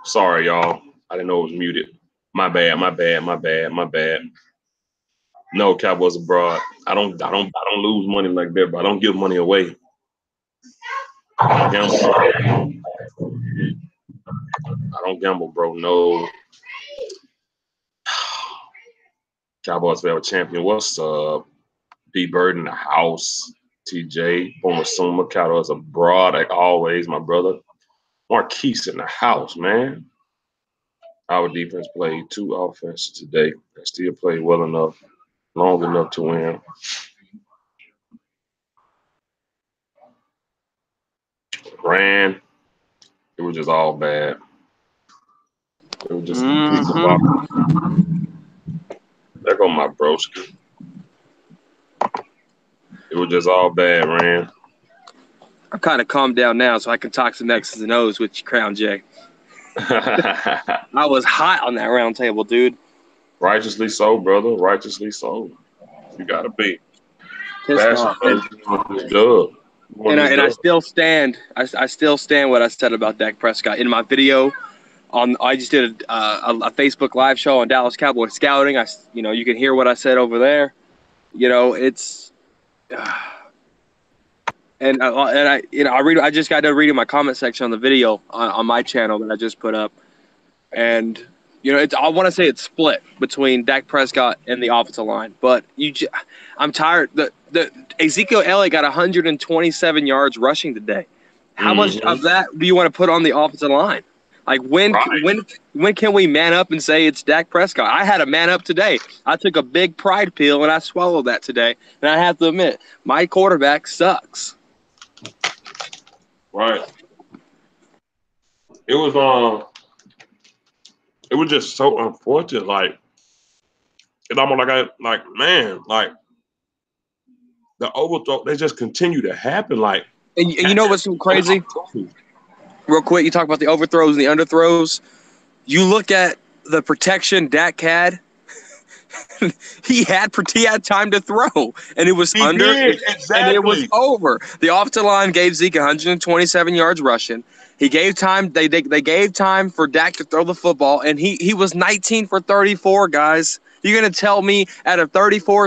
Sorry, y'all. I didn't know it was muted. My bad. No, Cowboys abroad. I don't lose money like that, but I don't give money away. I don't gamble, bro. No. Cowboys forever champion. What's up? B Bird in the house. TJ, former Summa, Cowboys abroad, like always, my brother. Marquise in the house, man. Our defense played 2 offenses today. They still played well enough, long enough to win. Ran. It was just all bad. It was just there go my broski. It was just all bad, Ran. I'm kind of calmed down now so I can talk some X's and O's with you, Crown J. I was hot on that round table, dude. Righteously so, brother. Righteously so. You got to be. And I still stand. I still stand what I said about Dak Prescott in my video. I just did a Facebook live show on Dallas Cowboys scouting. You can hear what I said over there. It's. I just got done reading my comment section on the video on my channel that I just put up, and I want to say it's split between Dak Prescott and the offensive line, but I'm tired. The Ezekiel Elliott got 127 yards rushing today. How much of that do you want to put on the offensive line? Like when can we man up and say it's Dak Prescott? I had a man up today. I took a big pride pill and I swallowed that today. And I have to admit, my quarterback sucks. Right. It was just so unfortunate. Like it's almost like the overthrow. They just continue to happen. Like, and you know what's so crazy? Real quick, you talk about the overthrows and the underthrows. You look at the protection Dak had. he had time to throw, and it was and it was over. The offensive line gave Zeke 127 yards rushing. He gave time. They gave time for Dak to throw the football, and he was 19 for 34. Guys, you're gonna tell me out of 34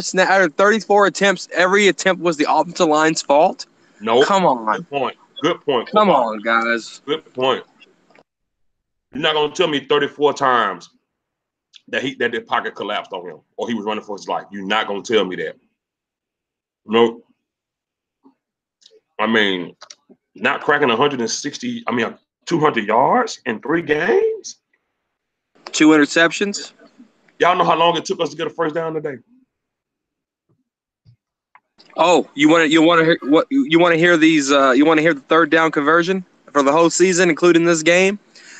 attempts, every attempt was the offensive line's fault? No. Come on. Good point. Come on, guys. Good point. You're not gonna tell me 34 times that the pocket collapsed on him or he was running for his life. You're not gonna tell me that. No. I mean, not cracking 200 yards in 3 games. 2 interceptions. Y'all know how long it took us to get a first down today? Oh, you want to hear what you want to hear these you want to hear the third down conversion for the whole season, including this game?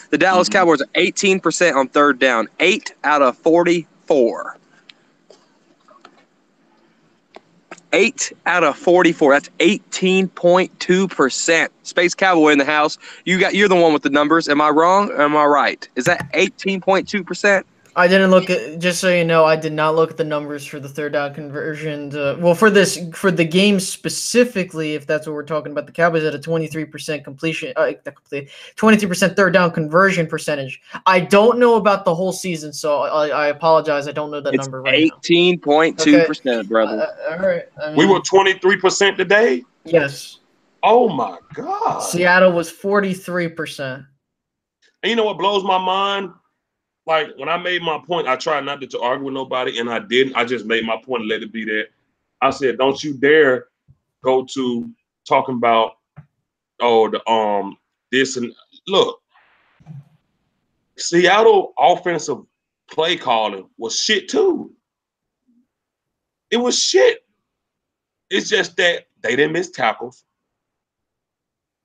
The Dallas Cowboys are 18% on third down, 8 out of 44. 8 out of 44. That's 18.2%. Space Cowboy in the house. You're the one with the numbers. Am I wrong? Or am I right? Is that 18.2%? I didn't look at, just so you know, I did not look at the numbers for the third down conversions. Well, for the game specifically, if that's what we're talking about, the Cowboys had a 23% completion, 23% third down conversion percentage. I don't know about the whole season, so I apologize. I don't know that number right now. 18.2%, brother. All right. We were 23% today. Yes. Oh my God. Seattle was 43%. And you know what blows my mind? Like, when I made my point, I tried not to argue with nobody, and I didn't. I just made my point and let it be there. I said, don't you dare go to talking about, this and look. Seattle offensive play calling was shit too. It was shit. It's just that they didn't miss tackles.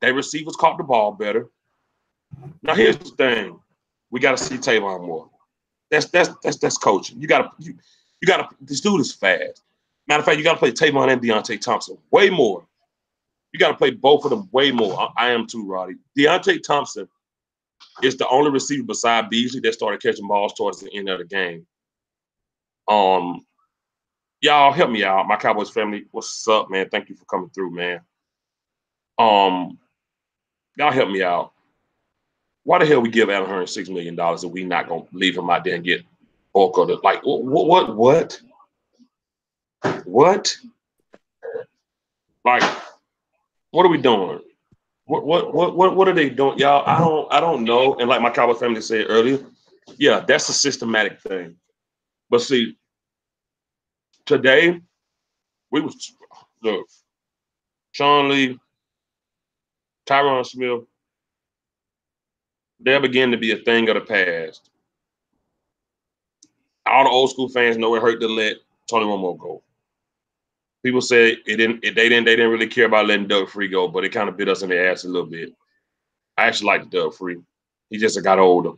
Their receivers caught the ball better. Now here's the thing. We got to see Tavon more. That's coaching. You gotta. This dude is fast. Matter of fact, you got to play Tavon and Deontay Thompson way more. You got to play both of them way more. I am too, Roddy. Deontay Thompson is the only receiver beside Beasley that started catching balls towards the end of the game. Y'all help me out. My Cowboys family, what's up, man? Thank you for coming through, man. Y'all help me out. Why the hell we give Allen Hurns $6 million and we not gonna leave him out there and get bulk of it? Like what? Like, what are we doing? What are they doing, y'all? I don't know. And like my Cowboys family said earlier, yeah, that's a systematic thing. But see, today we was look, Sean Lee, Tyron Smith. They'll begin to be a thing of the past. All the old school fans know it hurt to let Tony Romo go. People say they didn't really care about letting Doug Free go, but it kind of bit us in the ass a little bit. I actually like Doug Free. He just got older.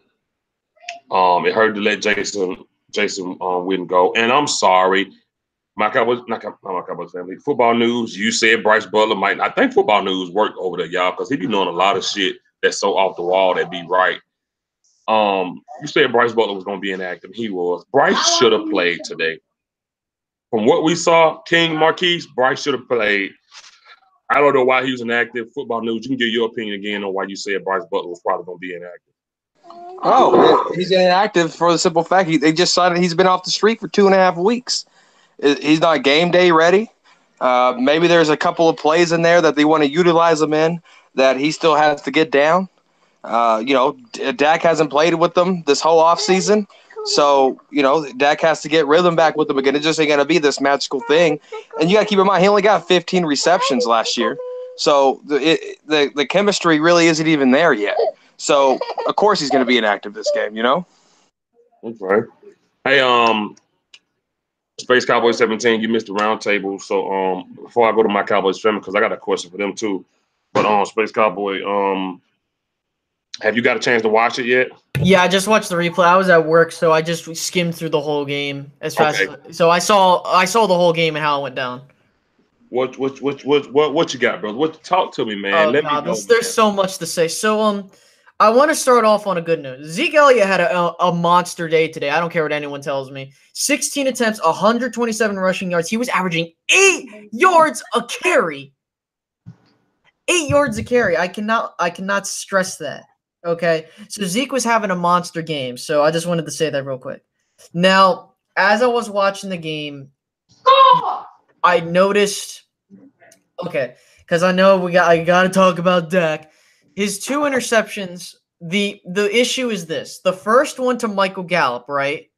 It hurt to let Jason Witten go, and I'm sorry. Not my Cowboys family. Football News, you said Bryce Butler might. I think Football News worked over there, y'all, because he be doing a lot of shit that's so off the wall that be right. You said Bryce Butler was going to be inactive. He was. Bryce should have played today. From what we saw, King Marquise, Bryce should have played. I don't know why he was inactive. Football News, you can give your opinion again on why you said Bryce Butler was probably going to be inactive. Oh, he's inactive for the simple fact they just decided he's been off the street for 2.5 weeks. He's not game day ready. Maybe there's a couple of plays in there that they want to utilize him in that he still has to get down. Dak hasn't played with them this whole offseason. So, Dak has to get rhythm back with them again. It just ain't going to be this magical thing. And you got to keep in mind, he only got 15 receptions last year. So the chemistry really isn't even there yet. So, of course, he's going to be inactive this game, Okay. Hey, Space Cowboys 17, you missed the round table. So, before I go to my Cowboys family, because I got a question for them too. But, Space Cowboy, have you got a chance to watch it yet? Yeah, I just watched the replay. I was at work, so I just skimmed through the whole game as fast. Okay. So I saw the whole game and how it went down. What you got, brother? Talk to me, man. Let me know. There's so much to say. So I want to start off on a good note. Zeke Elliott had a monster day today. I don't care what anyone tells me. 16 attempts, 127 rushing yards. He was averaging 8 yards a carry. 8 yards a carry. I cannot stress that. Okay, so Zeke was having a monster game, so I just wanted to say that real quick. Now, as I was watching the game, I noticed, because I know I got to talk about Dak. His 2 interceptions, the issue is this. The first one to Michael Gallup, right?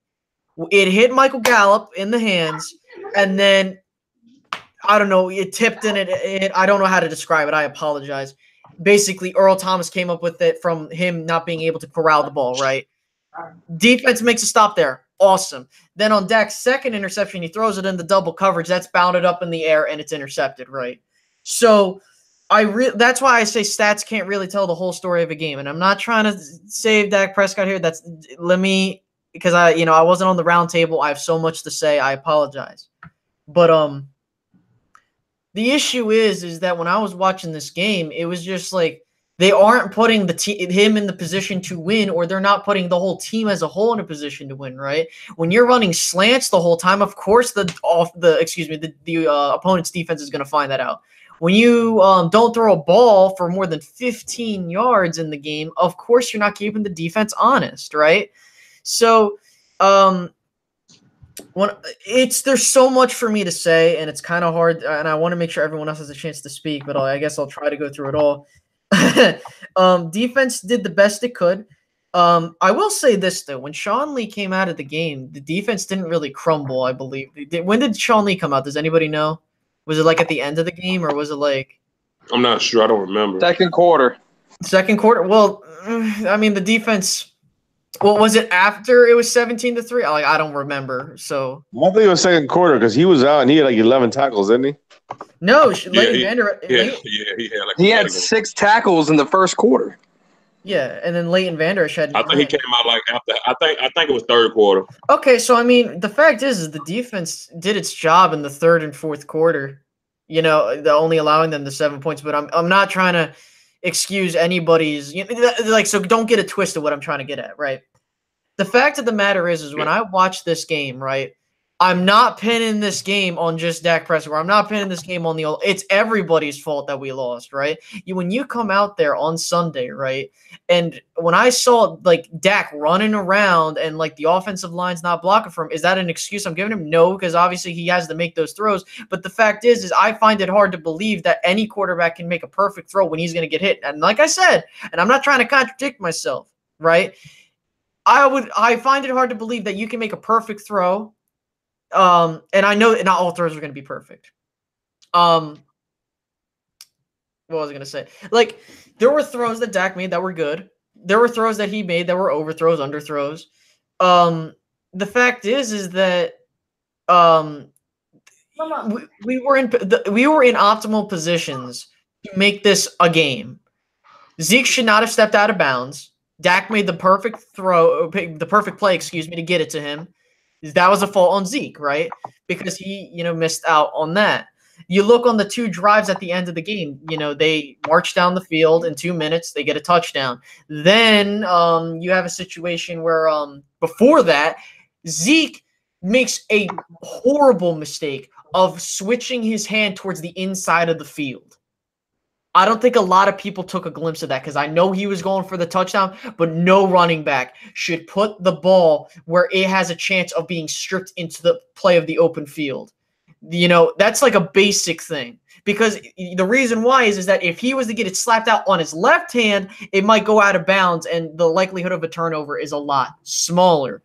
It hit Michael Gallup in the hands, and then, I don't know, it tipped in it. I don't know how to describe it. I apologize. Basically, Earl Thomas came up with it from him not being able to corral the ball, right? Defense makes a stop there. Awesome. Then on Dak's second interception, he throws it in the double coverage. That's bounded up in the air, and it's intercepted, right? So that's why I say stats can't really tell the whole story of a game. And I'm not trying to save Dak Prescott here. Because I wasn't on the round table. I have so much to say. I apologize. But The issue is that when I was watching this game, it was just like they aren't putting him in the position to win, or they're not putting the whole team as a whole in a position to win. Right? When you're running slants the whole time, of course the opponent's defense is going to find that out. When you don't throw a ball for more than 15 yards in the game, of course you're not keeping the defense honest, right? So, there's so much for me to say, and it's kind of hard, and I want to make sure everyone else has a chance to speak, but I guess I'll try to go through it all. Defense did the best it could. I will say this though: when Sean Lee came out of the game, the defense didn't really crumble. I believe. When did Sean Lee come out? Does anybody know? Was it like at the end of the game, or was it like? I'm not sure. I don't remember. Second quarter. Second quarter. Well, I mean the defense. Well, was it after it was 17-3? Like I don't remember. So I think it was second quarter because he was out and he had like 11 tackles, didn't he? No, He had like he had 6 tackles in the first quarter. Yeah, and then Leighton Vander Esch had. I think he came out like after. I think it was third quarter. Okay, so I mean, the fact is the defense did its job in the third and fourth quarter. You know, only allowing them the 7 points. But I'm not trying to excuse anybody's. So don't get it twisted. What I'm trying to get at, right? The fact of the matter is when I watch this game, right, I'm not pinning this game on just Dak Prescott. I'm not pinning this game on the old. It's everybody's fault that we lost, right? When you come out there on Sunday, right, and when I saw like Dak running around and like the offensive line's not blocking for him, is that an excuse I'm giving him? No, because obviously he has to make those throws. But the fact is I find it hard to believe that any quarterback can make a perfect throw when he's going to get hit. And like I said, and I'm not trying to contradict myself, right? I find it hard to believe that you can make a perfect throw. And I know that not all throws are going to be perfect. What was I going to say? Like, there were throws that Dak made that were good. There were throws that he made that were overthrows, underthrows. The fact is that we were in optimal positions to make this a game. Zeke should not have stepped out of bounds. Dak made the perfect play, to get it to him. That was a fault on Zeke, right? Because he, missed out on that. You look on the 2 drives at the end of the game, they march down the field in 2 minutes, they get a touchdown. Then you have a situation where before that, Zeke makes a horrible mistake of switching his hand towards the inside of the field. I don't think a lot of people took a glimpse of that because I know he was going for the touchdown, but no running back should put the ball where it has a chance of being stripped into the play of the open field. That's like a basic thing because the reason why is that if he was to get it slapped out on his left hand, it might go out of bounds and the likelihood of a turnover is a lot smaller.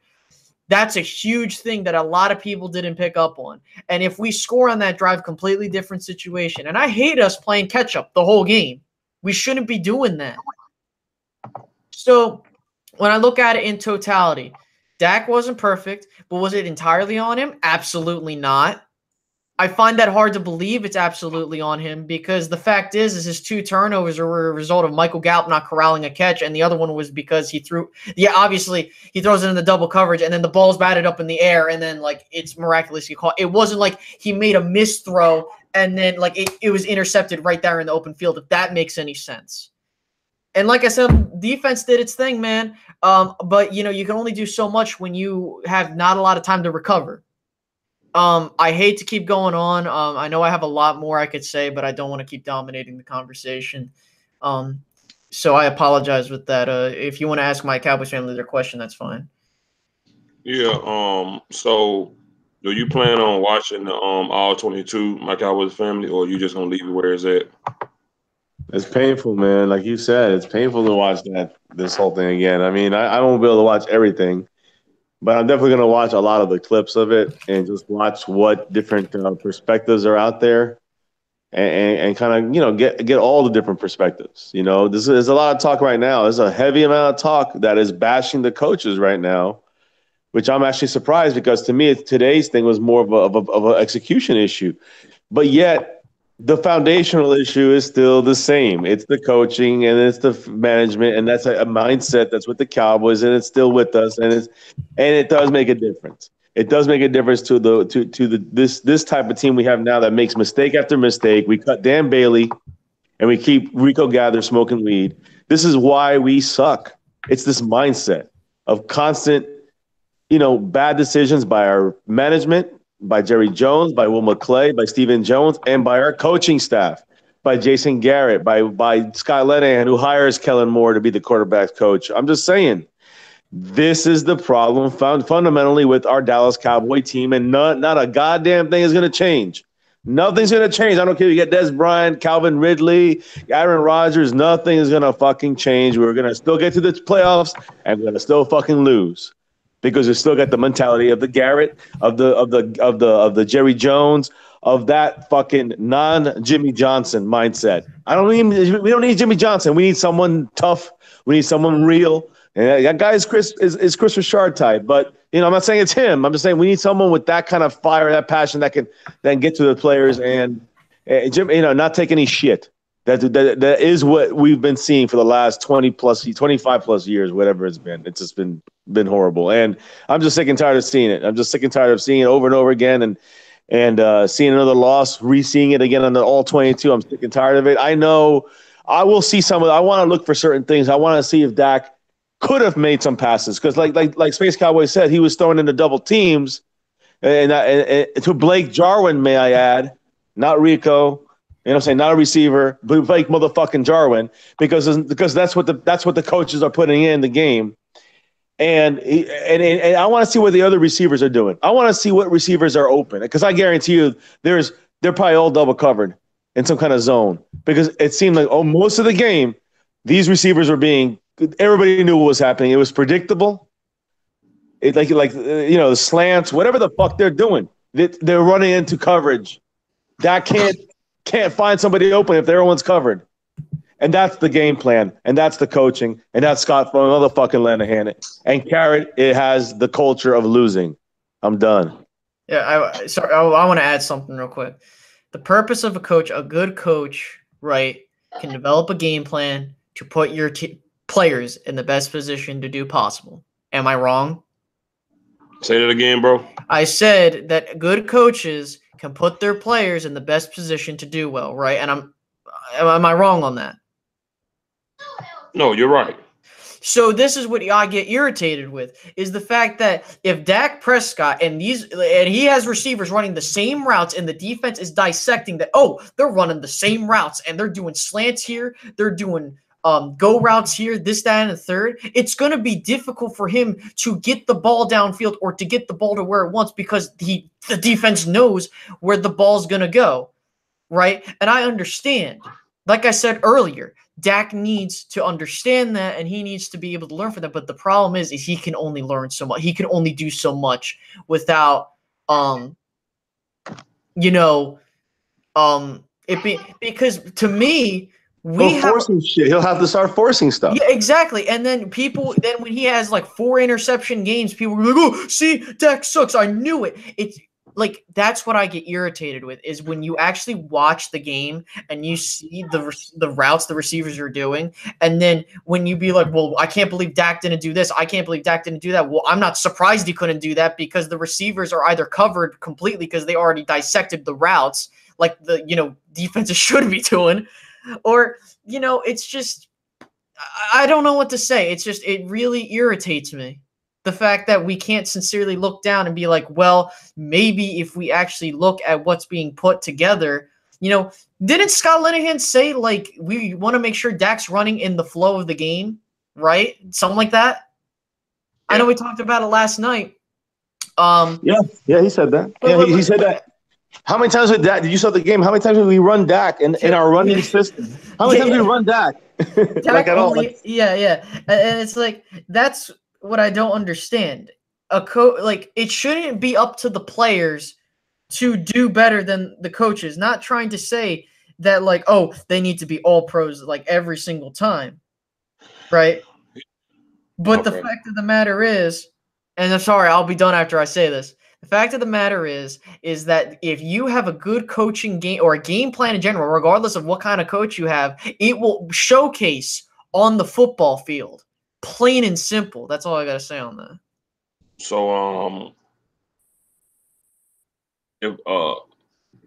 That's a huge thing that a lot of people didn't pick up on. And if we score on that drive, completely different situation. And I hate us playing catch-up the whole game. We shouldn't be doing that. So when I look at it in totality, Dak wasn't perfect, but was it entirely on him? Absolutely not. I find that hard to believe it's absolutely on him because the fact is his 2 turnovers were a result of Michael Gallup not corralling a catch, and the other one was because he threw – obviously he throws it in the double coverage, and then the ball's batted up in the air, and then, it's miraculously caught. It wasn't like he made a missed throw, and then, it was intercepted right there in the open field, if that makes any sense. And like I said, defense did its thing, man. But, you can only do so much when you have not a lot of time to recover. I hate to keep going on. I know I have a lot more I could say, but I don't want to keep dominating the conversation. So I apologize with that. If you want to ask my Cowboys family their question, that's fine. Yeah. So do you plan on watching the all 22, my Cowboys family, or are you just gonna leave it where it's at? It's painful, man. Like you said, it's painful to watch this whole thing again. I mean, I won't be able to watch everything. But I'm definitely going to watch a lot of the clips of it and just watch what different perspectives are out there and kind of, get all the different perspectives. There's a lot of talk right now. There's a heavy amount of talk that is bashing the coaches right now, which I'm actually surprised because to me, today's thing was more of an execution issue. But yet the foundational issue is still the same. It's the coaching and it's the management, and that's a mindset that's with the Cowboys, and it's still with us, and it does make a difference. it does make a difference to this type of team we have now that makes mistake after mistake. We cut Dan Bailey and we keep Rico Gather smoking weed. This is why we suck. It's this mindset of constant, bad decisions by our management, by Jerry Jones, by Will McClay, by Stephen Jones, and by our coaching staff, by Jason Garrett, by Scott Linehan, who hires Kellen Moore to be the quarterback coach. I'm just saying, this is the problem found fundamentally with our Dallas Cowboy team, and not a goddamn thing is going to change. Nothing's going to change. I don't care if you get Des Bryant, Calvin Ridley, Aaron Rodgers. Nothing is going to fucking change. We're going to still get to the playoffs, and we're going to still fucking lose because we still got the mentality of the Garrett, of the Jerry Jones, of that fucking non-Jimmy Johnson mindset. We don't need Jimmy Johnson. We need someone tough. We need someone real. And that guy is Chris Richard type, but I'm not saying it's him. I'm just saying we need someone with that kind of fire, that passion that can then get to the players and Jim, not take any shit. That is what we've been seeing for the last 25 plus years, whatever it's been. It's just been horrible, and I'm just sick and tired of seeing it. I'm just sick and tired of seeing it over and over again, and seeing another loss, re-seeing it again on the all 22. I'm sick and tired of it. I know I will see some of it. I want to look for certain things. I want to see if Dak could have made some passes because, like Space Cowboy said, he was throwing into double teams, and to Blake Jarwin, may I add, not Rico. What I'm saying, not a receiver, but Blake motherfucking Jarwin, because that's what the coaches are putting in the game, and I want to see what the other receivers are doing. I want to see what receivers are open because I guarantee you they're probably all double covered in some kind of zone because it seemed like most of the game these receivers were being. Everybody knew what was happening. It was predictable. The slants, whatever the fuck they're doing, they're running into coverage. That can't find somebody open if everyone's covered, and that's the game plan, and that's the coaching, and that's Scott motherfucking Linehan. And Carrot, it has the culture of losing. I'm done. Yeah, I want to add something real quick. The purpose of a good coach, right, can develop a game plan to put your players in the best position to do possible. Am I wrong? Say that again, bro. I said that good coaches can put their players in the best position to do well, right? And am I wrong on that? No, you're right. So this is what I get irritated with is the fact that if Dak Prescott and he has receivers running the same routes and the defense is dissecting that, they're running the same routes and they're doing slants here, they're doing go routes here, this, that, and the third, it's going to be difficult for him to get the ball downfield or to get the ball to where it wants because the defense knows where the ball's going to go, right? And I understand. Like I said earlier, Dak needs to understand that and he needs to be able to learn from that. But the problem is he can only learn so much. He can only do so much without, because to me, He'll have to start forcing stuff. Yeah, exactly. And then when he has like 4 interception games, people are like, "Oh, see, Dak sucks. I knew it." It's like that's what I get irritated with is when you actually watch the game and you see the routes the receivers are doing, and then when you be like, "Well, I can't believe Dak didn't do this. I can't believe Dak didn't do that." Well, I'm not surprised he couldn't do that because the receivers are either covered completely because they already dissected the routes like the defenses should be doing. Or, it's just, I don't know what to say. It's just, it really irritates me. The fact that we can't sincerely look down and be like, well, maybe if we actually look at what's being put together, didn't Scott Linehan say, like, we want to make sure Dak's running in the flow of the game, right? Something like that? Yeah. I know we talked about it last night. Yeah, he said that. He said that. How many times did you saw the game? How many times did we run Dak in our running system? How many times did we run Dak? Dak only, yeah. And it's like, that's what I don't understand. It shouldn't be up to the players to do better than the coaches. Not trying to say that, like, they need to be all pros, like, every single time. Right? But okay. The fact of the matter is, and I'm sorry, I'll be done after I say this. The fact of the matter is that if you have a good coaching game or a game plan in general, regardless of what kind of coach you have, it will showcase on the football field. Plain and simple. That's all I got to say on that. So, if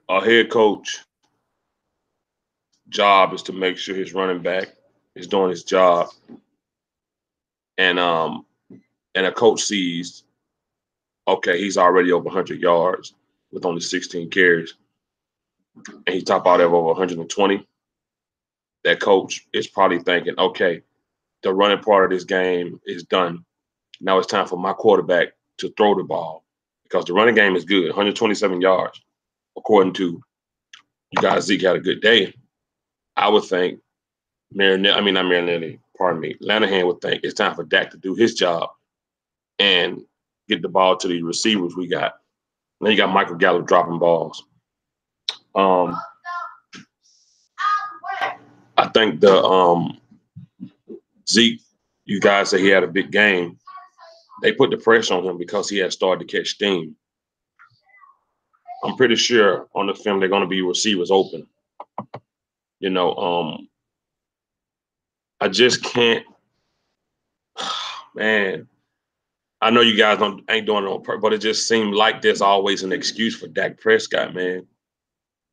a head coach job is to make sure his running back is doing his job, and a coach sees, okay, he's already over 100 yards with only 16 carries, and he top out of over 120. That coach is probably thinking, okay, the running part of this game is done. Now it's time for my quarterback to throw the ball because the running game is good, 127 yards, according to you guys. Zeke had a good day. I would think Lanahan would think it's time for Dak to do his job and get the ball to the receivers we got. Then you got Michael Gallup dropping balls. I think the Zeke, you guys say he had a big game. They put the pressure on him because he had started to catch steam. I'm pretty sure on the film they're going to be receivers open. You know, I just can't. Man, I know you guys ain't doing it on purpose, but it just seemed like there's always an excuse for Dak Prescott, man.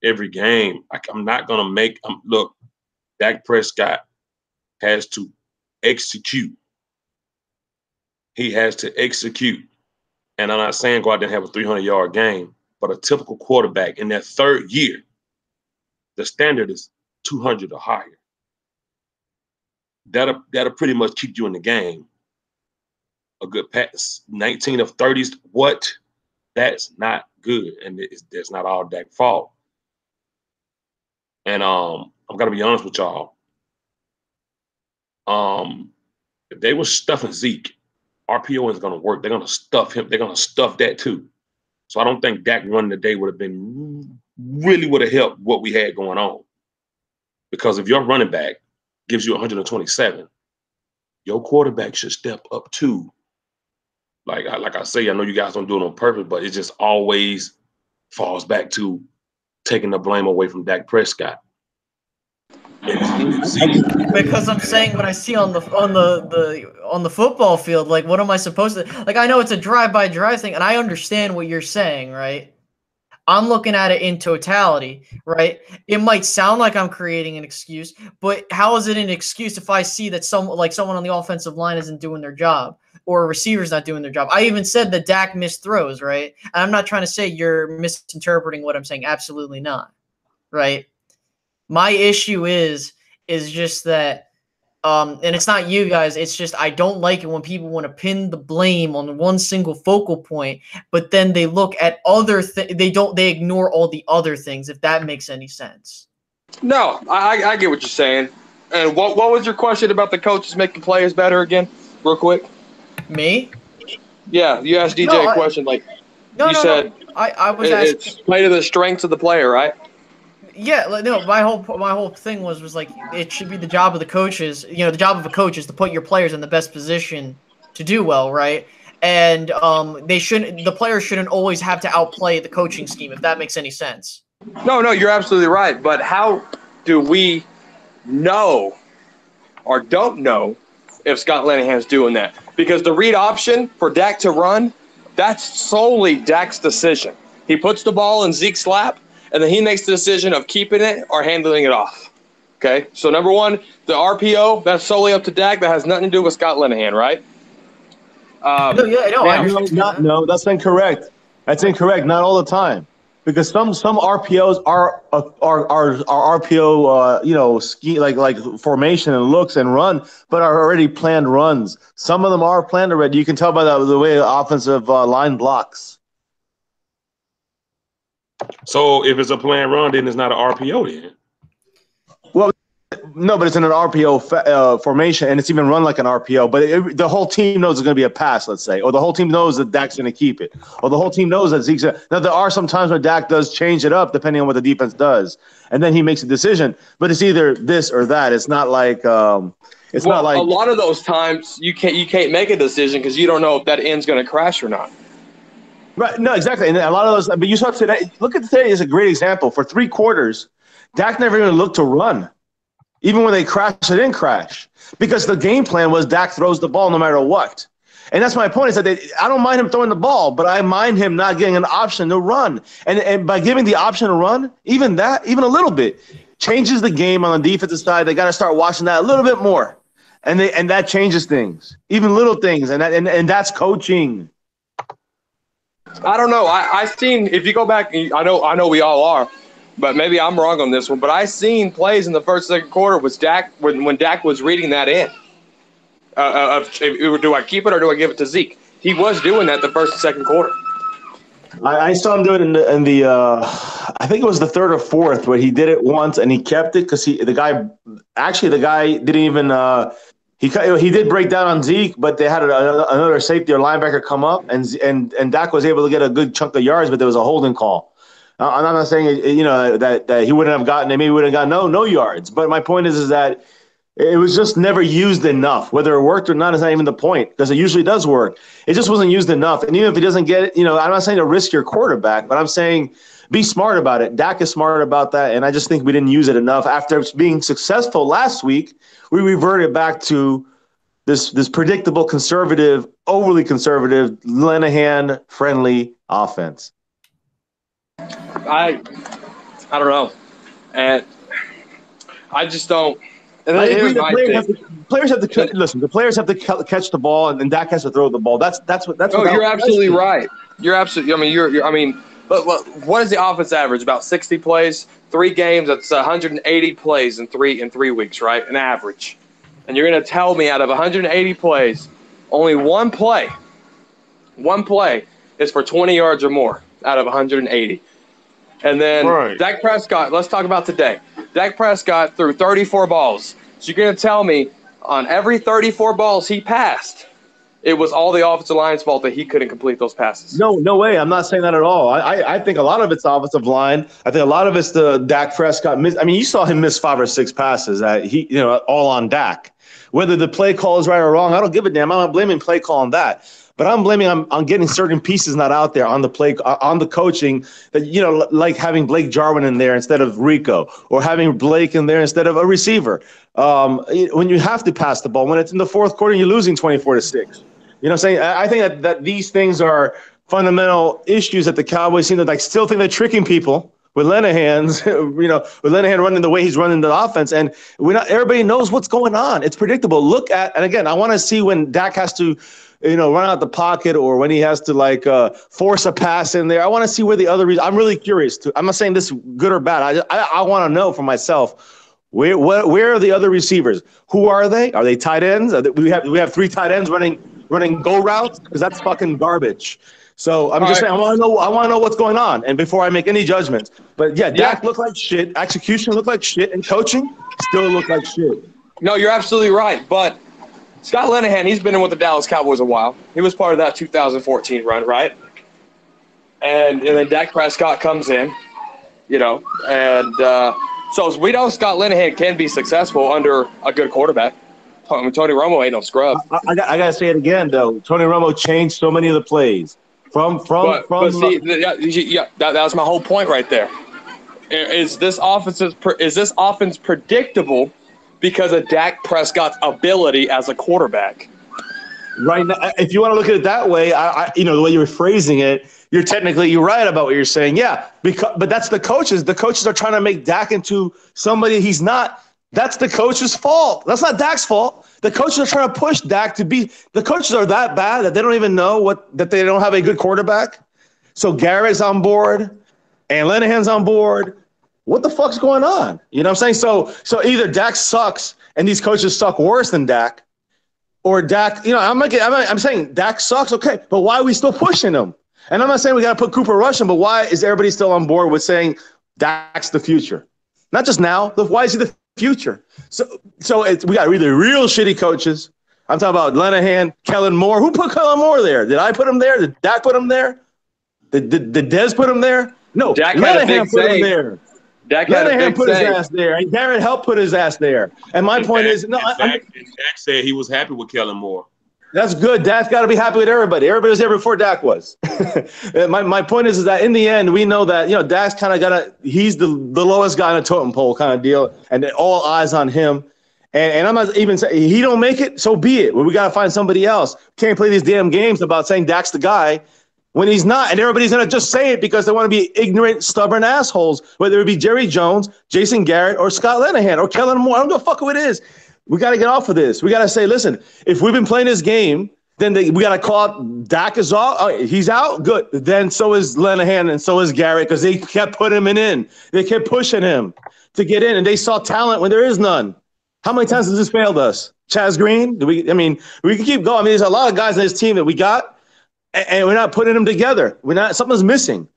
Every game, I'm not going to make – look, Dak Prescott has to execute. He has to execute. And I'm not saying go out there and have a 300-yard game, but a typical quarterback in their third year, the standard is 200 or higher. That'll pretty much keep you in the game. A good pass, 19 of 30s, what? That's not good. And that's not all Dak's fault. And I'm going to be honest with y'all. If they were stuffing Zeke, RPO isn't going to work. They're going to stuff him. They're going to stuff that too. So I don't think Dak running the day would have helped what we had going on. Because if your running back gives you 127, your quarterback should step up too. Like I say, I know you guys don't do it on purpose, but it just always falls back to taking the blame away from Dak Prescott. Because I'm saying what I see on the football field, like what am I supposed to like? I know it's a drive-by-drive thing, and I understand what you're saying, right? I'm looking at it in totality, right? It might sound like I'm creating an excuse, but how is it an excuse if I see that someone on the offensive line isn't doing their job or a receiver's not doing their job? I even said that Dak missed throws, right? And I'm not trying to say you're misinterpreting what I'm saying. Absolutely not, right? My issue is just that, and it's not you guys. It's just I don't like it when people want to pin the blame on one single focal point, but then they look at other things. They ignore all the other things. If that makes any sense. No, I get what you're saying. And what was your question about the coaches making players better again, real quick? Me? Yeah, you asked DJ a question like you said. I was asking. It's play to the strengths of the player, right? Yeah, no. My whole thing was like it should be the job of the coaches. You know, the job of a coach is to put your players in the best position to do well, right? And the players shouldn't always have to outplay the coaching scheme, if that makes any sense. No, you're absolutely right. But how do we know or don't know if Scott Linehan's doing that? Because the read option for Dak to run, that's solely Dak's decision. He puts the ball in Zeke's lap, and then he makes the decision of keeping it or handling it off. Okay? So, number one, the RPO, that's solely up to Dak. That has nothing to do with Scott Linehan, right? No, that's incorrect. That's incorrect. Not all the time. Because some RPOs are RPO, ski like formation and looks and run, but are already planned runs. Some of them are planned already. You can tell by the way the offensive line blocks. So if it's a planned run, then it's not an RPO then. Well, no, but it's in an RPO formation, and it's even run like an RPO. But the whole team knows it's going to be a pass, let's say, or the whole team knows that Dak's going to keep it, or the whole team knows that Zeke's – now, there are some times where Dak does change it up depending on what the defense does, and then he makes a decision. But it's either this or that. It's not like not like – a lot of those times you can't make a decision because you don't know if that end's going to crash or not. Right. No, exactly. And a lot of those, but you saw today, look at today is a great example. For 3 quarters, Dak never even looked to run. Even when they crashed, it didn't crash. Because the game plan was Dak throws the ball no matter what. And that's my point is that I don't mind him throwing the ball, but I mind him not getting an option to run. And by giving the option to run, even a little bit, changes the game on the defensive side. They got to start watching that a little bit more. And that changes things, even little things. And that's coaching. I don't know. I seen, if you go back, I know we all are, but maybe I'm wrong on this one. But I seen plays in the first, second quarter with Dak when Dak was reading that in. Do I keep it or do I give it to Zeke? He was doing that the first and second quarter. I saw him do it in the I think it was the third or fourth where he did it once and he kept it because the guy didn't even he did break down on Zeke, but they had another safety or linebacker come up and Dak was able to get a good chunk of yards, but there was a holding call. I'm not saying that he wouldn't have gotten, maybe he wouldn't have gotten no yards, but my point is that it was just never used enough. Whether it worked or not is not even the point because it usually does work. It just wasn't used enough. And even if he doesn't get it, I'm not saying to risk your quarterback, but I'm saying be smart about it. Dak is smart about that, and I just think we didn't use it enough. After being successful last week, we reverted back to this predictable, conservative, overly conservative, Linehan-friendly offense. I don't know. And I just don't – I agree. The players have to listen. The players have to catch the ball, and Dak has to throw the ball. That's what. Oh, you're absolutely right. You're absolutely. I mean, but what is the offense average? About 60 plays, 3 games. That's 180 plays in three weeks, right? An average. And you're going to tell me out of 180 plays, only one play is for 20 yards or more out of 180. And then right. Dak Prescott, let's talk about today. Dak Prescott threw 34 balls. So you're going to tell me on every 34 balls he passed, it was all the offensive line's fault that he couldn't complete those passes. No way. I'm not saying that at all. I think a lot of it's offensive line. I think a lot of it's the Dak Prescott miss. I mean, you saw him miss 5 or 6 passes that all on Dak. Whether the play call is right or wrong, I don't give a damn. I'm not blaming play call on that. But I'm blaming on getting certain pieces not out there on the play, on the coaching that, like having Blake Jarwin in there instead of Rico or having Blake in there instead of a receiver. When you have to pass the ball, when it's in the fourth quarter, you're losing 24-6. You know what I'm saying? I think that these things are fundamental issues that the Cowboys seem to still think they're tricking people with Linehan's, with Linehan running the way he's running the offense. And everybody knows what's going on. It's predictable. And again, I want to see when Dak has to, run out the pocket or when he has to force a pass in there. I want to see where the other I'm really curious I'm not saying this good or bad. I want to know for myself where are the other receivers? Who are they? Are they tight ends? We have 3 tight ends running go routes because that's fucking garbage. So I'm just saying I want to know what's going on and before I make any judgments. But yeah, Dak looked like shit. Execution looked like shit, and coaching still looked like shit. No, you're absolutely right, but. Scott Linehan, he's been in with the Dallas Cowboys a while. He was part of that 2014 run, right? And then Dak Prescott comes in, so we know Scott Linehan can be successful under a good quarterback. Tony Romo ain't no scrub. I got to say it again, though. Tony Romo changed so many of the plays. That was my whole point right there. Is this offense predictable because of Dak Prescott's ability as a quarterback? Right now, if you want to look at it that way, the way you're phrasing it, you're right about what you're saying. Yeah, but that's the coaches. The coaches are trying to make Dak into somebody he's not. That's the coach's fault. That's not Dak's fault. The coaches are trying to push Dak to be. The coaches are that bad that they don't even know that they don't have a good quarterback. So Garrett's on board, and Linehan's on board. What the fuck's going on? You know what I'm saying? So either Dak sucks and these coaches suck worse than Dak, or Dak, I'm saying Dak sucks, okay, but why are we still pushing him? And I'm not saying we got to put Cooper Rush in, but why is everybody still on board with saying Dak's the future? Not just now, but why is he the future? So we got really real shitty coaches. I'm talking about Linehan, Kellen Moore. Who put Kellen Moore there? Did I put him there? Did Dak put him there? Did Dez put him there? No, Dak Linehan put him there. Linehan put his ass there, and Garrett helped put his ass there. And my point is, Dak said he was happy with Kellen Moore. That's good. Dak's got to be happy with everybody. Everybody was there before Dak was. my point is that in the end, we know that Dak's kind of he's the lowest guy on the totem pole kind of deal, and all eyes on him. And I'm not even saying he don't make it, so be it. Well, we got to find somebody else. Can't play these damn games about saying Dak's the guy when he's not. And everybody's going to just say it because they want to be ignorant, stubborn assholes, whether it be Jerry Jones, Jason Garrett, or Scott Linehan, or Kellen Moore. I don't give a fuck who it is. We got to get off of this. We got to say, listen, if we've been playing this game, then we got to call out Dak is off. He's out. Good. Then so is Linehan and so is Garrett because they kept putting him in. They kept pushing him to get in, and they saw talent when there is none. How many times has this failed us? Chaz Green? We can keep going. I mean, there's a lot of guys on this team that we got, and we're not putting them together. Something's missing.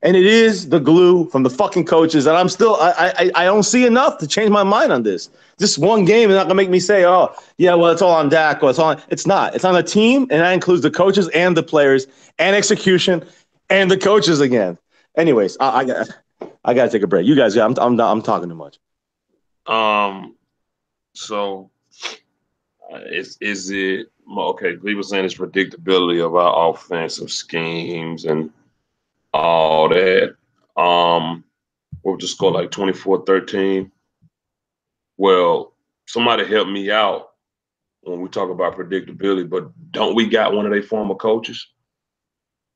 And it is the glue from the fucking coaches. And I don't see enough to change my mind on this. Just one game is not going to make me say, oh, yeah, well, it's all on Dak. Or it's not. It's on the team, and that includes the coaches and the players and execution and the coaches again. Anyways, I got to take a break. You guys, I'm talking too much. So, is it okay? Lee was saying it's predictability of our offensive schemes and all that. We'll just go like 24-13. Well, somebody help me out when we talk about predictability. But don't we got one of their former coaches?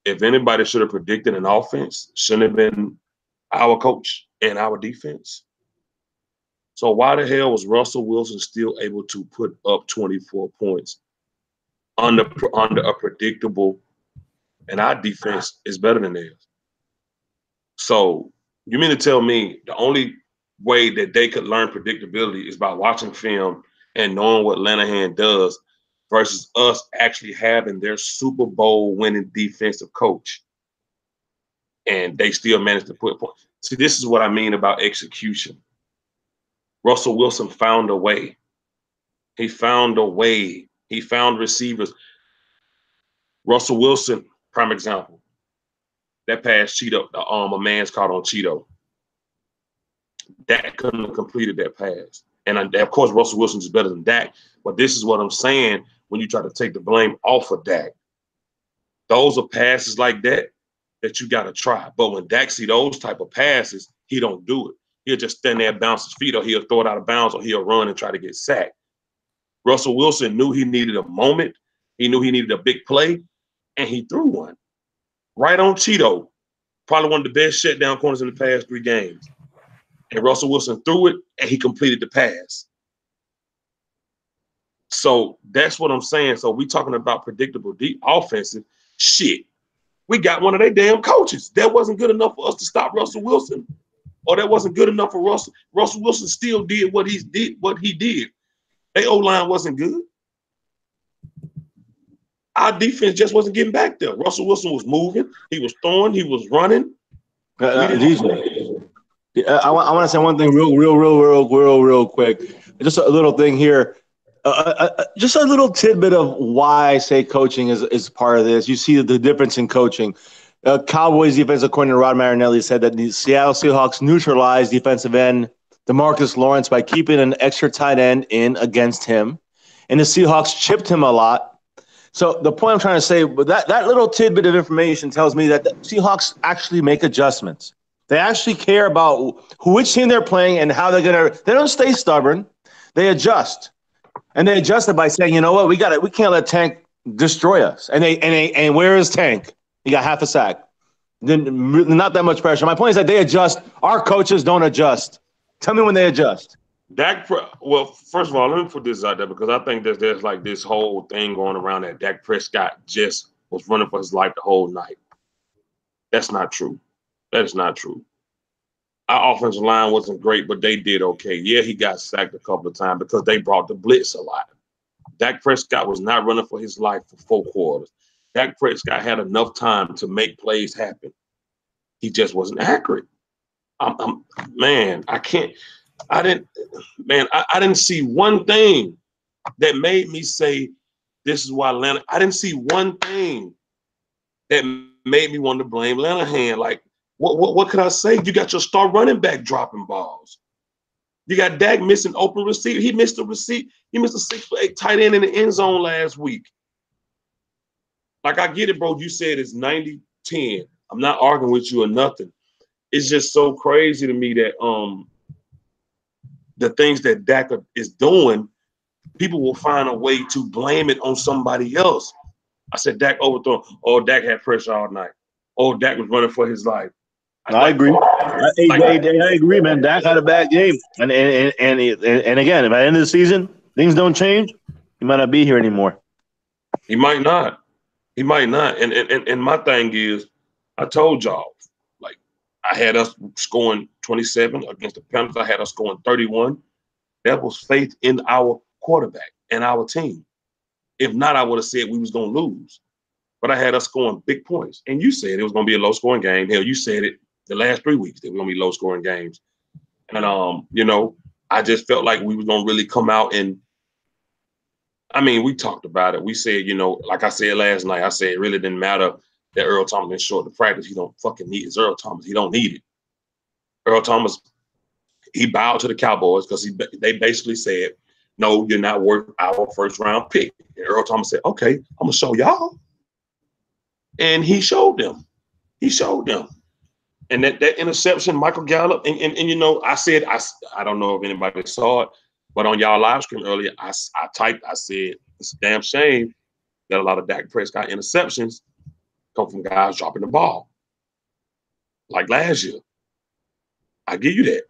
If anybody should have predicted an offense, shouldn't have been our coach and our defense. So why the hell was Russell Wilson still able to put up 24 points under a predictable, and our defense is better than theirs? So you mean to tell me the only way that they could learn predictability is by watching film and knowing what Linehan does versus us actually having their Super Bowl winning defensive coach, and they still managed to put points? See, this is what I mean about execution. Russell Wilson found a way. He found a way. He found receivers. Russell Wilson, prime example. That pass Cheeto, a man's caught on Cheeto. Dak couldn't have completed that pass. And of course, Russell Wilson is better than Dak. But this is what I'm saying when you try to take the blame off of Dak. Those are passes like that you got to try. But when Dak see those type of passes, he don't do it. He'll just stand there and bounce his feet, or he'll throw it out of bounds, or he'll run and try to get sacked. Russell Wilson knew he needed a moment. He knew he needed a big play, and he threw one. Right on Cheeto. Probably one of the best shutdown corners in the past 3 games. And Russell Wilson threw it, and he completed the pass. So that's what I'm saying. So we talking about predictable offensive shit. We got one of their damn coaches. That wasn't good enough for us to stop Russell Wilson. Or that wasn't good enough for Russell. Russell Wilson still did what he did. Their O-line wasn't good. Our defense just wasn't getting back there. Russell Wilson was moving. He was throwing. He was running. DJ, I want to say one thing real quick. Just a little thing here. Just a little tidbit of why I say coaching is part of this. You see the difference in coaching. Cowboys defensive coordinator Rod Marinelli said that the Seattle Seahawks neutralized defensive end DeMarcus Lawrence by keeping an extra tight end in against him, and the Seahawks chipped him a lot. So the point I'm trying to say, that little tidbit of information tells me that the Seahawks actually make adjustments. They actually care about which team they're playing and how they're gonna. They don't stay stubborn. They adjust, and they adjusted by saying, you know what, we can't let Tank destroy us. And where is Tank? He got half a sack. Then not that much pressure. My point is that they adjust. Our coaches don't adjust. Tell me when they adjust. Well, first of all, let me put this out there because I think that there's like this whole thing going around that Dak Prescott just was running for his life the whole night. That's not true. That is not true. Our offensive line wasn't great, but they did okay. Yeah, he got sacked a couple of times because they brought the blitz a lot. Dak Prescott was not running for his life for 4 quarters. Dak Prescott had enough time to make plays happen. He just wasn't accurate. I didn't see one thing that made me say this is why Atlanta. I didn't see one thing that made me want to blame Linehan. Like, what could I say? You got your star running back dropping balls. You got Dak missing open receiver. He missed a receipt. He missed a 6-for-8 tight end in the end zone last week. Like, I get it, bro. You said it's 90-10. I'm not arguing with you or nothing. It's just so crazy to me that the things that Dak is doing, people will find a way to blame it on somebody else. I said Dak overthrown. Oh, Dak had pressure all night. Oh, Dak was running for his life. I agree. I agree, man. Dak had a bad game, and again, if at the end of the season things don't change, he might not be here anymore. He might not. He might not. And my thing is, I told y'all, like, I had us scoring 27 against the Panthers. I had us scoring 31. That was faith in our quarterback and our team. If not, I would have said we was going to lose. But I had us scoring big points. And you said it was going to be a low-scoring game. Hell, you said it the last 3 weeks that we're going to be low-scoring games. And, you know, I just felt like we was going to really come out and, I mean, we talked about it. We said, you know, like I said last night, I said it really didn't matter that Earl Thomas didn't show up to practice. He don't fucking need it. It's Earl Thomas. He don't need it. Earl Thomas, he bowed to the Cowboys because they basically said, no, you're not worth our first-round pick. And Earl Thomas said, okay, I'm going to show y'all. And he showed them. He showed them. And that interception, Michael Gallup, and you know, I said, I don't know if anybody saw it, but on y'all live stream earlier, I typed, I said, it's a damn shame that a lot of Dak Prescott interceptions come from guys dropping the ball. Like last year. I give you that.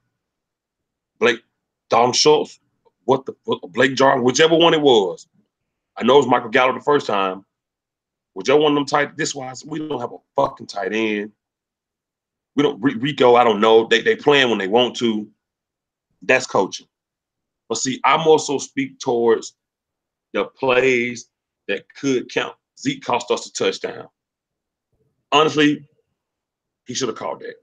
Blake, Dalton Schultz, Blake Jarwin, whichever one it was. I know it was Michael Gallup the first time. Whichever one of them tight, this wise, we don't have a fucking tight end. We don't, Rico, I don't know. They playing when they want to. That's coaching. But see, I'm also speak towards the plays that could count. Zeke cost us a touchdown. Honestly, he should have called that.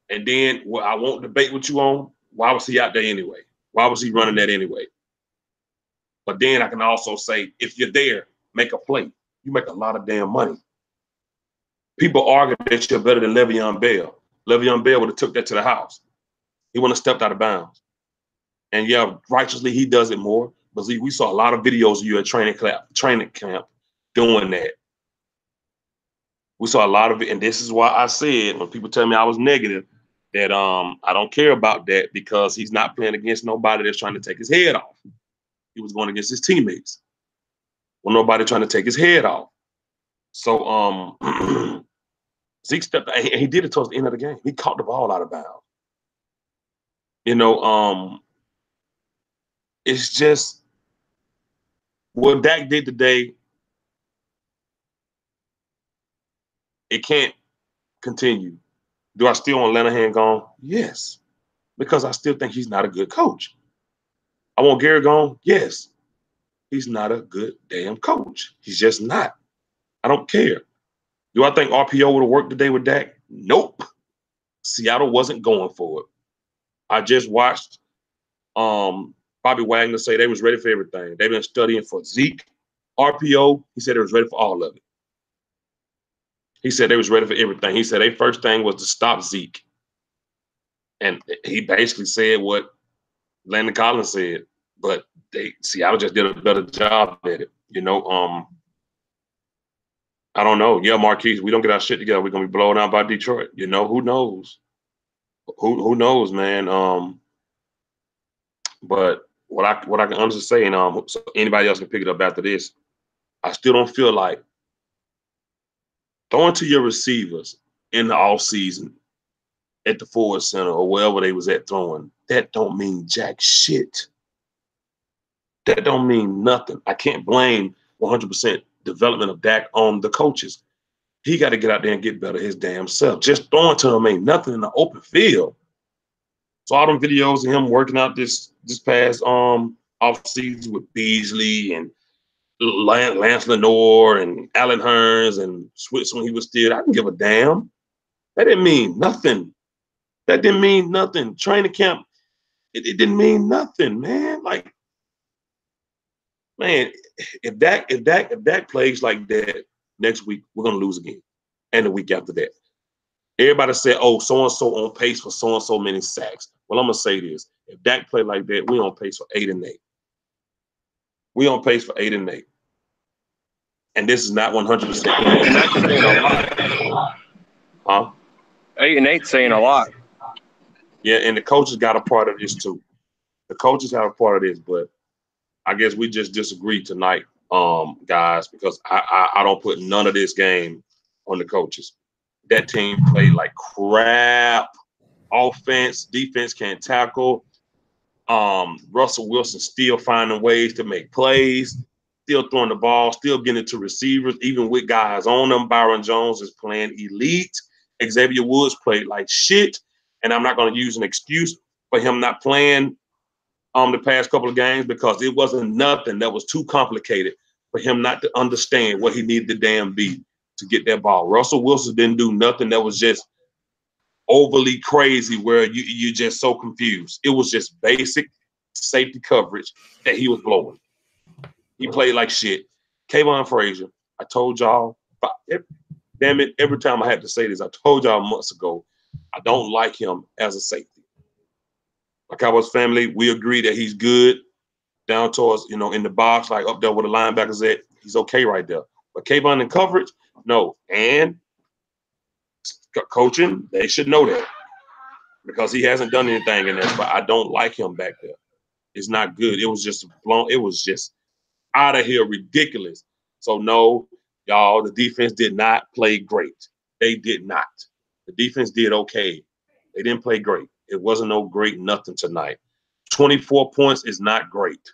And then what I won't debate with you on, why was he out there anyway? Why was he running that anyway? But then I can also say, if you're there, make a play. You make a lot of damn money. People argue that you're better than Le'Veon Bell. Le'Veon Bell would have took that to the house. He wouldn't have stepped out of bounds. And yeah, righteously, he does it more. But see, we saw a lot of videos of you at training camp doing that. We saw a lot of it. And this is why I said, when people tell me I was negative, that I don't care about that because he's not playing against nobody that's trying to take his head off. He was going against his teammates. Well, nobody trying to take his head off. So Zeke stepped, and he did it towards the end of the game. He caught the ball out of bounds. You know, it's just what Dak did today. It can't continue. Do I still want Lanahan gone? Yes, because I still think he's not a good coach. I want Gary gone? Yes. He's not a good damn coach. He's just not. I don't care. Do I think RPO would have worked today with Dak? Nope. Seattle wasn't going for it. I just watched Bobby Wagner say they was ready for everything. They've been studying for Zeke, RPO. He said they was ready for all of it. He said they was ready for everything. He said their first thing was to stop Zeke. And he basically said what Landon Collins said, but Seattle just did a better job at it. You know, I don't know. Yeah, Marquise, we don't get our shit together, we're gonna be blown out by Detroit. You know, who knows? Who knows, man? But what I can honestly say, and so anybody else can pick it up after this, I still don't feel like throwing to your receivers in the offseason at the Ford Center or wherever they was at throwing, that don't mean jack shit. That don't mean nothing. I can't blame 100% development of Dak on the coaches. He got to get out there and get better his damn self. Just throwing to him ain't nothing in the open field. So all them videos of him working out this past offseason with Beasley and Lance Lenore and Alan Hearns and Switz when he was still, I didn't give a damn. That didn't mean nothing. That didn't mean nothing. Training camp, it didn't mean nothing, man. Like, man, if Dak plays like that next week, we're gonna lose again. And the week after that. Everybody said, oh, so-and-so on pace for so-and-so many sacks. Well, I'm gonna say this. If Dak play like that, we on pace for 8 and 8. We on pace for 8 and 8. And this is not 100%. And that's saying a lot. Huh? 8 and 8 saying a lot. Yeah, and the coaches got a part of this too. The coaches have a part of this, but I guess we just disagree tonight, guys, because I don't put none of this game on the coaches. That team played like crap. Offense, defense can't tackle. Russell Wilson still finding ways to make plays, still throwing the ball, still getting it to receivers, even with guys on them. Byron Jones is playing elite. Xavier Woods played like shit, and I'm not going to use an excuse for him not playing the past couple of games because it wasn't nothing that was too complicated for him not to understand what he needed to damn be to get that ball. Russell Wilson didn't do nothing that was just overly crazy where you're just so confused. It was just basic safety coverage that he was blowing. He played like shit. Kayvon Frazier, I told y'all, damn it, every time I had to say this, I told y'all months ago, I don't like him as a safety. My Cowboys family, we agree that he's good down towards, in the box, like up there where the linebackers at. He's okay right there. But Kayvon in coverage, no. And coaching, they should know that because he hasn't done anything in there. But I don't like him back there. It's not good. It was just blown. It was just out of here ridiculous. So no, y'all, the defense did not play great. They did not. The defense did okay. They didn't play great. It wasn't no great nothing tonight. 24 points is not great.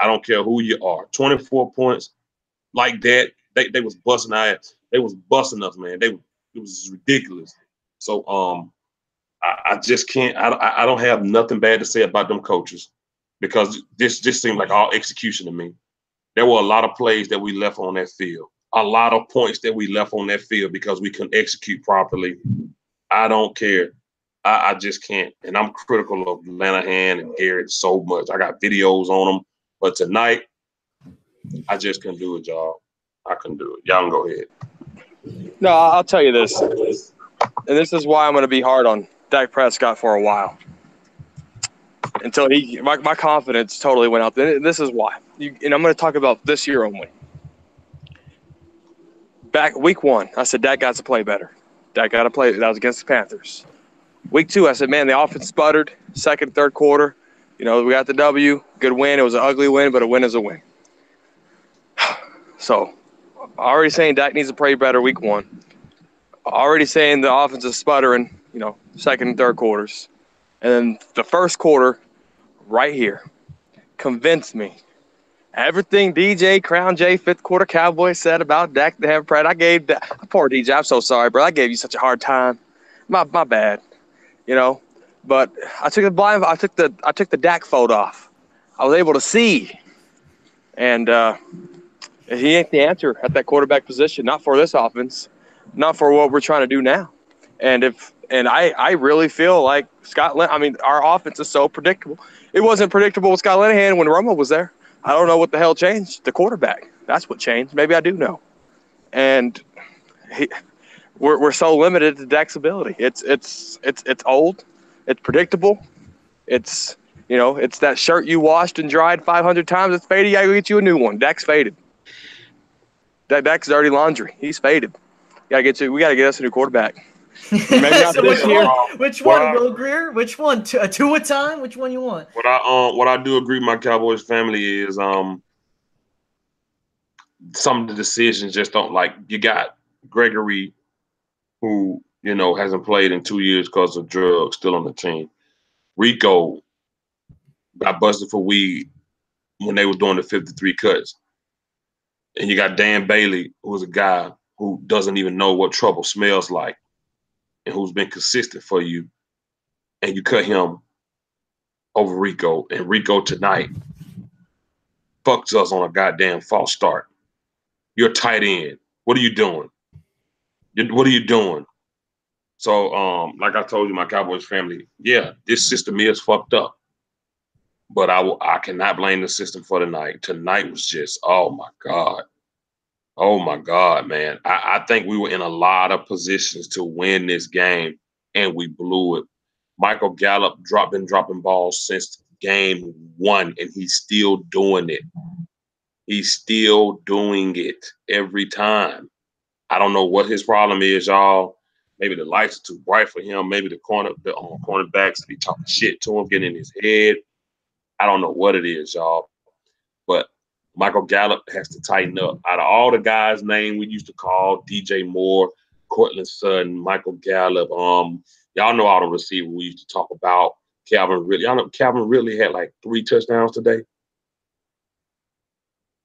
I don't care who you are. 24 points like that, they was busting our ass. They was busting us, man. It was ridiculous. So I just can't. I don't have nothing bad to say about them coaches because this just seemed like all execution to me. There were a lot of plays that we left on that field, a lot of points that we left on that field because we couldn't execute properly. I don't care. I just can't. And I'm critical of Lanahan and Garrett so much. I got videos on them, but tonight I just couldn't do it, y'all. I couldn't do it. Y'all can go ahead. No, I'll tell you this, and this is why I'm going to be hard on Dak Prescott for a while until my confidence totally went out. This is why, and I'm going to talk about this year only. Back week 1, I said Dak got to play better. Dak got to play. That was against the Panthers. Week 2, I said, man, the offense sputtered. Second, third quarter, we got the W. Good win. It was an ugly win, but a win is a win. So, already saying Dak needs to play better week 1. Already saying the offense is sputtering, second and third quarters. And then the first quarter, right here, convinced me. Everything DJ, Crown J, fifth quarter Cowboys said about Dak to have pride. I gave that. Poor DJ, I'm so sorry, bro. I gave you such a hard time. My bad. But I took the Dak fold off. I was able to see. And he ain't the answer at that quarterback position, not for this offense, not for what we're trying to do now. And I really feel like our offense is so predictable. It wasn't predictable with Scott Linehan when Romo was there. I don't know what the hell changed. The quarterback. That's what changed. Maybe I do know. And we're so limited to Dak's ability. It's old. It's predictable. It's it's that shirt you washed and dried 500 times. It's faded. You gotta go get you a new one. Dak's faded. Dak's dirty laundry. He's faded. We gotta get us a new quarterback. Maybe not so this year. Which one, Will Greer? Which one? Two a time? Which one you want? What I do agree with my Cowboys family is some of the decisions just don't like. You got Gregory, who hasn't played in 2 years because of drugs, still on the team. Rico got busted for weed when they were doing the 53 cuts. And you got Dan Bailey, who's a guy who doesn't even know what trouble smells like and who's been consistent for you. And you cut him over Rico. And Rico tonight fucks us on a goddamn false start. You're tight end. What are you doing? What are you doing? So, like I told you, my Cowboys family, yeah, this system is fucked up. But I cannot blame the system for tonight. Tonight was just, oh my God. Oh my God, man. I think we were in a lot of positions to win this game and we blew it. Michael Gallup been dropping balls since game 1 and he's still doing it. He's still doing it every time. I don't know what his problem is, y'all. Maybe the lights are too bright for him. Maybe the cornerbacks be talking shit to him, getting in his head. I don't know what it is, y'all. But Michael Gallup has to tighten up. Out of all the guys' name we used to call DJ Moore, Cortland Sutton, Michael Gallup, y'all know all the receivers we used to talk about. Calvin Ridley. Y'all know Calvin Ridley had like 3 touchdowns today.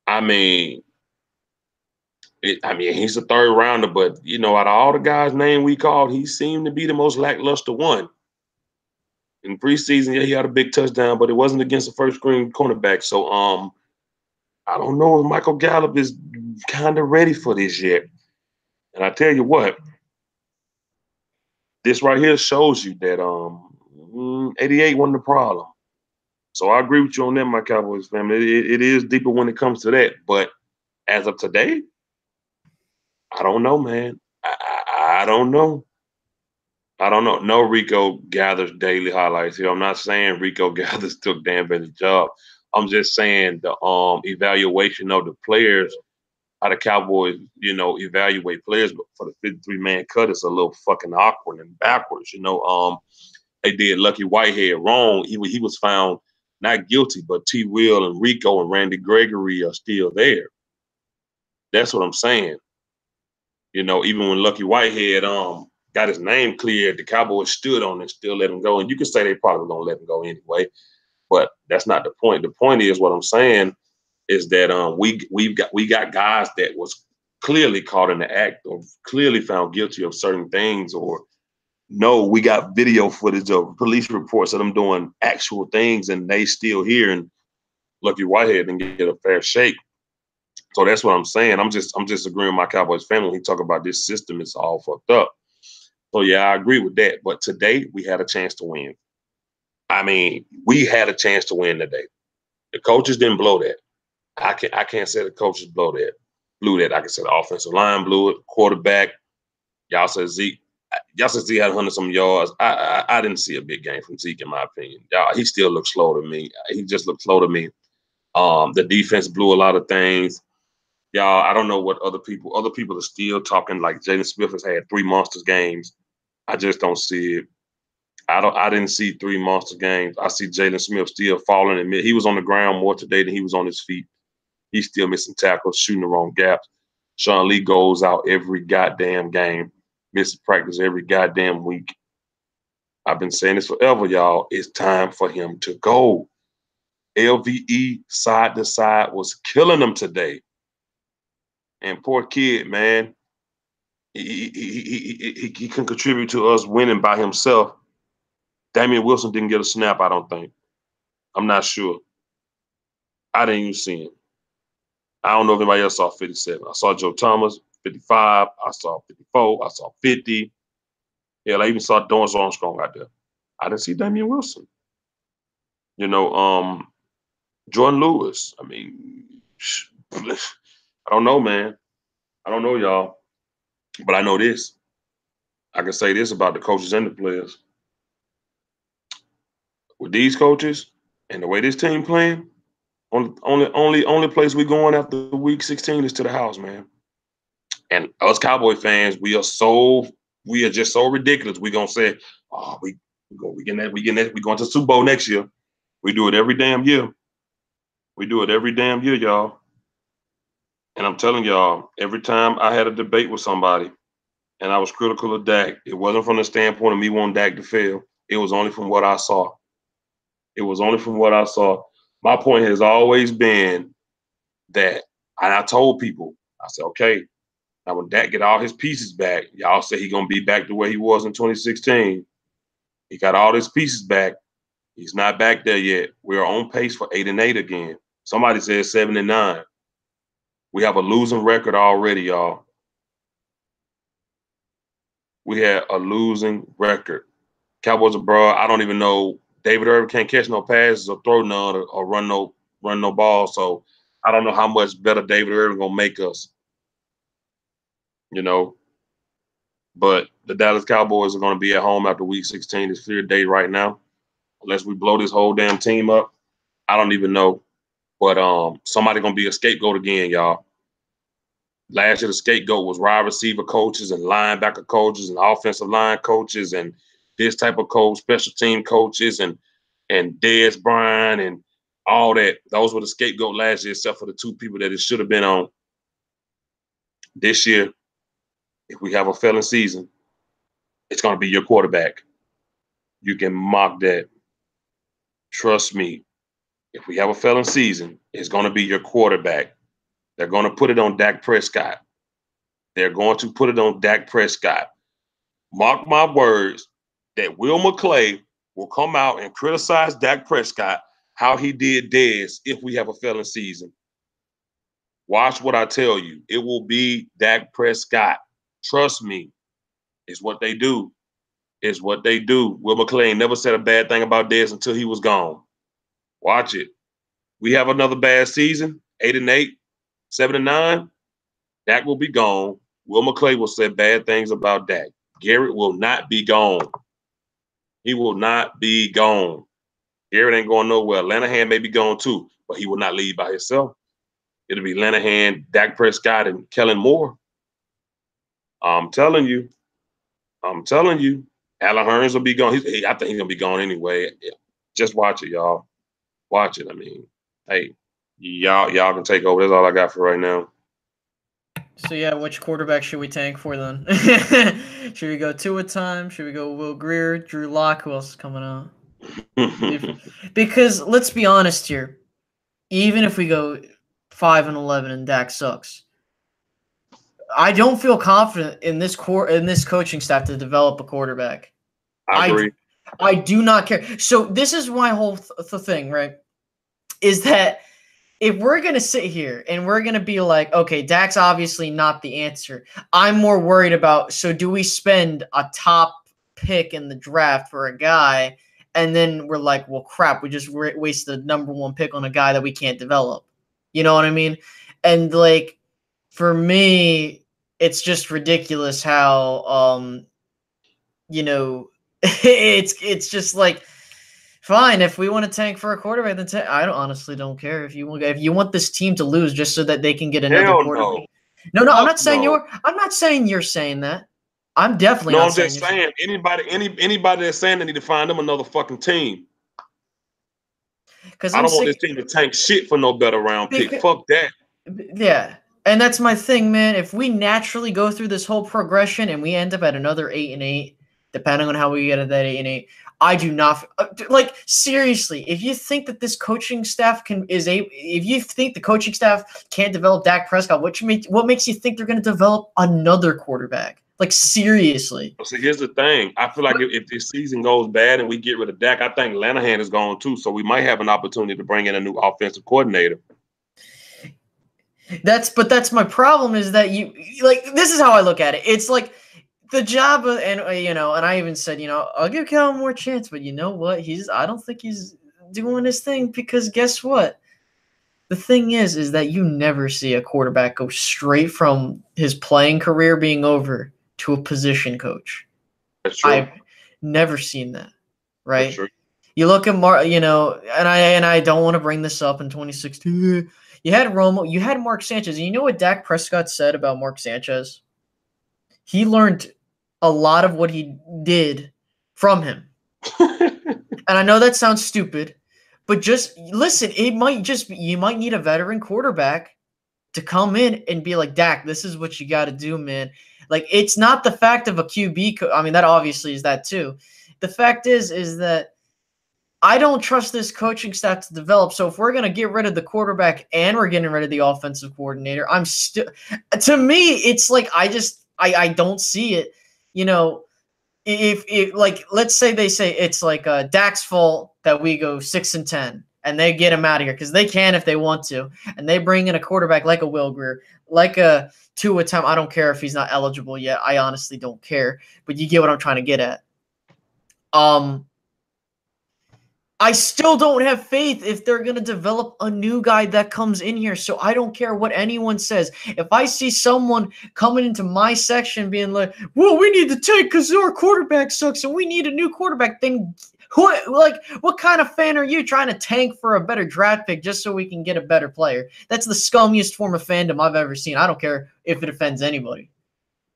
I mean, he's a third rounder, but you know, out of all the guys' name we called, he seemed to be the most lackluster one. In preseason, yeah, he had a big touchdown, but it wasn't against the first string cornerback. So I don't know if Michael Gallup is kind of ready for this yet. And I tell you what, this right here shows you that 88 wasn't the problem. So I agree with you on that, my Cowboys family. It is deeper when it comes to that. But as of today, I don't know, man. I don't know. I don't know. No, Rico gathers daily highlights here. I'm not saying Rico gathers took Dan Bailey's job. I'm just saying the evaluation of the players, how the Cowboys, you know, evaluate players for the 53-man cut is a little fucking awkward and backwards. You know, they did Lucky Whitehead wrong. He was found not guilty, but T. Will and Rico and Randy Gregory are still there. That's what I'm saying. You know, even when Lucky Whitehead got his name cleared, the Cowboys stood on it, still let him go. And you could say they probably gonna let him go anyway, but that's not the point. The point is what I'm saying is that we got guys that was clearly caught in the act or clearly found guilty of certain things, or no, we got video footage of police reports of them doing actual things and they still here, and Lucky Whitehead didn't get a fair shake. So that's what I'm saying. I'm just agreeing with my Cowboys family when he talk about this system is all fucked up. So yeah, I agree with that. But today we had a chance to win. I mean, we had a chance to win today. The coaches didn't blow that. I can't say the coaches blew that. I can say the offensive line blew it. Quarterback, y'all said Zeke had 100-some yards. I didn't see a big game from Zeke in my opinion. Y'all, he still looks slow to me. He just looks slow to me. The defense blew a lot of things. Y'all, I don't know what other people are still talking like Jaden Smith has had 3 monsters games. I just don't see it. I didn't see 3 monster games. I see Jalen Smith still falling in mid. He was on the ground more today than he was on his feet. He's still missing tackles, shooting the wrong gaps. Sean Lee goes out every goddamn game, misses practice every goddamn week. I've been saying this forever, y'all. It's time for him to go. LVE side to side was killing him today. And poor kid, man, he can contribute to us winning by himself. Damian Wilson didn't get a snap, I don't think. I'm not sure. I didn't even see him. I don't know if anybody else saw 57. I saw Joe Thomas, 55. I saw 54. I saw 50. Yeah, I even saw Dorrance Armstrong out there. I didn't see Damian Wilson. You know, Jordan Lewis. I mean, I don't know, man. I don't know, y'all. But I know this. I can say this about the coaches and the players. With these coaches and the way this team playing, only place we going after week 16 is to the house, man. And us Cowboy fans, we are just so ridiculous. We gonna say, oh, we getting that, we going to the Super Bowl next year. We do it every damn year. We do it every damn year, y'all. And I'm telling y'all, every time I had a debate with somebody and I was critical of Dak, it wasn't from the standpoint of me wanting Dak to fail. It was only from what I saw. It was only from what I saw. My point has always been that, and I told people, I said, okay, now when Dak get all his pieces back, y'all say he gonna be back to where he was in 2016. He got all his pieces back. He's not back there yet. We're on pace for 8-8 again. Somebody said 7-9. We have a losing record already, y'all. We had a losing record. Cowboys abroad, I don't even know. David Irvin can't catch no passes or throw none or run no ball. So I don't know how much better David Irvin gonna make us. You know. But the Dallas Cowboys are gonna be at home after week 16. It's clear day right now. Unless we blow this whole damn team up. I don't even know. But somebody gonna be a scapegoat again, y'all. Last year the scapegoat was wide receiver coaches and linebacker coaches and offensive line coaches and this type of coach, special team coaches and Dez Bryant and all that. Those were the scapegoat last year, except for the two people that it should have been on. This year, if we have a failing season, it's going to be your quarterback. You can mock that. Trust me. If we have a failing season, it's going to be your quarterback. They're going to put it on Dak Prescott. They're going to put it on Dak Prescott. Mark my words that Will McClay will come out and criticize Dak Prescott how he did Dez if we have a failing season. Watch what I tell you. It will be Dak Prescott. Trust me. It's what they do. It's what they do. Will McClay never said a bad thing about Dez until he was gone. Watch it. We have another bad season, 8-8, 7-9. Dak will be gone. Will McClay will say bad things about Dak. Garrett will not be gone. He will not be gone. Garrett ain't going nowhere. Lanahan may be gone too, but he will not leave by himself. It'll be Lanahan, Dak Prescott, and Kellen Moore. I'm telling you. Alan Hearns will be gone. I think he's going to be gone anyway. Just watch it, y'all. Watch it. I mean, hey, y'all can take over. That's all I got for right now. So, yeah, which quarterback should we tank for then? Should we go Tua time? Should we go Will Grier, Drew Lock? Who else is coming out? Because let's be honest here. Even if we go 5-11 and Dak sucks, I don't feel confident in this coaching staff to develop a quarterback. I agree. I do not care. So this is my whole thing, right? Is that if we're going to sit here and we're going to be like, okay, Dak's obviously not the answer. I'm more worried about, so do we spend a top pick in the draft for a guy and then we're like, well, crap, we just wasted the number one pick on a guy that we can't develop. You know what I mean? And like, for me, it's just ridiculous how, it's just like, fine, if we want to tank for a quarterback, then I honestly don't care. If you want this team to lose just so that they can get another quarterback. No, I'm not saying you're saying that. I'm definitely not saying. No, I'm just saying anybody that's saying they need to find them another fucking team. Because I don't want this team to tank shit for no better round pick. Fuck that. Yeah. And that's my thing, man. If we naturally go through this whole progression and we end up at another 8-8, depending on how we get at that 8-8, I do not seriously. If you think that this coaching staff if you think the coaching staff can't develop Dak Prescott, what makes you think they're going to develop another quarterback? Like, seriously. So here's the thing. I feel like if this season goes bad and we get rid of Dak, I think Lanahan is gone too. So we might have an opportunity to bring in a new offensive coordinator. That's my problem is that this is how I look at it. It's like the job and I even said, I'll give Kellen more chance, but you know what? I don't think he's doing his thing because guess what? The thing is that you never see a quarterback go straight from his playing career being over to a position coach. That's true. I've never seen that, right? That's true. You look at Mark, and I don't want to bring this up in 2016. You had Romo, you had Mark Sanchez. And you know what Dak Prescott said about Mark Sanchez? He learned a lot of what he did from him. And I know that sounds stupid, but just listen, you might need a veteran quarterback to come in and be like, Dak, this is what you got to do, man. Like, it's not the fact of a QB. I mean, that obviously is that too. The fact is that I don't trust this coaching staff to develop. So if we're going to get rid of the quarterback and we're getting rid of the offensive coordinator, to me, it's like, I don't see it. If like, let's say they say it's like Dak's fault that we go 6-10 and they get him out of here because they can if they want to. And they bring in a quarterback like a Will Grier, like a Tua time. I don't care if he's not eligible yet. I honestly don't care, but you get what I'm trying to get at. I still don't have faith if they're going to develop a new guy that comes in here. So I don't care what anyone says. If I see someone coming into my section being like, well, we need to tank because our quarterback sucks and we need a new quarterback, then what kind of fan are you trying to tank for a better draft pick just so we can get a better player? That's the scummiest form of fandom I've ever seen. I don't care if it offends anybody.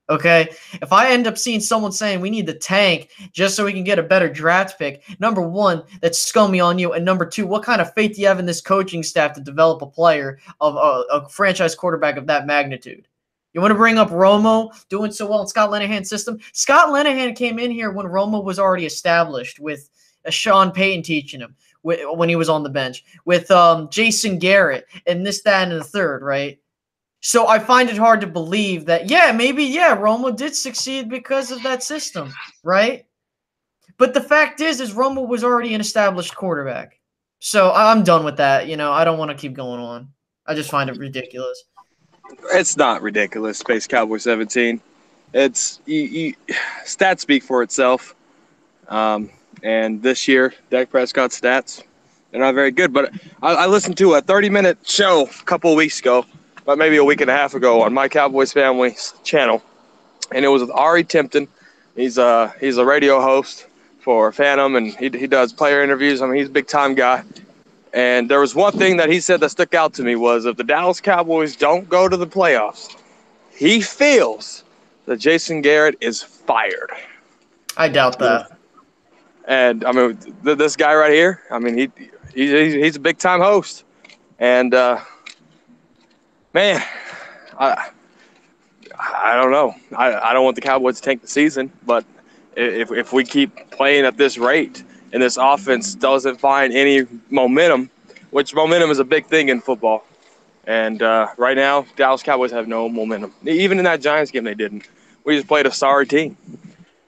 Okay, if I end up seeing someone saying we need to tank just so we can get a better draft pick, number one, that's scummy on you, and number two, what kind of faith do you have in this coaching staff to develop a player of a franchise quarterback of that magnitude? You want to bring up Romo doing so well in Scott Linehan's system? Scott Linehan came in here when Romo was already established, with Sean Payton teaching him when he was on the bench, with Jason Garrett and this, that, and the third, right? So I find it hard to believe that, Romo did succeed because of that system, right? But the fact is Romo was already an established quarterback. So I'm done with that. I don't want to keep going on. I just find it ridiculous. It's not ridiculous, Space Cowboy 17. It's stats speak for itself. And this year, Dak Prescott's stats, they're not very good. But I listened to a 30-minute show a couple of weeks ago, about maybe a week and a half ago, on my Cowboys Family's channel, and it was with Ari Timpton. He's a radio host for Phantom, and he does player interviews. I mean, he's a big-time guy. And there was one thing that he said that stuck out to me was, if the Dallas Cowboys don't go to the playoffs, he feels that Jason Garrett is fired. I doubt that. And, I mean, this guy right here, I mean, he's a big-time host. And, man, I don't know. I don't want the Cowboys to tank the season, but if we keep playing at this rate and this offense doesn't find any momentum, which momentum is a big thing in football, and right now Dallas Cowboys have no momentum. Even in that Giants game, they didn't. We just played a sorry team,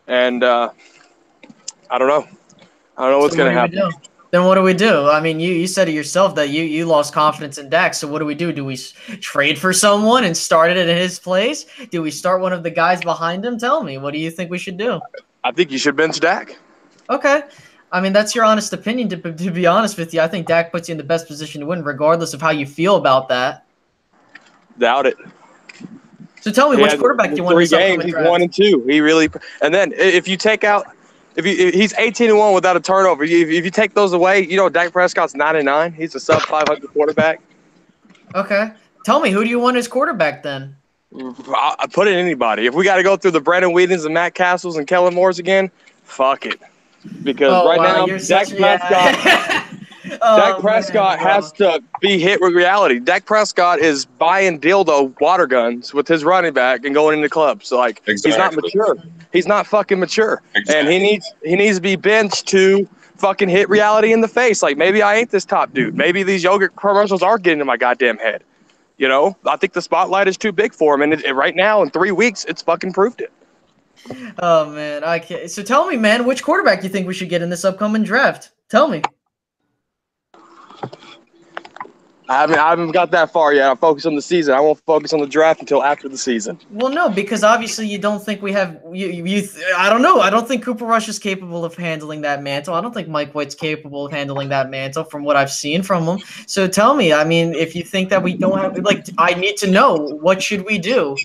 and I don't know. I don't know what's going to happen. Then what do we do? I mean, you said it yourself that you lost confidence in Dak. So what do we do? Do we trade for someone and start it in his place? Do we start one of the guys behind him? Tell me, what do you think we should do? I think you should bench Dak. Okay. I mean, that's your honest opinion. To be honest with you, I think Dak puts you in the best position to win, regardless of how you feel about that. Doubt it. So tell me, which quarterback do you want to 3 games, he's 1-2. He really – and then if you take out – if he's 18-1 without a turnover, if you take those away, Dak Prescott's 9-9. He's a sub-500 quarterback. Okay. Tell me, who do you want as quarterback then? I put in anybody. If we got to go through the Brandon Whedons and Matt Castles and Kellen Moores again, fuck it. Because now, Dak Prescott has to be hit with reality. Dak Prescott is buying dildo water guns with his running back and going into clubs. So, He's not mature. He's not fucking mature. Exactly. And he needs to be benched to fucking hit reality in the face. Maybe I ain't this top dude. Maybe these yogurt commercials are getting in my goddamn head. I think the spotlight is too big for him. And right now, in 3 weeks, it's fucking proved it. Oh, man. I can't. So tell me, man, which quarterback you think we should get in this upcoming draft? Tell me. I haven't got that far yet. I'm focused on the season. I won't focus on the draft until after the season. Well, no, because obviously you don't think we have I don't know. I don't think Cooper Rush is capable of handling that mantle. I don't think Mike White's capable of handling that mantle from what I've seen from him. So tell me, I mean, if you think that we don't have – I need to know, what should we do?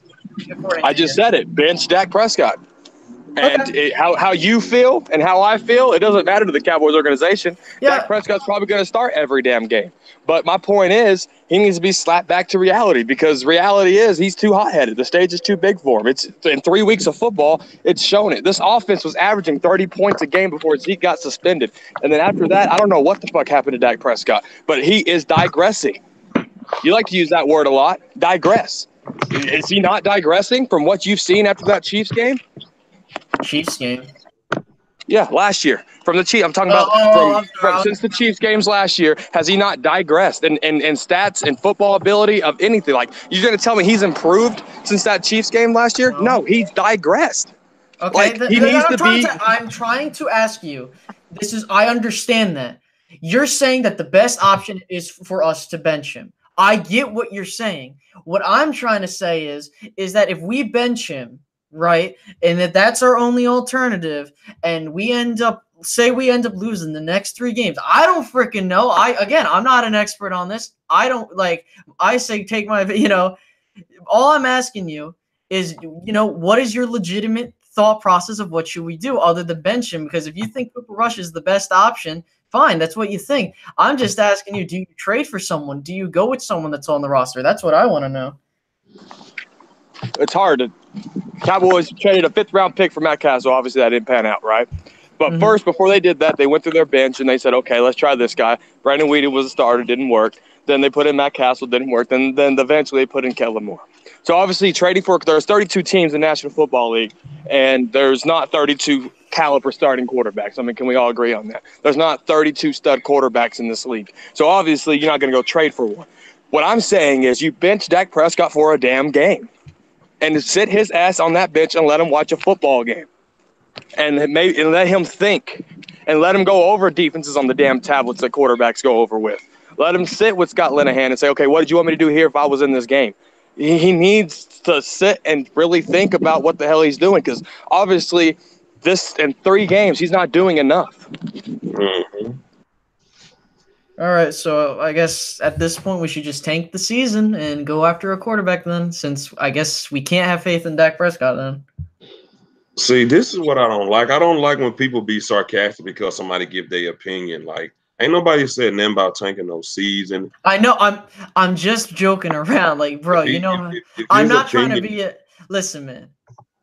I just said it. Bench Dak Prescott. And how you feel and how I feel, it doesn't matter to the Cowboys organization. Yeah. Dak Prescott's probably going to start every damn game. But my point is, he needs to be slapped back to reality, because reality is he's too hot-headed. The stage is too big for him. It's in 3 weeks of football, it's shown it. This offense was averaging 30 points a game before Zeke got suspended. And then after that, I don't know what the fuck happened to Dak Prescott, but he is digressing. You like to use that word a lot, digress. Is he not digressing from what you've seen after that Chiefs game? Chiefs game? Yeah, last year. From the Chiefs. I'm talking about from since the Chiefs games last year. Has he not digressed in stats and football ability of anything? You're going to tell me he's improved since that Chiefs game last year? No, he's digressed. Okay, he needs to be. I'm trying to ask you. I understand that. You're saying that the best option is for us to bench him. I get what you're saying. What I'm trying to say is that if we bench him, right, and that's our only alternative, and we end up losing the next 3 games. I don't freaking know. I'm not an expert on this. I say take my, all I'm asking you is, what is your legitimate thought process of what should we do other than bench him? Because if you think Cooper Rush is the best option, fine, that's what you think. I'm just asking you, do you trade for someone? Do you go with someone that's on the roster? That's what I want to know. It's hard to Cowboys traded a 5th-round pick for Matt Castle. Obviously, that didn't pan out, right? But first, before they did that, they went through their bench and they said, okay, let's try this guy. Brandon Weedy was a starter, didn't work. Then they put in Matt Castle, didn't work. Then eventually they put in Kellen Moore. So obviously, there's 32 teams in the National Football League, and there's not 32 caliber starting quarterbacks. I mean, can we all agree on that? There's not 32 stud quarterbacks in this league. So obviously, you're not going to go trade for one. What I'm saying is you bench Dak Prescott for a damn game and sit his ass on that bench and let him watch a football game and let him think and let him go over defenses on the damn tablets that quarterbacks go over with. Let him sit with Scott Linehan and say, okay, what did you want me to do here if I was in this game? He needs to sit and really think about what the hell he's doing because obviously this in 3 games, he's not doing enough. Mm-hmm. All right, so I guess at this point we should just tank the season and go after a quarterback then, since I guess we can't have faith in Dak Prescott then. See, this is what I don't like. I don't like when people be sarcastic because somebody give their opinion. Like, ain't nobody said nothing about tanking no season. I know I'm just joking around, like, bro. If I'm not trying to be a. Listen, man,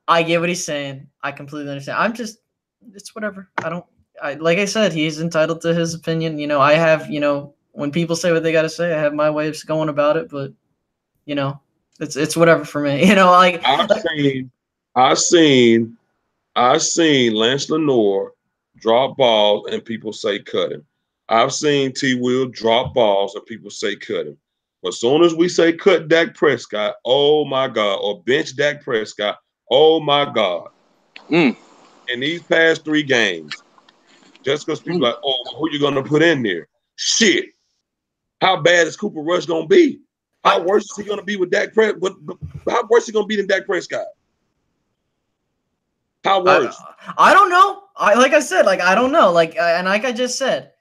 I get what he's saying. I completely understand. It's whatever. Like I said, he's entitled to his opinion. I have, when people say what they got to say, I have my ways going about it. But, it's whatever for me. Like I've seen Lance Lenore drop balls and people say cut him. I've seen T. Will drop balls and people say cut him. But as soon as we say cut Dak Prescott, oh my God, or bench Dak Prescott, oh my God. In these past 3 games, just because people are like, oh, who you gonna put in there? Shit. How bad is Cooper Rush gonna be? How worse is he gonna be with Dak Prescott? How worse is he gonna be than Dak Prescott? How worse? I don't know. Like I said, I don't know. And like I just said,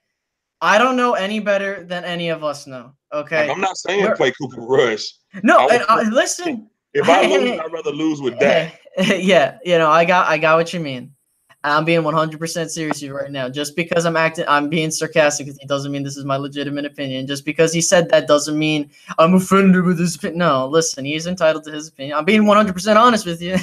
I don't know any better than any of us know. Okay. Like, I'm not saying play Cooper Rush. No, listen. If I lose, I'd rather lose with Dak. Yeah, I got what you mean. I'm being 100% serious right now. Just because I'm being sarcastic with you doesn't mean this is my legitimate opinion. Just because he said that doesn't mean I'm offended with his opinion. No, listen, he's entitled to his opinion. I'm being 100% honest with you.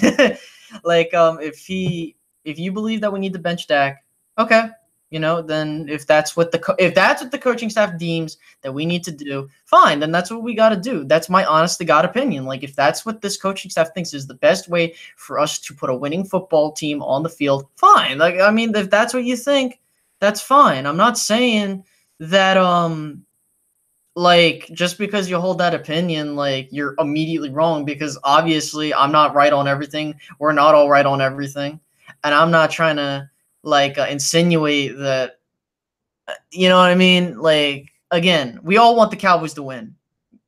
If you believe that we need to bench Dak, okay, then if that's what the coaching staff deems that we need to do, fine, then that's what we got to do. That's my honest to God opinion. Like, if that's what this coaching staff thinks is the best way for us to put a winning football team on the field, fine. Like, I mean, if that's what you think, that's fine. I'm not saying that, just because you hold that opinion, you're immediately wrong, because obviously I'm not right on everything. We're not all right on everything. And I'm not trying to, insinuate that, you know what I mean? Again, we all want the Cowboys to win,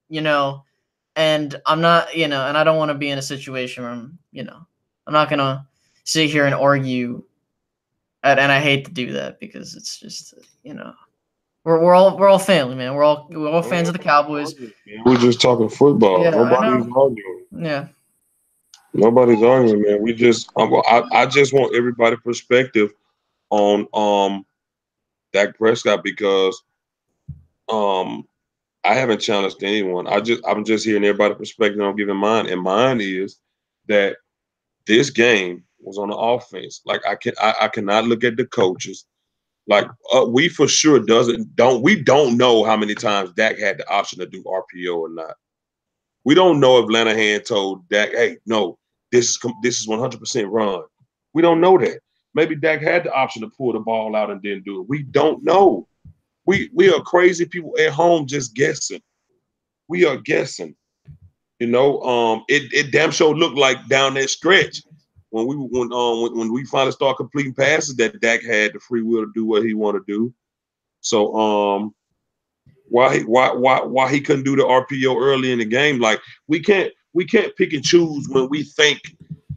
and I'm not, and I don't want to be in a situation where I'm not going to sit here and argue. And I hate to do that because it's just, we're all family, man. We're all fans of the Cowboys. We're just talking football. Yeah, nobody's arguing. Yeah. Nobody's arguing, man. I just want everybody's perspective on Dak Prescott because I haven't challenged anyone. I'm just hearing everybody's perspective. I'm giving mine, and mine is that this game was on the offense. I cannot look at the coaches. We for sure don't know how many times Dak had the option to do RPO or not. We don't know if Linehan told Dak, hey, no, this is 100% run. We don't know that. Maybe Dak had the option to pull the ball out and didn't do it. We don't know. We are crazy people at home just guessing. We are guessing. It damn sure looked like down that stretch when we finally start completing passes that Dak had the free will to do what he want to do. So why he couldn't do the RPO early in the game? We can't pick and choose when we think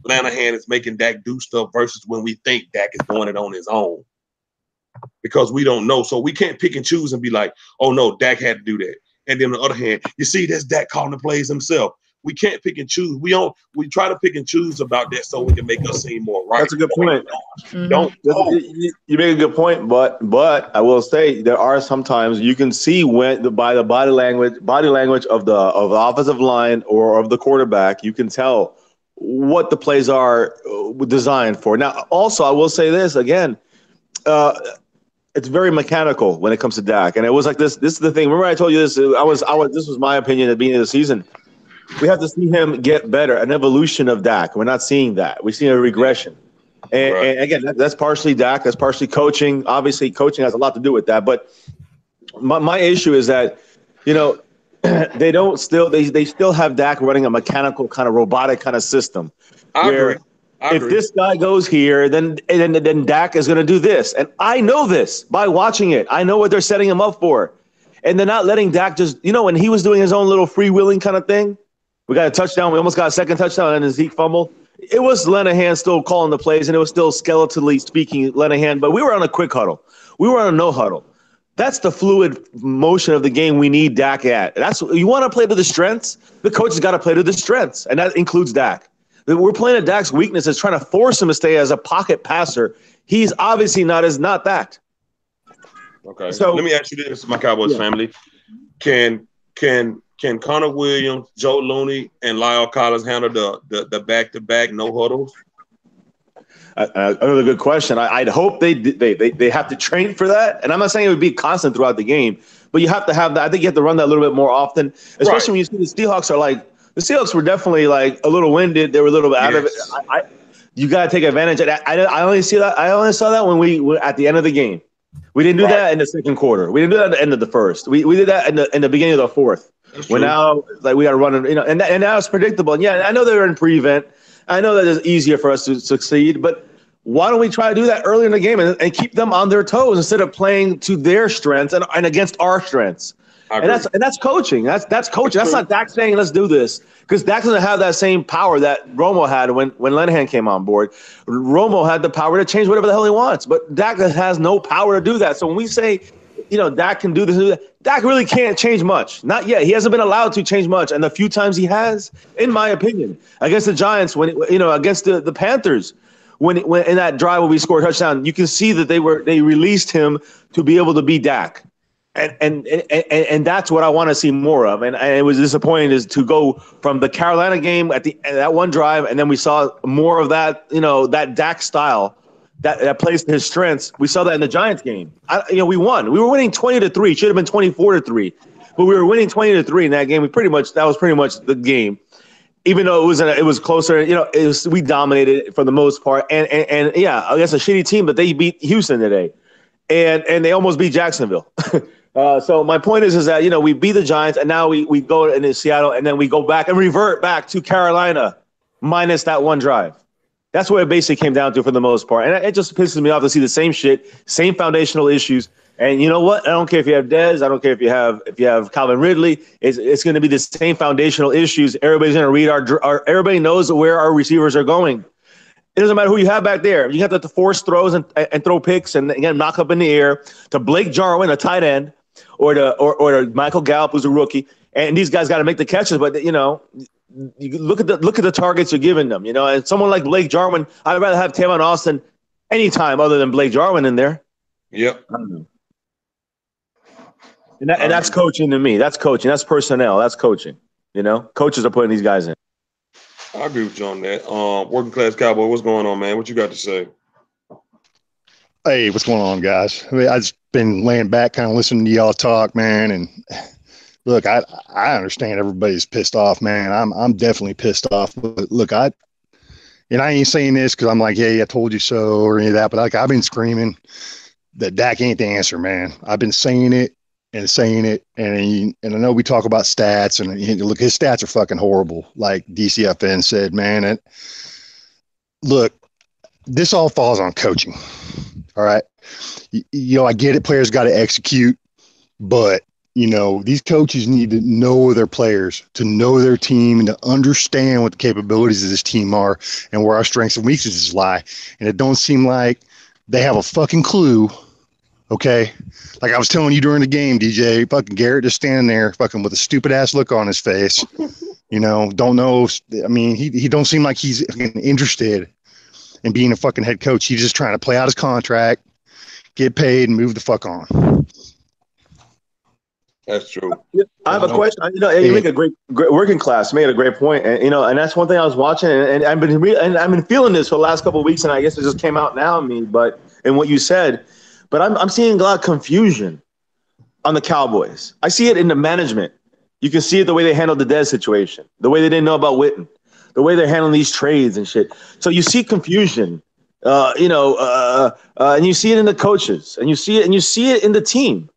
Linehan is making Dak do stuff versus when we think Dak is doing it on his own, because we don't know. So we can't pick and choose and be like, oh no, Dak had to do that. And then on the other hand, you see, that's Dak calling the plays himself. We can't pick and choose. We try to pick and choose about that so we can make us seem more right. That's a good point. You make a good point, but I will say there are sometimes you can see by the body language of the offensive line or of the quarterback, you can tell what the plays are designed for. Now, also, I will say this again. It's very mechanical when it comes to Dak, and it was like this. This is the thing. Remember, I told you this. This was my opinion at the beginning of the season. We have to see him get better, an evolution of Dak. We're not seeing that. We're seeing a regression. And again, that's partially Dak. That's partially coaching. Obviously, coaching has a lot to do with that. But my issue is that, they still have Dak running a mechanical kind of robotic kind of system. I agree. If this guy goes here, then Dak is going to do this. And I know this by watching it. I know what they're setting him up for. And they're not letting Dak just, when he was doing his own little freewheeling kind of thing, we got a touchdown. We almost got a second touchdown and a Zeke fumble. It was Lenahan still calling the plays, and it was still skeletally speaking Lenahan. But we were on a quick huddle. We were on a no huddle. That's the fluid motion of the game we need Dak at. You want to play to the strengths? The coach has got to play to the strengths, and that includes Dak. We're playing at Dak's weaknesses, trying to force him to stay as a pocket passer. He's obviously not that. Okay. So let me ask you this, my Cowboys family. Can Connor Williams, Joe Looney, and Lyle Collins handle the back-to-back no huddles? Another good question. I'd hope they have to train for that. And I'm not saying it would be constant throughout the game, but you have to have that. I think you have to run that a little bit more often, especially when you see the Seahawks are like, the Seahawks were definitely like a little winded. They were a little bit out of it. You got to take advantage of that. I only saw that when we were at the end of the game. We didn't do that in the second quarter. We didn't do that at the end of the first. We did that in the beginning of the fourth. When now we got to run, and now it's predictable. And I know they're in prevent. I know that it's easier for us to succeed, but why don't we try to do that early in the game and keep them on their toes instead of playing to their strengths and against our strengths? And that's coaching. That's coaching. That's not Dak saying let's do this, because Dak doesn't have that same power that Romo had when Lenahan came on board. Romo had the power to change whatever the hell he wants, but Dak has no power to do that. So when we say, Dak can do this, Dak really can't change much. Not yet. He hasn't been allowed to change much, and the few times he has, in my opinion, against the Giants, against the Panthers, when in that drive when we scored a touchdown, you can see that they released him to be able to beat Dak. And that's what I want to see more of. And it was disappointing is to go from the Carolina game at that one drive, and then we saw more of that, that Dak style that plays to his strengths. We saw that in the Giants game. We won. We were winning 20-3. Should have been 24-3, but we were winning 20-3 in that game. That was pretty much the game. Even though it was closer, we dominated for the most part. And I guess a shitty team, but they beat Houston today, and they almost beat Jacksonville. So my point is that, we beat the Giants, and now we go into Seattle, and then we go back and revert back to Carolina minus that one drive. That's what it basically came down to for the most part. And it just pisses me off to see the same shit, same foundational issues. And you know what? I don't care if you have Dez. I don't care if you have Calvin Ridley. It's going to be the same foundational issues. Everybody's going to read our everybody knows where our receivers are going. It doesn't matter who you have back there. You have to force throws and throw picks and again knock up in the air to Blake Jarwin, a tight end, or to Michael Gallup, who's a rookie. And these guys got to make the catches. But you look at the targets you're giving them. And someone like Blake Jarwin, I'd rather have Tavon Austin anytime other than Blake Jarwin in there. Yep. I don't know. And that's coaching to me. That's coaching. That's personnel. That's coaching. Coaches are putting these guys in. I agree with you on that. Working Class Cowboy, what's going on, man? What you got to say? Hey, what's going on, guys? I just been laying back, kind of listening to y'all talk, man. And look, I understand everybody's pissed off, man. I'm definitely pissed off. But look, I ain't saying this because I'm like, hey, I told you so or any of that. But I've been screaming that Dak ain't the answer, man. I've been saying it. And I know we talk about stats, and look, his stats are fucking horrible. Like DCFN said, man. And look, this all falls on coaching. All right, I get it. Players got to execute, but these coaches need to know their players, to know their team, and to understand what the capabilities of this team are and where our strengths and weaknesses lie. And it don't seem like they have a fucking clue. Okay. Like I was telling you during the game, DJ, fucking Garrett just standing there fucking with a stupid ass look on his face, don't know. He don't seem like he's interested in being a fucking head coach. He's just trying to play out his contract, get paid, and move the fuck on. That's true. I have a question. You make a great working class. You made a great point, and that's one thing I was watching, and I've been feeling this for the last couple of weeks, and I guess it just came out now in me. But in what you said, but I'm seeing a lot of confusion on the Cowboys. I see it in the management. You can see it the way they handled the Dez situation, the way they didn't know about Witten, the way they're handling these trades and shit. So you see confusion, and you see it in the coaches, and you see it in the team.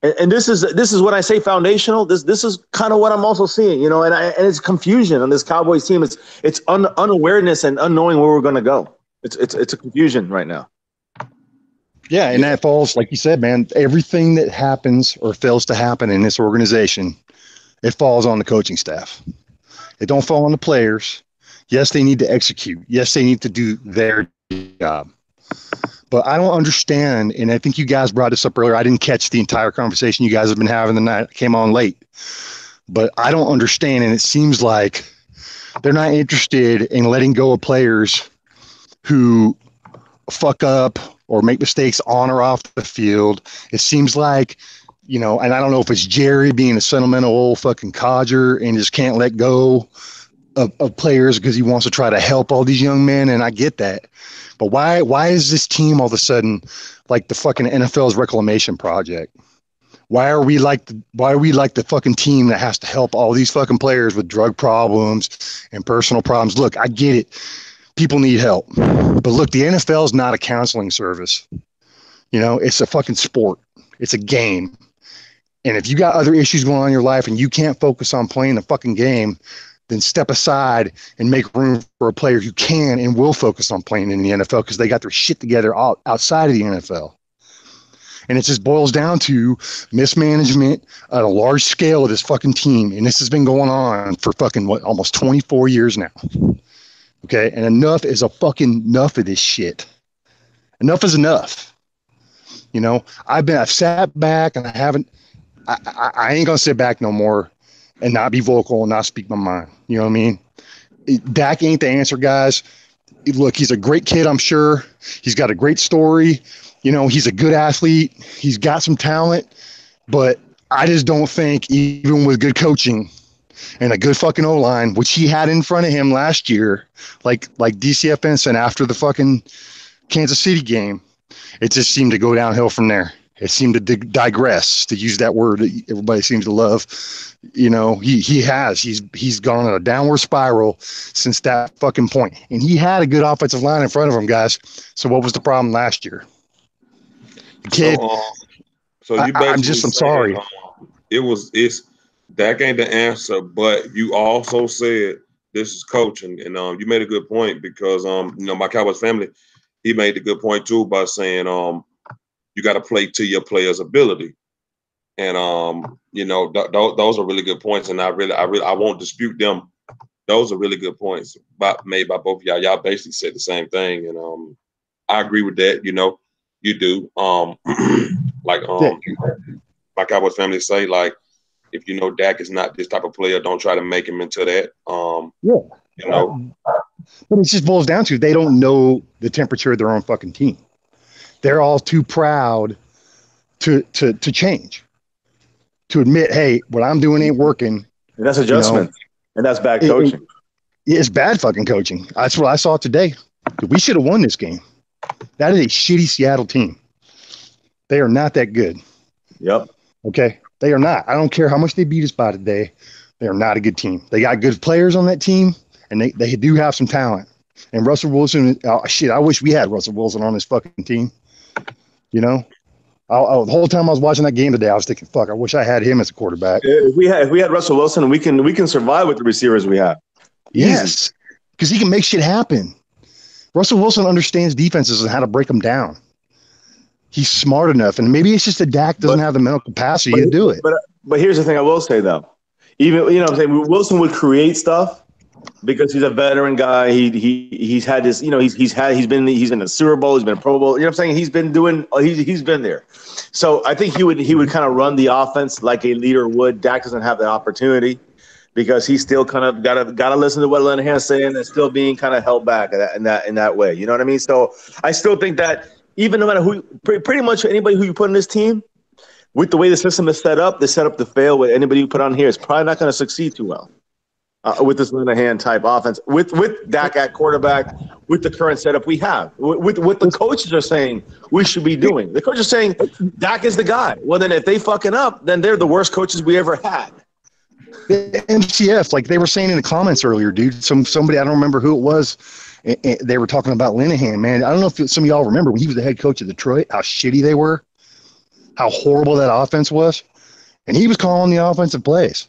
And this is what I say foundational. This is kind of what I'm also seeing, and it's confusion on this Cowboys team. It's unawareness and unknowing where we're going to go. It's a confusion right now. Yeah, and that falls, like you said, man, everything that happens or fails to happen in this organization, it falls on the coaching staff. It don't fall on the players. Yes, they need to execute. Yes, they need to do their job. But I don't understand, and I think you guys brought this up earlier. I didn't catch the entire conversation you guys have been having the night. I came on late. But I don't understand, and it seems like they're not interested in letting go of players who fuck up or make mistakes on or off the field. It seems like, and I don't know if it's Jerry being a sentimental old fucking codger and just can't let go of players because he wants to try to help all these young men, and I get that. But why is this team all of a sudden like the fucking NFL's reclamation project? Why are we like the fucking team that has to help all these fucking players with drug problems and personal problems? Look, I get it. People need help. But look, the NFL is not a counseling service. It's a fucking sport. It's a game. And if you got other issues going on in your life and you can't focus on playing the fucking game, then step aside and make room for a player who can and will focus on playing in the NFL because they got their shit together outside of the NFL. And it just boils down to mismanagement at a large scale of this fucking team. And this has been going on for fucking, almost 24 years now. Okay? And enough is enough of this shit. Enough is enough. I've sat back and I ain't going to sit back no more and not be vocal and not speak my mind. You know what I mean? Dak ain't the answer, guys. Look, he's a great kid, I'm sure. He's got a great story. He's a good athlete. He's got some talent. But I just don't think, even with good coaching and a good fucking O-line, which he had in front of him last year, like DCF Benson after the fucking Kansas City game, it just seemed to go downhill from there. It seemed to digress, to use that word that everybody seems to love. He's gone on a downward spiral since that fucking point. And he had a good offensive line in front of him, guys. So what was the problem last year? The kid. I'm sorry. It's Dak ain't the answer, but you also said this is coaching, and you made a good point because my Cowboys family, he made the good point too by saying you got to play to your player's ability. And those are really good points, and I won't dispute them. Those are really good points made by both of y'all. Y'all basically said the same thing, and I agree with that. You do. My Cowboys family say, like, if Dak is not this type of player, don't try to make him into that. But it just boils down to they don't know the temperature of their own fucking team. They're all too proud to change, to admit, hey, what I'm doing ain't working. And that's adjustment. And that's bad coaching. It's bad fucking coaching. That's what I saw today. We should have won this game. That is a shitty Seattle team. They are not that good. Yep. Okay? They are not. I don't care how much they beat us by today. They are not a good team. They got good players on that team, and they do have some talent. And Russell Wilson, I wish we had Russell Wilson on this fucking team. The whole time I was watching that game today, I was thinking, fuck, I wish I had him as a quarterback. If we had Russell Wilson, we can survive with the receivers we have. Yes, because he can make shit happen. Russell Wilson understands defenses and how to break them down. He's smart enough, and maybe it's just that Dak doesn't have the mental capacity to do it. But here's the thing I will say, though. Even, what I'm saying, Wilson would create stuff because he's a veteran guy. He's had this, he's been in the Super Bowl, he's been a Pro Bowl. You know what I'm saying? He's been there. So I think he would kind of run the offense like a leader would. Dak doesn't have the opportunity because he's still kind of gotta listen to what Linehan's saying and still being kind of held back in that way. You know what I mean? So I still think that even no matter who, pretty much anybody who you put in this team, with the way the system is set up, to fail with anybody you put on here. It's probably not going to succeed too well with this Linehan type offense. With Dak at quarterback, with the current setup we have, with what the coaches are saying we should be doing. The coaches are saying Dak is the guy. Well, then if they fucking up, then they're the worst coaches we ever had. The MCF, like they were saying in the comments earlier, dude. Somebody, I don't remember who it was. They were talking about Linehan, man. I don't know if some of y'all remember when he was the head coach of Detroit, how shitty they were, how horrible that offense was, and he was calling the offensive plays.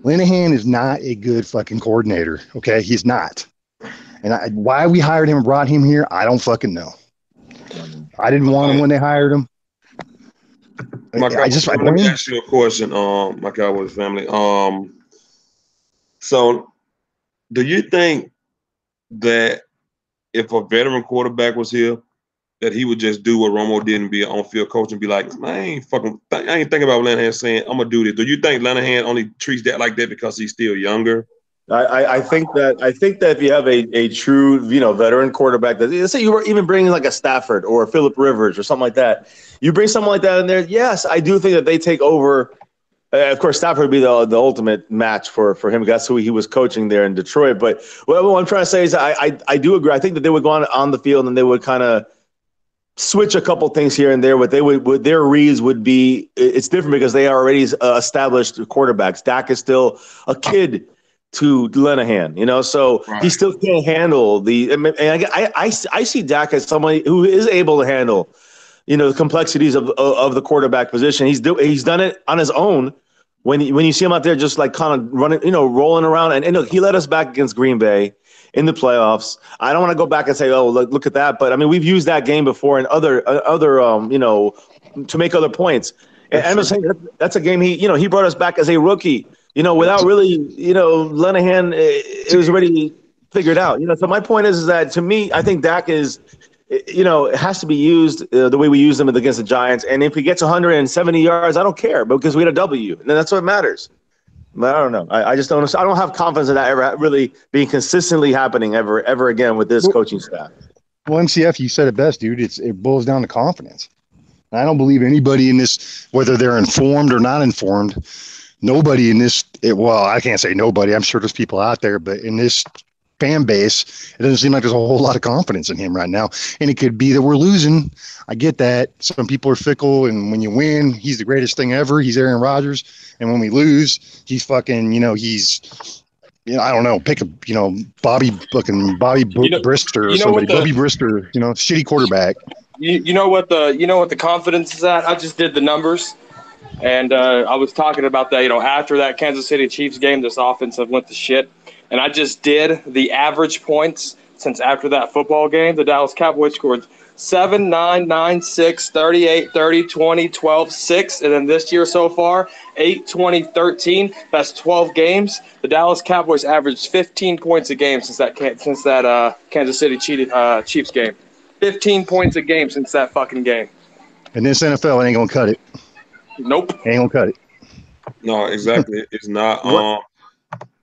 Linehan is not a good fucking coordinator. Okay, he's not. And why we hired him and brought him here, I don't fucking know. I didn't want him when they hired him. Let me ask you a question, my Cowboys family. So do you think that if a veteran quarterback was here, that he would just do what Romo did and be an on-field coach and be like, man, I ain't thinking about Linehan saying, I'm going to do this. Do you think Linehan only treats that like that because he's still younger? I think that if you have a true, veteran quarterback, that let's say you were even bringing like a Stafford or a Phillip Rivers or something like that, you bring someone like that in there. Yes, I do think that they take over. Of course, Stafford would be the ultimate match for him. That's who he was coaching there in Detroit. But what I'm trying to say is I do agree. I think that they would go on the field and they would kind of switch a couple things here and there. What their reads would be, it's different because they are already established quarterbacks. Dak is still a kid to Linehan, so right. He still can't handle and I see Dak as somebody who is able to handle, the complexities of the quarterback position. He's done it on his own. When you see him out there just like kind of running, rolling around, and look, he led us back against Green Bay in the playoffs. I don't want to go back and say, oh, look at that, but I mean, we've used that game before in other to make other points. And I'm saying that's a game he brought us back as a rookie. Without really, Linehan, it was already figured out. So my point is that to me, I think Dak is, it has to be used the way we used him against the Giants. And if he gets 170 yards, I don't care because we had a W, and that's what matters. But I don't know. I just don't. I don't have confidence in that ever really being consistently happening ever again with this coaching staff. Well, MCF, you said it best, dude. It boils down to confidence. And I don't believe anybody in this, whether they're informed or not informed. Nobody in this, I can't say nobody. I'm sure there's people out there, but in this fan base, it doesn't seem like there's a whole lot of confidence in him right now. And it could be that we're losing. I get that. Some people are fickle, and when you win, he's the greatest thing ever. He's Aaron Rodgers. And when we lose, he's fucking, I don't know, pick a, Bobby Brister or somebody. Bobby Brister, shitty quarterback. You know what the confidence is at? I just did the numbers. And I was talking about that, after that Kansas City Chiefs game, this offense went to shit. And I just did the average points since after that football game. The Dallas Cowboys scored 7, 9, 9, 6, 38, 30, 20, 12, 6. And then this year so far, 8, 20, 13. That's 12 games. The Dallas Cowboys averaged 15 points a game since that Kansas City Chiefs game. 15 points a game since that fucking game. And this NFL ain't going to cut it. Nope. Ain't gonna cut it. No, exactly. It's not.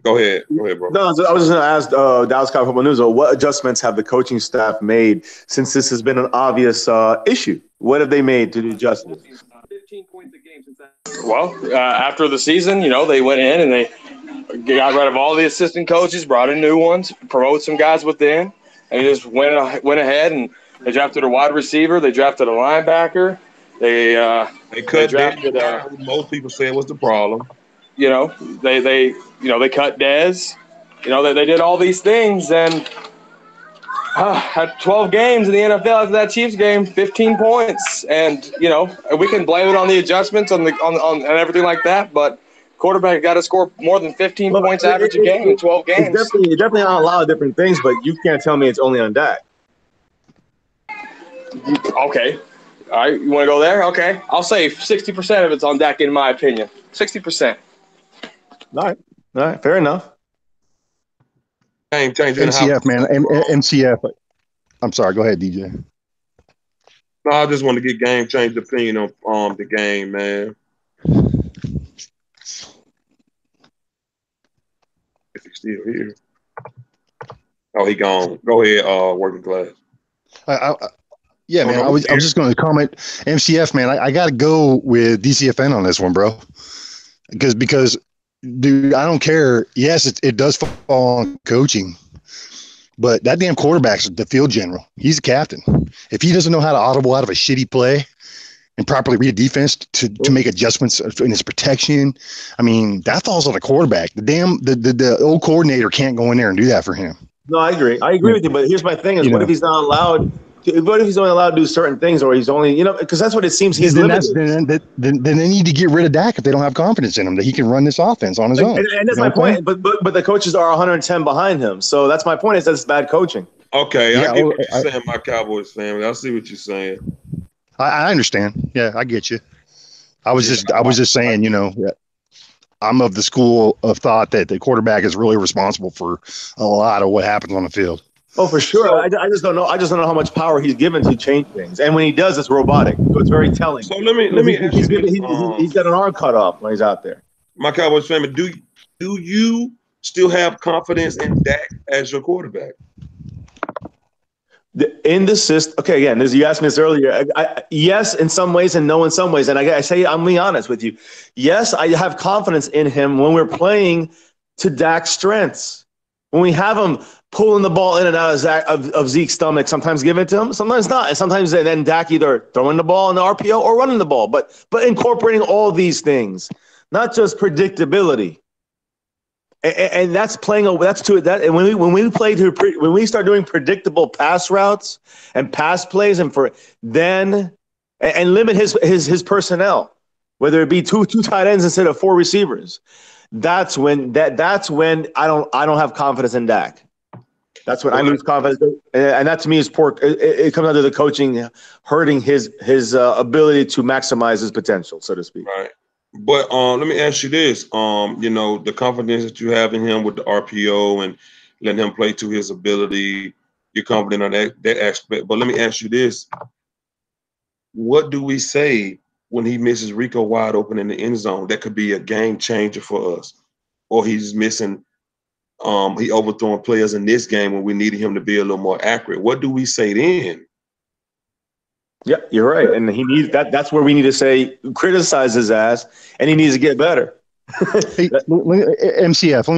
Go ahead, bro. No, I was just going to ask Dallas Cowboys Football News, what adjustments have the coaching staff made since this has been an obvious issue? What have they made to adjust justice? 15 points a game since that. Well, after the season, they went in and they got rid of all the assistant coaches, brought in new ones, promoted some guys within, and just went ahead and they drafted a wide receiver, they drafted a linebacker. They drafted. Most people say what's the problem. They cut Dez. They did all these things and had 12 games in the NFL after that Chiefs game, 15 points, and we can blame it on the adjustments on everything like that, but quarterback got to score more than 15 points average a game in 12 games. It's definitely on a lot of different things, but you can't tell me it's only on Dak. Okay. All right, you want to go there? Okay. I'll say 60% of it's on Dak, in my opinion. 60%. All right. Fair enough. MCF, man. MCF. I'm sorry. Go ahead, DJ. No, I just want to get game change opinion on the game, man. If he's still here. Oh, he gone. Go ahead, working class. Yeah, man. I was just going to comment, MCF, man. I got to go with DCFN on this one, bro. Because, dude, I don't care. Yes, it does fall on coaching, but that damn quarterback's the field general. He's the captain. If he doesn't know how to audible out of a shitty play and properly read a defense to make adjustments in his protection, I mean, that falls on the quarterback. The old coordinator can't go in there and do that for him. No, I agree. I agree with you. But here's my thing: is what if he's not allowed? What if he's only allowed to do certain things, or he's only, because that's what it seems he's limited. Then they need to get rid of Dak if they don't have confidence in him that he can run this offense on his own. And that's my point. But the coaches are 110 behind him, so that's my point. Is that's bad coaching. Okay, I get what you're saying, my Cowboys family. I see what you're saying. I understand. Yeah, I get you. I was just saying, I'm of the school of thought that the quarterback is really responsible for a lot of what happens on the field. Oh, for sure. So, I just don't know. I just don't know how much power he's given to change things. And when he does, it's robotic. So it's very telling. So let me ask you this. He's got an arm cut off when he's out there. My Cowboys family, do you still have confidence in Dak as your quarterback? In the system, okay. Again, as you asked me this earlier, yes, in some ways, and no, in some ways. And I say, I'm being honest with you. Yes, I have confidence in him when we're playing to Dak's strengths. When we have him pulling the ball in and out of Zeke's stomach, sometimes give it to him, sometimes not. And sometimes then Dak either throwing the ball in the RPO or running the ball, but incorporating all these things, not just predictability. And that's playing. That's to that. And when we start doing predictable pass routes and pass plays, and limit his personnel, whether it be two tight ends instead of 4 receivers, that's when I don't have confidence in Dak. That's when I lose confidence, and that to me is poor. It comes under the coaching hurting his ability to maximize his potential, so to speak. Right. But let me ask you this: the confidence that you have in him with the RPO and letting him play to his ability, you're confident on that aspect. But let me ask you this: what do we say when he misses Rico wide open in the end zone? That could be a game changer for us, or he's missing. He overthrowing players in this game when we needed him to be a little more accurate. What do we say then? Yeah, you're right. And he needs that. That's where we need to say, criticize his ass, and he needs to get better. Hey, MCF,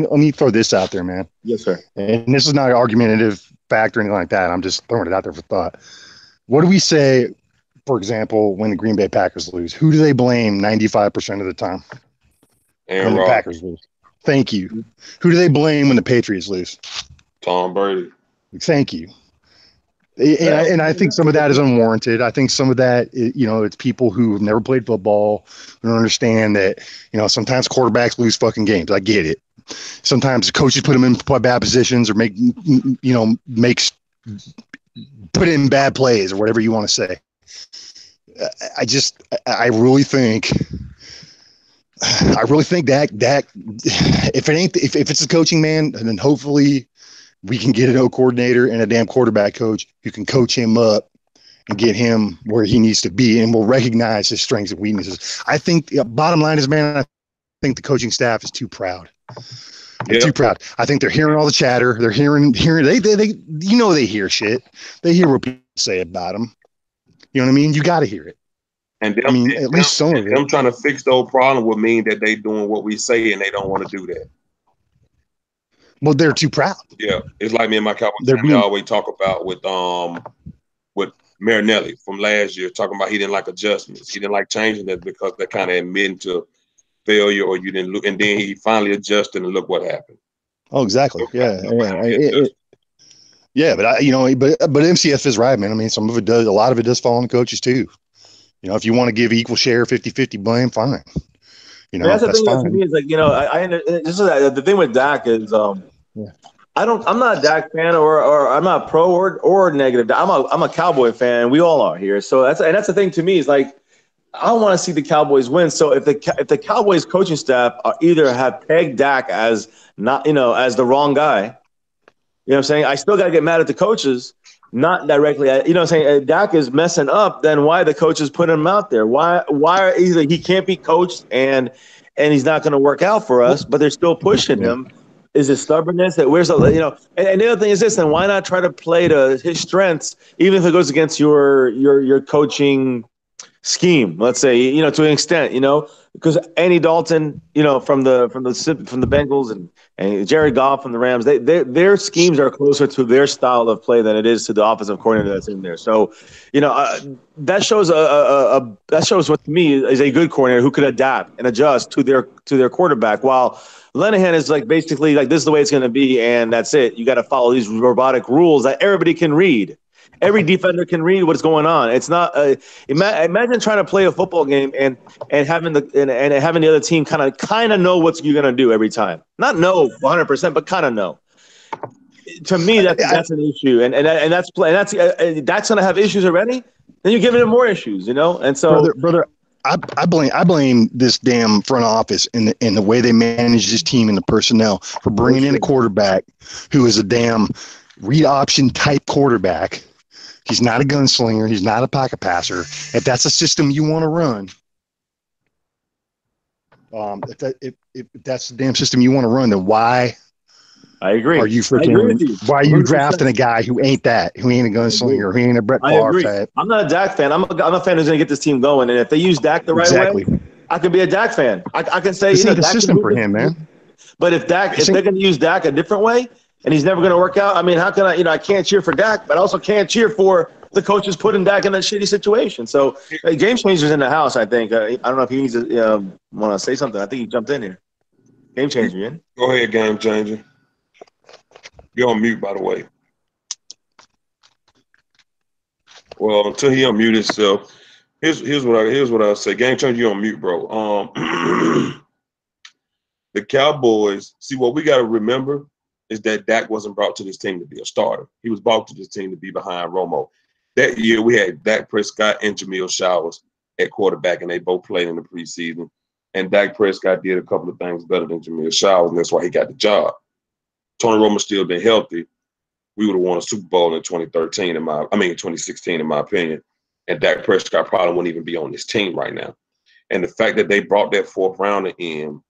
let me throw this out there, man. Yes, sir. And this is not an argumentative fact or anything like that. I'm just throwing it out there for thought. What do we say, for example, when the Green Bay Packers lose? Who do they blame 95% of the time? When the Packers lose. Thank you. Who do they blame when the Patriots lose? Tom Brady. Thank you. And I think some of that is unwarranted. I think some of that, it's people who have never played football who don't understand that, sometimes quarterbacks lose fucking games. I get it. Sometimes coaches put them in bad positions or put in bad plays or whatever you want to say. I really think that if it's a coaching man, then hopefully we can get an O coordinator and a damn quarterback coach who can coach him up and get him where he needs to be, and will recognize his strengths and weaknesses. I think bottom line is, man, I think the coaching staff is too proud. They're too proud. I think they're hearing all the chatter. They're hearing they hear shit. They hear what people say about them. You know what I mean? You got to hear it. And at least some of it. Them trying to fix the whole problem would mean that they doing what we say and they don't want to do that. Well, they're too proud. Yeah, it's like me and my Cowboys family always talk about with Marinelli from last year, talking about he didn't like adjustments. He didn't like changing it because they're kind of admitting to failure, or you didn't look, and then he finally adjusted and look what happened. Oh, exactly. Yeah. But MCF is right, man. I mean, some of it does, a lot of it does fall on the coaches too. If you want to give equal share, 50-50 blame, fine. That's the thing to me is like, the thing with Dak is, I'm not a Dak fan or I'm not pro or negative. I'm a Cowboy fan. We all are here. So that's the thing to me is like, I want to see the Cowboys win. So if the Cowboys coaching staff either have pegged Dak as not, as the wrong guy, you know what I'm saying? I still got to get mad at the coaches, not directly. You know what I'm saying? Dak is messing up. Then why the coaches put him out there? Why either he can't be coached and he's not going to work out for us, but they're still pushing him. Is it stubbornness? Where's the, and the other thing is this, and why not try to play to his strengths, even if it goes against your coaching scheme, let's say, to an extent, because Andy Dalton, from the Bengals and Jared Goff from the Rams, their schemes are closer to their style of play than it is to the offensive coordinator that's in there. So, that shows what to me is a good coordinator who could adapt and adjust to their quarterback, while Linehan is like basically like, this is the way it's going to be, and that's it. You got to follow these robotic rules that everybody can read. Every defender can read what's going on. It's not imagine trying to play a football game and having having the other team kind of know what you're gonna do every time. Not know 100%, but kind of know. To me, that's an issue, and that's gonna have issues already. Then you're giving it more issues, And so, brother, I blame this damn front office in the way they manage this team and the personnel for bringing in a quarterback who is a damn read option type quarterback. He's not a gunslinger. He's not a pocket passer. If that's a system you want to run, if that's the damn system you want to run, then why? I agree. Are you freaking? Why are you drafting a guy who ain't that? Who ain't a gunslinger? Who ain't a Brett Favre type? I'm not a Dak fan. I'm a fan who's going to get this team going. And if they use Dak the right way, I could be a Dak fan. I can say this ain't the system for him, man. But if they're going to use Dak a different way, and he's never going to work out, I mean, how can I? I can't cheer for Dak, but I also can't cheer for the coaches putting Dak in a shitty situation. So, game changers in the house. I think. I don't know if he needs to want to say something. I think he jumped in here. Game changer, man. Go ahead, game changer. You're on mute, by the way. Well, until he unmute himself, here's what I'll say. Game changer, you're on mute, bro. The Cowboys. See, what we got to remember is that Dak wasn't brought to this team to be a starter. He was brought to this team to be behind Romo. That year, we had Dak Prescott and Jamil Showers at quarterback, and they both played in the preseason. And Dak Prescott did a couple of things better than Jamil Showers, and that's why he got the job. Tony Romo still been healthy, we would have won a Super Bowl in 2016, in my opinion. And Dak Prescott probably wouldn't even be on this team right now. And the fact that they brought that fourth rounder in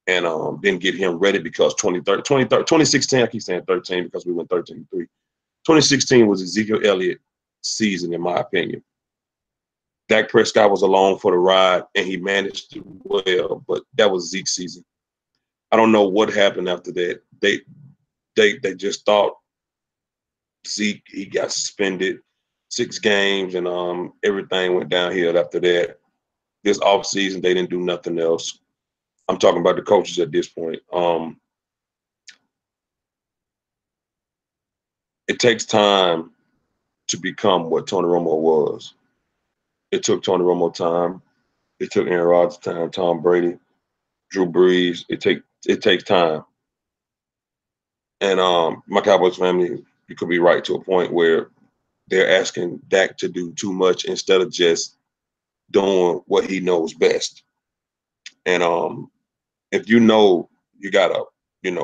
and didn't get him ready because 2016, I keep saying 13 because we went 13-3. 2016 was Ezekiel Elliott season, in my opinion. Dak Prescott was along for the ride, and he managed it well, but that was Zeke's season. I don't know what happened after that. They just thought Zeke, he got suspended 6 games, and everything went downhill after that. This offseason, they didn't do nothing else. I'm talking about the coaches at this point. It takes time to become what Tony Romo was. It took Tony Romo time. It took Aaron Rodgers time, Tom Brady, Drew Brees. It takes time. And my Cowboys family, you could be right to a point where they're asking Dak to do too much instead of just doing what he knows best. And if you got a,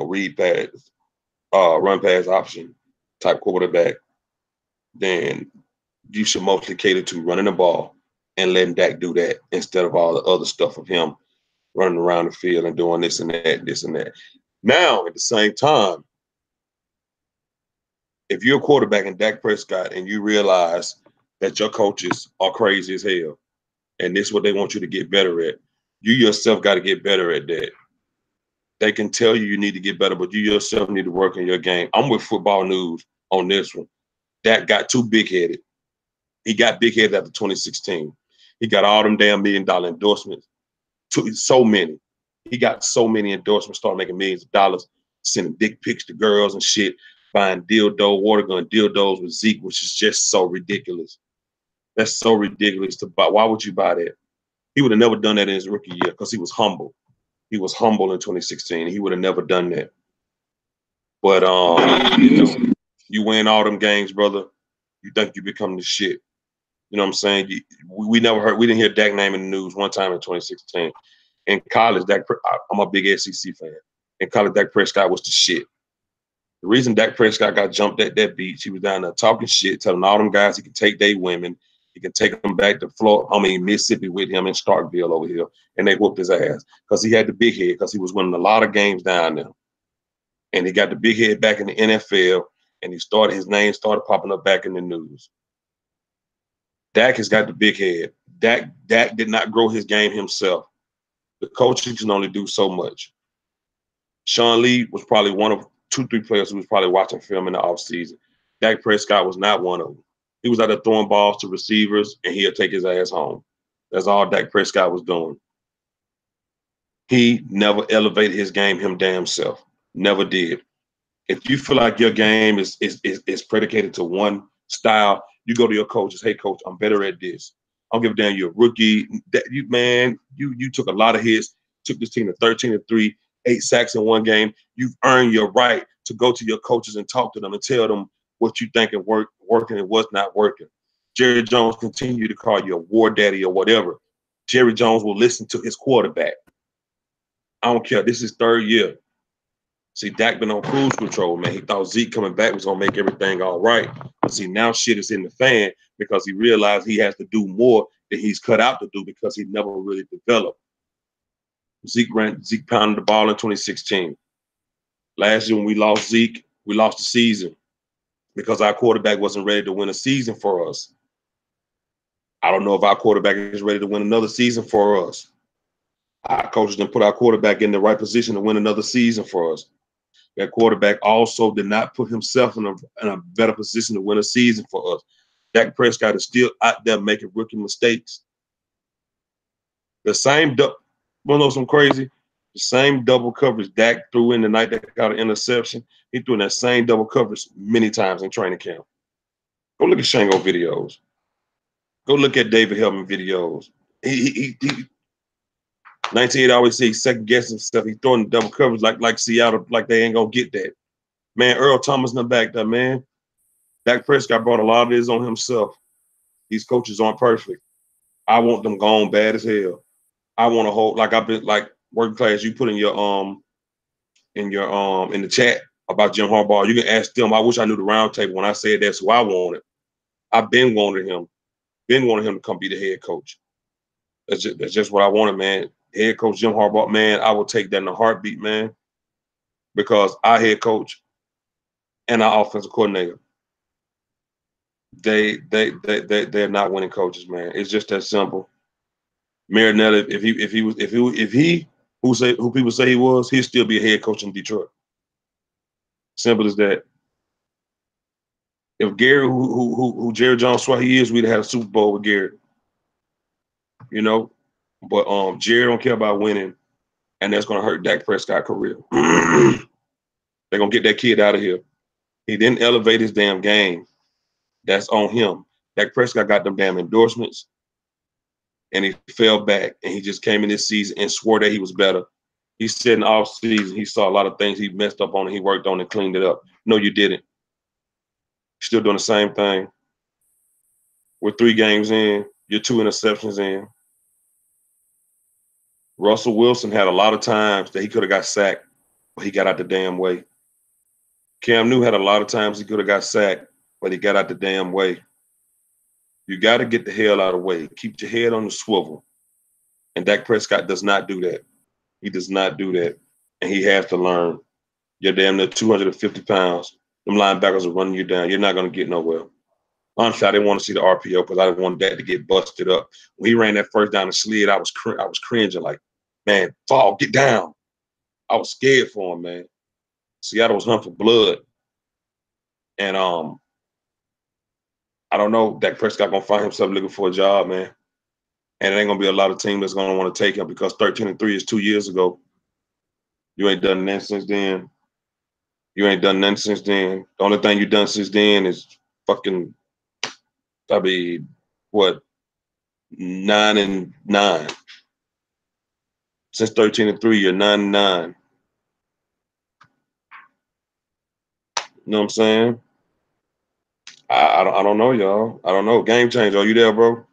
read pass, run pass option type quarterback, then you should mostly cater to running the ball and letting Dak do that instead of all the other stuff of him running around the field and doing this and that. Now, at the same time, if you're a quarterback in Dak Prescott and you realize that your coaches are crazy as hell and this is what they want you to get better at, you yourself got to get better at that. They can tell you need to get better, but you yourself need to work on your game. I'm with Football News on this one. Dak got too big-headed. He got big-headed after 2016. He got all them damn $1 million endorsements. So many. He got so many endorsements, started making millions of dollars, sending dick pics to girls and shit, buying water gun dildos with Zeke, which is just so ridiculous. That's so ridiculous to buy. Why would you buy that? He would have never done that in his rookie year because he was humble. He was humble in 2016. He would have never done that. But you win all them games, brother. You think you become the shit. You know what I'm saying? We didn't hear Dak name in the news one time in 2016. In college, I'm a big SEC fan. In college, Dak Prescott was the shit. The reason Dak Prescott got jumped at that beach, he was down there talking shit, telling all them guys he could take their women, he can take them back to Mississippi with him in Starkville over here, and they whooped his ass because he had the big head because he was winning a lot of games down there. and he got the big head back in the NFL, and his name started popping up back in the news. Dak has got the big head. Dak did not grow his game himself. The coaches can only do so much. Sean Lee was probably one of 2-3 players who was probably watching film in the offseason. Dak Prescott was not one of them. He was out there throwing balls to receivers, and he'll take his ass home. That's all Dak Prescott was doing. He never elevated his game him damn self. Never did. If you feel like your game is predicated to one style, you go to your coaches. Hey, coach, I'm better at this. I don't give a damn. You're a rookie. You took a lot of hits. Took this team to 13-3, 8 sacks in one game. You've earned your right to go to your coaches and talk to them and tell them what you think and working and what's not working. Jerry Jones continue to call you a war daddy or whatever. Jerry Jones will listen to his quarterback. I don't care. This is third year. See, Dak been on cruise control, man. He thought Zeke coming back was going to make everything all right. But see, now shit is in the fan because he realized he has to do more than he's cut out to do because he never really developed. Zeke pounded the ball in 2016. Last year when we lost Zeke, we lost the season because our quarterback wasn't ready to win a season for us. I don't know if our quarterback is ready to win another season for us. Our coaches didn't put our quarterback in the right position to win another season for us. That quarterback also did not put himself in a better position to win a season for us. Dak Prescott is still out there making rookie mistakes. The same, want to know some crazy? The same double coverage Dak threw in the night that got an interception. He threw in that same double coverage many times in training camp. Go look at Shango videos. Go look at David Hellman videos. He 1980 always say he's second guessing stuff. He throwing double coverage like Seattle, like they ain't gonna get that. Man, Earl Thomas not back there, man. Dak Prescott brought a lot of this on himself. These coaches aren't perfect. I want them gone bad as hell. I want to hold like I've been like working class. You put in the chat about Jim Harbaugh. You can ask them. I wish I knew the round table when I said that's who I wanted. I've been wanting him. Been wanting him to come be the head coach. That's just what I wanted, man. Head coach Jim Harbaugh, man. I will take that in a heartbeat, man. Because our head coach and our offensive coordinator, they're not winning coaches, man. It's just that simple. Marinelli, if he who people say he was, he'd still be a head coach in Detroit. Simple as that. If Gary, who Jerry Jones swore he is, we'd have had a Super Bowl with Gary. You know, but Jerry don't care about winning, and that's gonna hurt Dak Prescott's career. They're gonna get that kid out of here. He didn't elevate his damn game. That's on him. Dak Prescott got them damn endorsements, and he fell back, and he just came in this season and swore that he was better. He said in off season he saw a lot of things he messed up on and he worked on and cleaned it up. No, you didn't. Still doing the same thing. We're 3 games in. You're 2 interceptions in. Russell Wilson had a lot of times that he could have got sacked, but he got out the damn way. Cam Newton had a lot of times he could have got sacked, but he got out the damn way. You got to get the hell out of the way. Keep your head on the swivel. And Dak Prescott does not do that. He does not do that. And he has to learn. You're damn near 250 pounds. Them linebackers are running you down. You're not going to get nowhere. Honestly, I didn't want to see the RPO because I didn't want that to get busted up. When he ran that first down the slid, I was cringing like, man, fall, get down. I was scared for him, man. Seattle was hunting for blood. And I don't know, Dak Prescott going to find himself looking for a job, man. And it ain't going to be a lot of teams that's going to want to take him because 13-3 is 2 years ago. You ain't done nothing since then. The only thing you done since then is fucking, what, 9-9. Since 13-3, you're 9-9. You know what I'm saying? I don't know, y'all. I don't know. Game changer. Are you there, bro?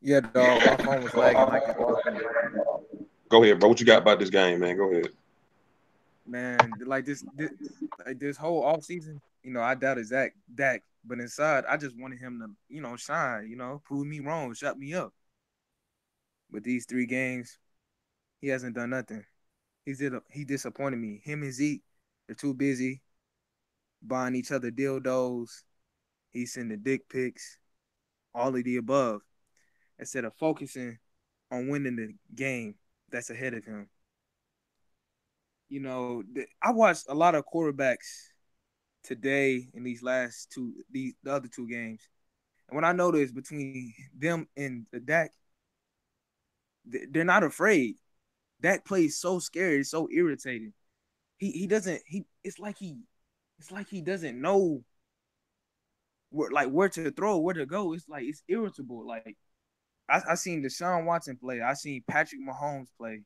Yeah, dog. My phone was lagging like it. Go ahead, bro. What you got about this game, man? Go ahead. Man, like this whole off season, I doubted Dak, but inside, I just wanted him to, shine, prove me wrong, shut me up. But these 3 games, he hasn't done nothing. he disappointed me. Him and Zeke, they're too busy buying each other dildos. He's sending dick pics, all of the above, instead of focusing on winning the game that's ahead of him. You know, I watched a lot of quarterbacks today in these the other two games, and when I noticed between them and the Dak, they're not afraid. Dak plays so scary, it's so irritating. He doesn't it's like he doesn't know where to throw, where to go. It's like it's irritable. Like I seen Deshaun Watson play. I seen Patrick Mahomes play.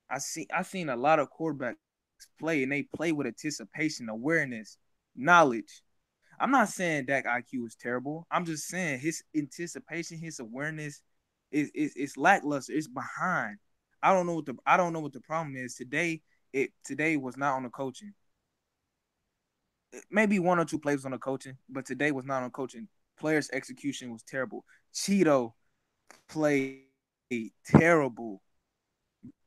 I seen a lot of quarterbacks play, and they play with anticipation, awareness, knowledge. I'm not saying Dak IQ is terrible. I'm just saying his anticipation, his awareness is lackluster. It's behind. I don't know what the problem is today. Today was not on the coaching. Maybe one or two plays on the coaching, but today was not on coaching. Players' execution was terrible. Cheeto played terrible.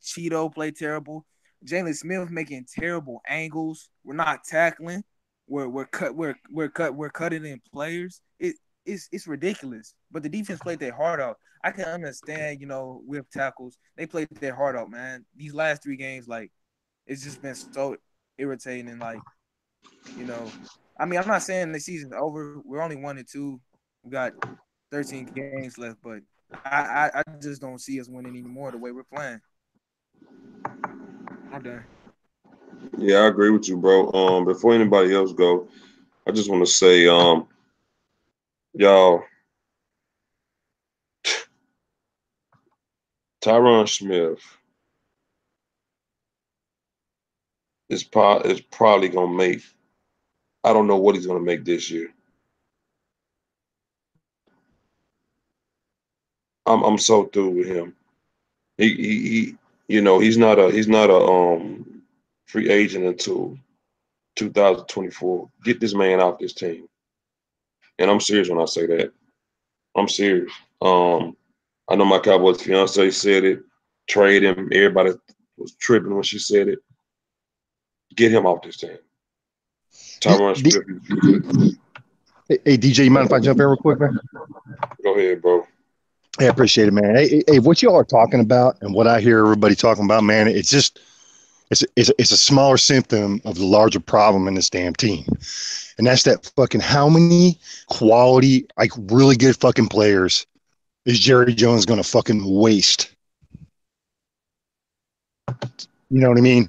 Cheeto played terrible. Jalen Smith making terrible angles. We're not tackling. We're cutting in players. It's ridiculous. But the defense played their heart out. I can understand, with tackles, they played their heart out, man. These last 3 games, like, it's just been so irritating and I mean, I'm not saying the season's over. We're only 1-2. We got 13 games left, but I just don't see us winning anymore the way we're playing. I'm done. Yeah, I agree with you, bro. Before anybody else go, I just want to say, y'all, Tyron Smith is probably gonna make. I don't know what he's gonna make this year. I'm so through with him. He he's not a free agent until 2024. Get this man off this team. And I'm serious when I say that. I'm serious. I know my Cowboys fiance said it. Trade him. Everybody was tripping when she said it. Get him off this team. Tyron Smith. Hey, DJ, you mind if I jump in real quick, man? Go ahead, bro. I appreciate it, man. Hey, what y'all are talking about and what I hear everybody talking about, man, it's a smaller symptom of the larger problem in this damn team. And that's that fucking how many quality, like really good fucking players is Jerry Jones going to fucking waste? You know what I mean?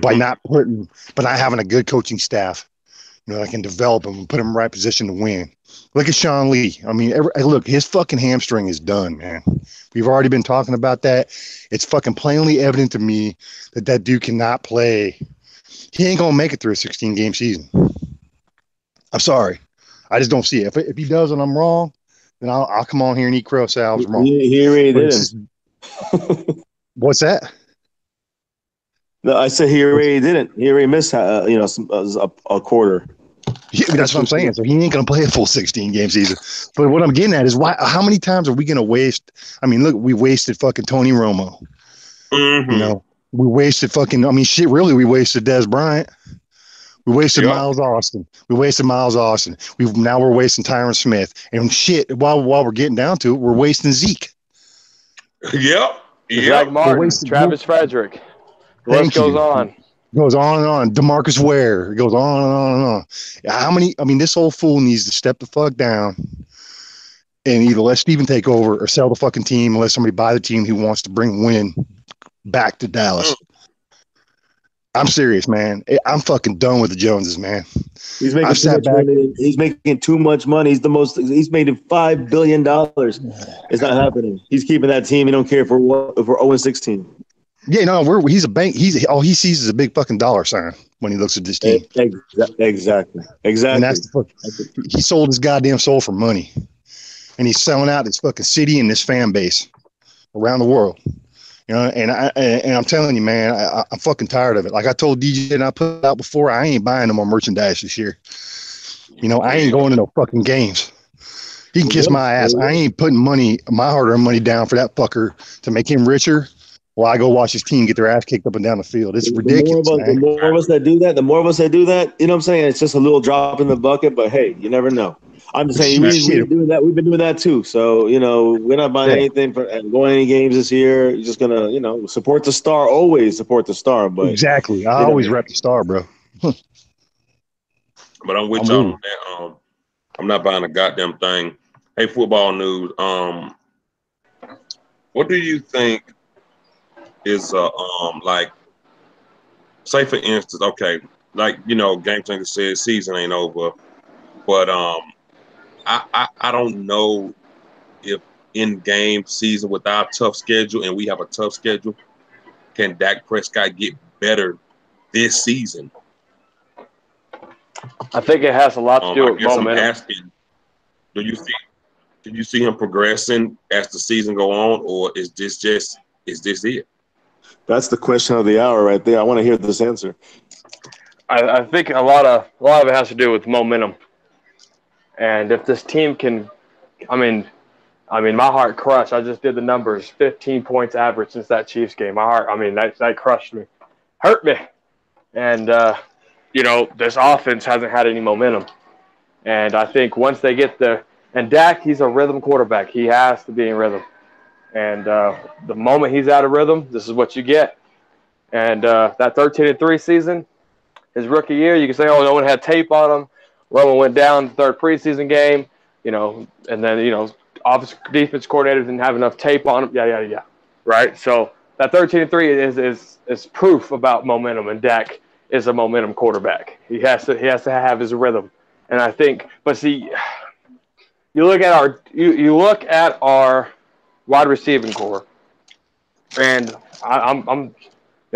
By not having a good coaching staff, that can develop them and put them in the right position to win. Look at Sean Lee. I mean, look, his fucking hamstring is done, man. We've already been talking about that. It's fucking plainly evident to me that dude cannot play. He ain't going to make it through a 16-game season. I'm sorry. I just don't see it. If he does and I'm wrong, then I'll come on here and eat crow salves wrong. He already didn't. What's that? No, I said he already didn't. He already missed, a quarter. Yeah, that's what I'm saying. So he ain't going to play a full 16-game season. But what I'm getting at is how many times are we going to waste? I mean, look, we wasted fucking Tony Romo. Mm-hmm. We wasted really, we wasted Des Bryant. We wasted Miles Austin. Now we're wasting Tyron Smith. And shit, while we're getting down to it, we're wasting Zeke. Yep. Zach Martin, Travis Frederick. The list goes on. Goes on and on. DeMarcus Ware. It goes on and on and on. How many? I mean, this whole fool needs to step the fuck down and either let Steven take over or sell the fucking team and let somebody buy the team who wants to bring win back to Dallas. I'm serious, man. I'm fucking done with the Joneses, man. He's making too much money. He's making too much money. He's made $5 billion. It's not happening. He's keeping that team. He don't care if we're 0-16. Yeah, no, he's a bank. All he sees is a big fucking dollar sign when he looks at this team. Exactly. And that's he sold his goddamn soul for money, and he's selling out his fucking city and his fan base around the world. And I'm telling you, man, I'm fucking tired of it. Like I told DJ and I put out before, I ain't buying no more merchandise this year. I ain't going to no fucking games. He can kiss my ass. I ain't putting my hard-earned money down for that fucker to make him richer while I go watch his team get their ass kicked up and down the field. It's The ridiculous, more man. of us that do that, you know what I'm saying? It's just a little drop in the bucket, but hey, you never know. I'm just saying we've been doing that too. So, we're not buying anything for going any games this year. You're just gonna, support the star, always support the star. But exactly. I always rep the star, bro. But I'm with y'all on that. I'm not buying a goddamn thing. Hey, football news. What do you think is like, say for instance, okay, like Game Changer said, season ain't over, but I don't know if in game season with our tough schedule, and we have a tough schedule, can Dak Prescott get better this season? I think it has a lot to do with momentum. I'm asking, do you see him progressing as the season go on, or is this it? That's the question of the hour right there. I want to hear this answer. I think a lot of it has to do with momentum. And if this team can, I mean, my heart crushed. I just did the numbers. 15 points average since that Chiefs game. My heart, that crushed me, hurt me. And this offense hasn't had any momentum. And I think once they get and Dak, he's a rhythm quarterback. He has to be in rhythm. And the moment he's out of rhythm, this is what you get. And that 13-3 season, his rookie year, you can say, oh, no one had tape on him. Roman went down the third preseason game, and then, offensive defense coordinators didn't have enough tape on him, yeah. Right? So that 13-3 is proof about momentum, and Dak is a momentum quarterback. He has to have his rhythm. And I think, but see, you look at our wide receiving core, and I'm gonna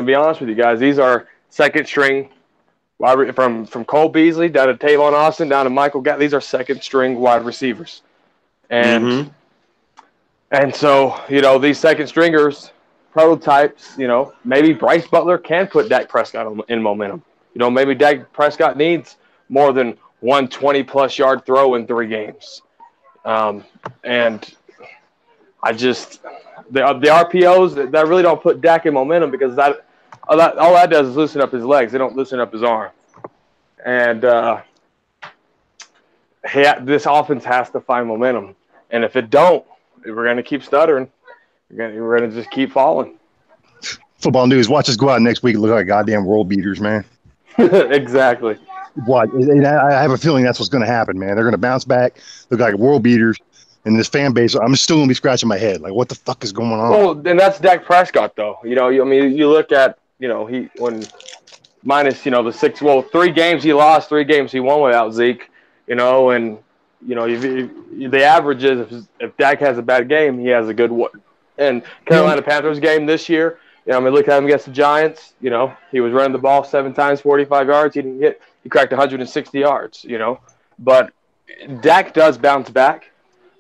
be honest with you guys. These are second string from Cole Beasley down to Tavon Austin down to Michael Gallup. These are second string wide receivers, and so these second stringers prototypes. Maybe Bryce Butler can put Dak Prescott in momentum. Maybe Dak Prescott needs more than 120-plus yard throw in 3 games. And I just the RPOs that really don't put Dak in momentum, because all that does is loosen up his legs. They don't loosen up his arm. And this offense has to find momentum. And if it don't, we're going to keep stuttering. We're going to just keep falling. Football news. Watch us go out next week and look like goddamn world beaters, man. Exactly. What? I have a feeling that's what's going to happen, man. They're going to bounce back, look like world beaters, and this fan base. I'm still going to be scratching my head, like, what the fuck is going on? Well, and that's Dak Prescott, though. You look at, he minus the 3 games he lost, 3 games he won without Zeke, and the average is if Dak has a bad game, he has a good one. And Carolina Panthers game this year, look at him against the Giants. He was running the ball 7 times, 45 yards. He cracked 160 yards. But Dak does bounce back.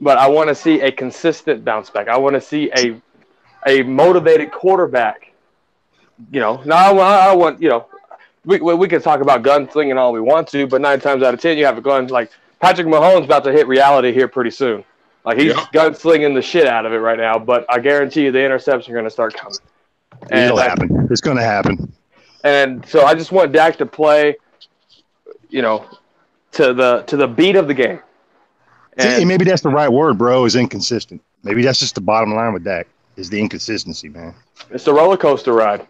But I want to see a consistent bounce back. I want to see a motivated quarterback. Now I want we can talk about gunslinging all we want to, but 9 times out of 10 you have a gun. Like Patrick Mahomes about to hit reality here pretty soon. Like he's gunslinging the shit out of it right now. But I guarantee you the interceptions are going to start coming. It'll happen. It's going to happen. And so I just want Dak to play, to the beat of the game. And maybe that's the right word, bro, is inconsistent. Maybe that's just the bottom line with Dak, is the inconsistency, man. It's the roller coaster ride.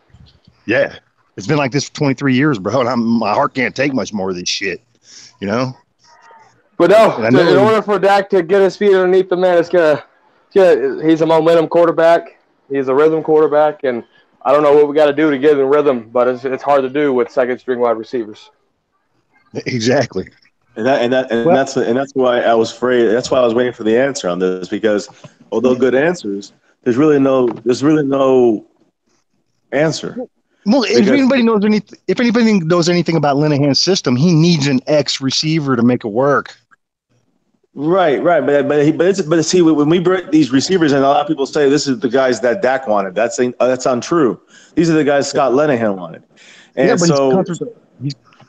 Yeah. It's been like this for 23 years, bro, and my heart can't take much more of this shit, But no, in order for Dak to get his feet underneath the man, he's a momentum quarterback. He's a rhythm quarterback, and I don't know what we got to do to get in rhythm, but it's hard to do with second string wide receivers. Exactly. That's why I was afraid. That's why I was waiting for the answer on this, because although good answers, there's really no answer. Well, if anybody knows anything about Linehan's system, he needs an X receiver to make it work. Right. But see, when we bring these receivers, and a lot of people say this is the guys that Dak wanted. That's untrue. These are the guys Scott Linehan wanted. And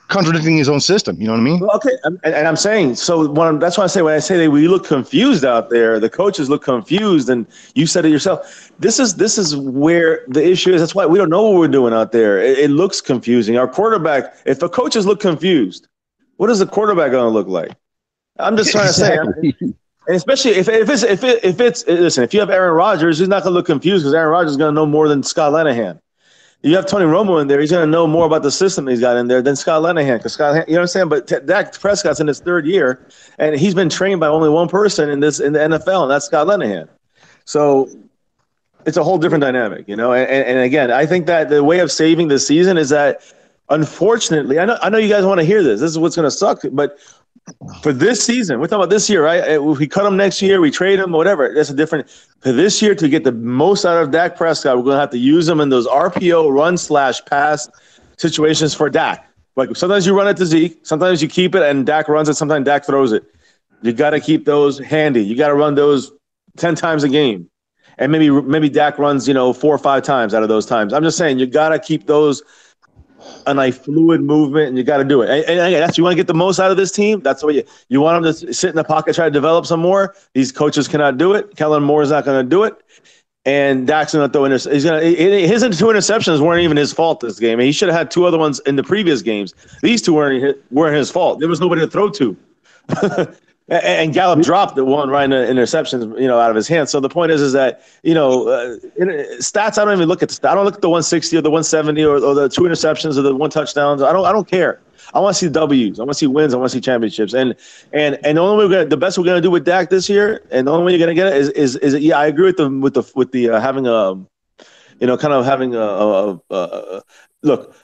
contradicting his own system. You know what I mean? Well, okay, and I'm saying so. That's why I say when I say that we look confused out there, the coaches look confused, and you said it yourself. This is where the issue is. That's why we don't know what we're doing out there. It looks confusing. Our quarterback. If the coaches look confused, what is the quarterback going to look like? I'm just trying to say. And especially if it's listen, if you have Aaron Rodgers, he's not going to look confused because Aaron Rodgers is going to know more than Scott Linehan. You have Tony Romo in there. He's going to know more about the system he's got in there than Scott Linehan. Because Scott, you know what I'm saying? But Dak Prescott's in his third year, and he's been trained by only one person in the NFL, and that's Scott Linehan. So it's a whole different dynamic, you know. And again, I think that the way of saving the season is that, unfortunately, I know you guys want to hear this. This is what's going to suck, but for this season, we're talking about this year, right? If we cut him next year, we trade him, whatever. That's a different. For this year, to get the most out of Dak Prescott, we're going to have to use him in those RPO run/pass situations for Dak. Like sometimes you run it to Zeke, sometimes you keep it and Dak runs it, sometimes Dak throws it. You got to keep those handy. You got to run those 10 times a game, and maybe Dak runs 4 or 5 times out of those times. I'm just saying you got to keep those a fluid movement, and you got to do it. And again, that's you want to get the most out of this team. That's the way you want them to sit in the pocket, try to develop some more. These coaches cannot do it. Kellen Moore is not going to do it, and Dak's going to throw his 2 interceptions weren't even his fault this game. And he should have had 2 other ones in the previous games. These 2 weren't his fault. There was nobody to throw to. And Gallup dropped the one right in the interceptions, out of his hands. So the point is that, stats, I don't even look at the stats. I don't look at the 160 or the 170 or the 2 interceptions or the 1 touchdowns. I don't care. I want to see W's. I want to see wins. I want to see championships. And the only way the best we're going to do with Dak this year, and the only way you're going to get it is I agree with the having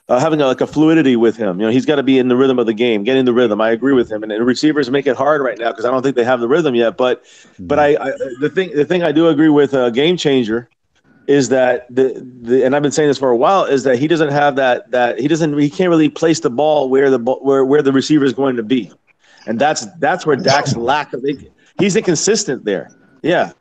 having a fluidity with him. He's got to be in the rhythm of the game, getting the rhythm. I agree with him, and the receivers make it hard right now because I don't think they have the rhythm yet. But the thing I do agree with a game changer is that and I've been saying this for a while is that he doesn't have that he can't really place the ball where the receiver is going to be, and that's where Dak's lack of he's inconsistent there. Yeah.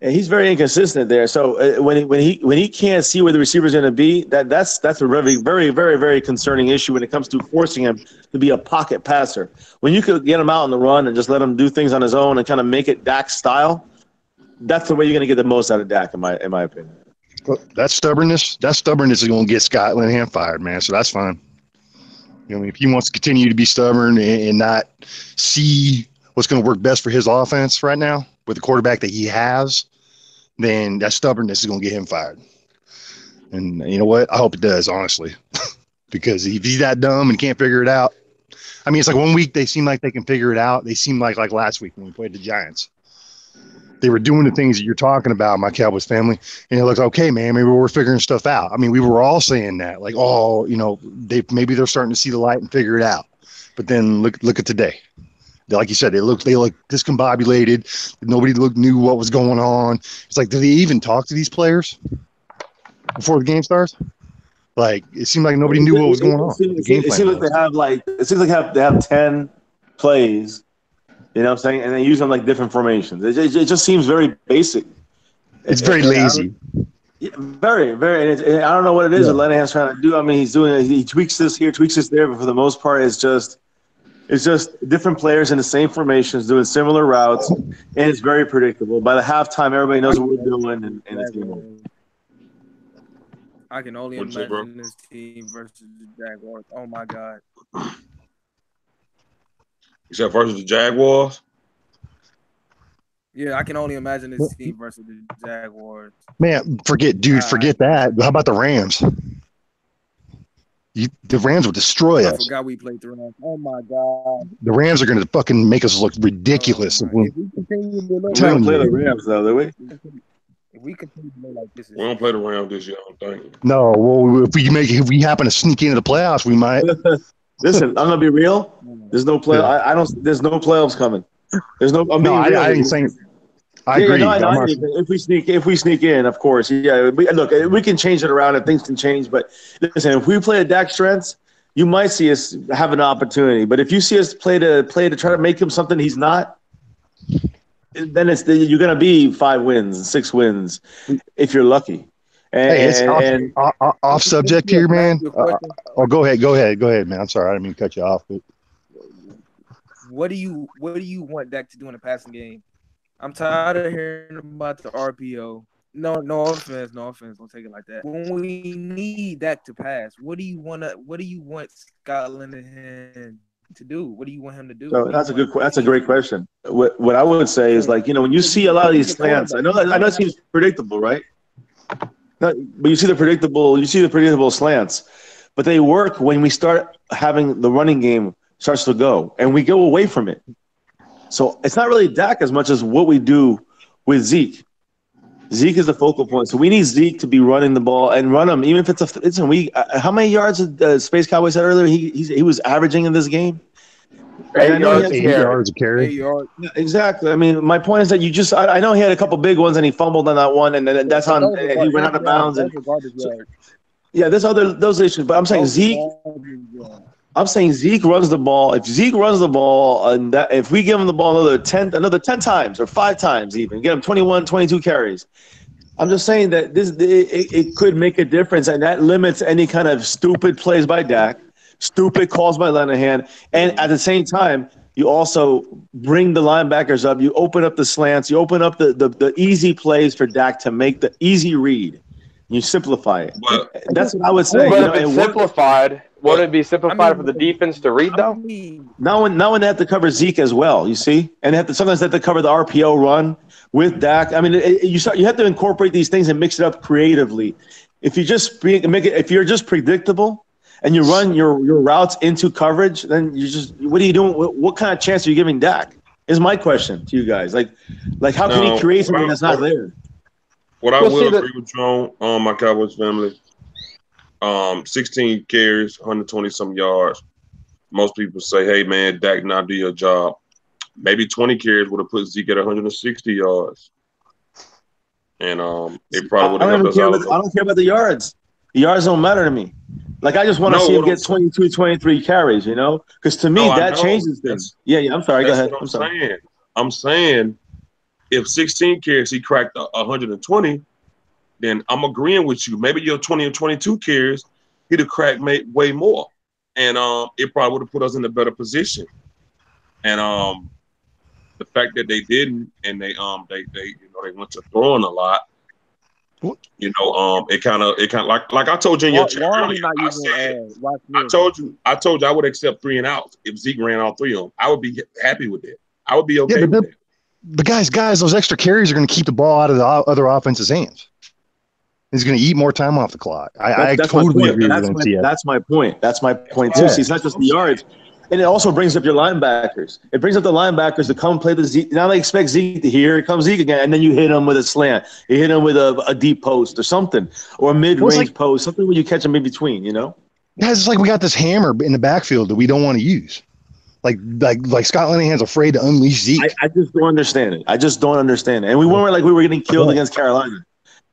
And he's very inconsistent there. So when he can't see where the receiver is going to be, that's a very, very, very, very concerning issue when it comes to forcing him to be a pocket passer. When you could get him out on the run and just let him do things on his own and kind of make it Dak style, that's the way you're going to get the most out of Dak, in my opinion. Well, that stubbornness is going to get Scott Linehan fired, man. So that's fine. If he wants to continue to be stubborn and not see what's going to work best for his offense right now with the quarterback that he has, then that stubbornness is going to get him fired. And you know what? I hope it does, honestly, because if he's that dumb and can't figure it out, I mean, it's like 1 week they seem like they can figure it out. They seem like last week when we played the Giants. They were doing the things that you're talking about, my Cowboys family, and it looks okay, man. Maybe we're figuring stuff out. I mean, we were all saying that, like, maybe they're starting to see the light and figure it out. But then look at today. Like you said, they look discombobulated. Nobody knew what was going on. It's like, do they even talk to these players before the game starts? Like, it seemed like nobody knew what was going on. It seems like they have 10 plays. You know what I'm saying? And they use them like different formations. It just seems very basic. It's very lazy. Very, very. And I don't know what it is that Linehan's trying to do. I mean, he tweaks this here, tweaks this there, but for the most part, it's just different players in the same formations doing similar routes, and it's very predictable. By the halftime, everybody knows what we're doing, and it's game over. I can only imagine this team versus the Jaguars. Oh my God! You said versus the Jaguars? Yeah, I can only imagine this team versus the Jaguars. Man, forget that. How about the Rams? The Rams will destroy us. I forgot we played the Rams. Oh my God! The Rams are going to fucking make us look ridiculous. We continue to look we don't play the Rams though, do we? If we continue to play like this, we don't play the Rams this year, I don't think. No, well, if we happen to sneak into the playoffs, we might. Listen, I'm gonna be real. There's no play. There's no playoffs coming. There's no. I ain't saying. I agree. If we sneak in, of course, we can change it around and things can change. But listen, if we play at Dak's strengths, you might see us have an opportunity. But if you see us play to try to make him something he's not, then you're going to be 5 wins, 6 wins, if you're lucky. Hey, it's And off subject here, man. Go ahead, man. I'm sorry, I didn't mean to cut you off. But what do you want Dak to do in the passing game? I'm tired of hearing about the RPO. No offense. Don't take it like that. When we need Dak to pass, what do you want Scott Linehan to do? What do you want him to do? so that's a great question. What I would say is, like, when you see a lot of these slants, I know it seems predictable, right? But you see the predictable slants, but they work when we start having the running game starts to go, and we go away from it. So it's not really Dak as much as what we do with Zeke. Zeke is the focal point. So we need Zeke to be running the ball and run him, even if it's a week. How many yards did Space Cowboy said earlier he was averaging in this game? 8 yards a 8 carry. yards a carry. 8 yards. Yeah, exactly. I mean, my point is that I know he had a couple big ones and he fumbled on that one, and then that's on. And he went out of bounds. And yeah, there's those issues. But I'm saying Zeke. I'm saying Zeke runs the ball. If Zeke runs the ball, and if we give him the ball another 10 times or 5 times, even get him 21, 22 carries. I'm just saying that it could make a difference, and that limits any kind of stupid plays by Dak, stupid calls by Linehan, and at the same time, you also bring the linebackers up. You open up the slants. You open up the easy plays for Dak to make the easy read. You simplify it. But That's what I would say. But if it's simplified, would it be simplified for the defense to read, though? Now when they have to cover Zeke as well, you see, and sometimes they have to cover the RPO run with Dak. I mean, you have to incorporate these things and mix it up creatively. If you just if you're just predictable and you run your routes into coverage, then what are you doing? What kind of chance are you giving Dak? Is my question to you guys. Like how can he create something that's not there? What I will agree with you on, my Cowboys family, 16 carries, 120-some yards. Most people say, hey, man, Dak not do your job. Maybe 20 carries would have put Zeke at 160 yards. And it probably would have helped us out. I don't care about the yards. The yards don't matter to me. Like, I just want to see him get 22, 23 carries, Because to me, that changes things. Yeah, I'm sorry. Go ahead. I'm saying if 16 carries, he cracked 120, then I'm agreeing with you. Maybe your 20 or 22 carries, he'd have cracked way more. And it probably would have put us in a better position. And the fact that they didn't, and they went to throwing a lot. It kind of like I told you in your chat earlier. I told you I would accept 3 and outs if Zeke ran all 3 of them. I would be happy with it. I would be okay with it. But guys, those extra carries are going to keep the ball out of the other offense's hands. He's going to eat more time off the clock. I totally agree with MTF. That's my point. That's my point too. See, it's not just the yards. And it also brings up your linebackers. It brings up the linebackers to come play the Zeke. Now they expect Zeke to here comes Zeke again, and then you hit him with a slant. You hit him with a deep post or something, or a mid-range post, something where you catch him in between, Guys, it's like we got this hammer in the backfield that we don't want to use. Like Scott Linehan's afraid to unleash Zeke. I just don't understand it. And we weren't like we were getting killed against Carolina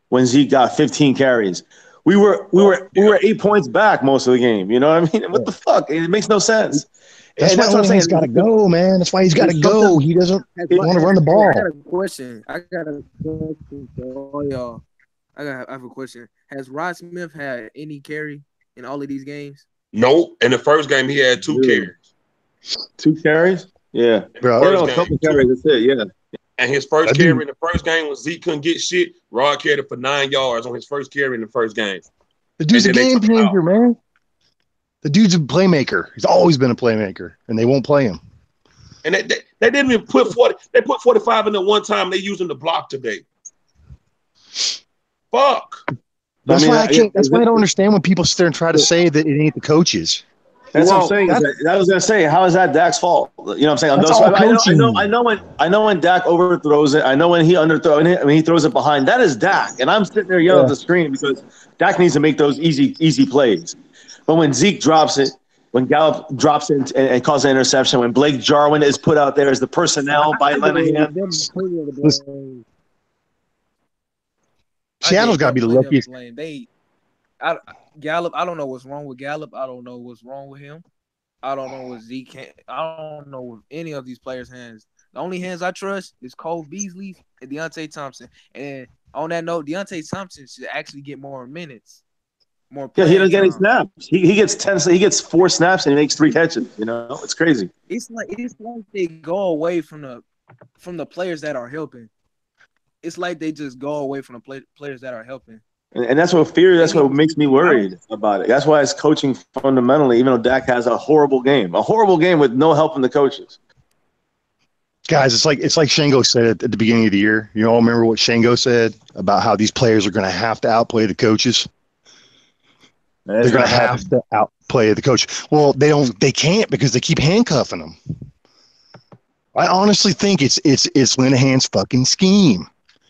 when Zeke got 15 carries. We were 8 points back most of the game. You know what I mean? What the fuck? It makes no sense. That's why Linehan's got to go, man. That's why he's got to go. He doesn't want to run the ball. I got a question for all y'all. I have a question. Has Rod Smith had any carry in all of these games? No. In the first game, he had 2 carries. 2 carries? Yeah. Bro, a couple carries. That's it. Yeah. And his first carry in the first game was Zeke couldn't get shit. Rod carried it for 9 yards on his first carry in the first game. The dude's a game changer, man. The dude's a playmaker. He's always been a playmaker, and they won't play him. And they didn't even put 40. They put 45 in the one time. They used him to block today. Fuck. That's why I don't understand when people sit there and try to say that it ain't the coaches. That's what I'm saying. I was gonna say, how is that Dak's fault? You know what I'm saying? That's all coaching. I know when Dak overthrows it. I know when he underthrows it. I mean, he throws it behind. That is Dak, and I'm sitting there yelling at the screen because Dak needs to make those easy plays. But when Zeke drops it, when Gallup drops it and causes an interception, when Blake Jarwin is put out there as the personnel by Linehan, Seattle's got to be the luckiest. Gallup, I don't know what's wrong with Gallup. I don't know what's wrong with him. I don't know what Zeke can. I don't know what any of these players' hands. The only hands I trust is Cole Beasley's and Deontay Thompson. And On that note, Deontay Thompson should actually get more minutes, more Yeah, he playing doesn't get any time. snaps. He gets 10. He gets 4 snaps and he makes 3 catches. It's crazy. It's like they go away from the players that are helping. It's like they just go away from the players that are helping. And that's what fear. That's They what need makes me worried about it. That's why it's coaching fundamentally. Even though Dak has a horrible game with no help from the coaches. Guys, it's like Shango said at the beginning of the year. You all remember what Shango said about how these players are going to have to outplay the coaches. They're going to have to outplay the coach. Well, they can't because they keep handcuffing them. I honestly think it's Linehan's fucking scheme.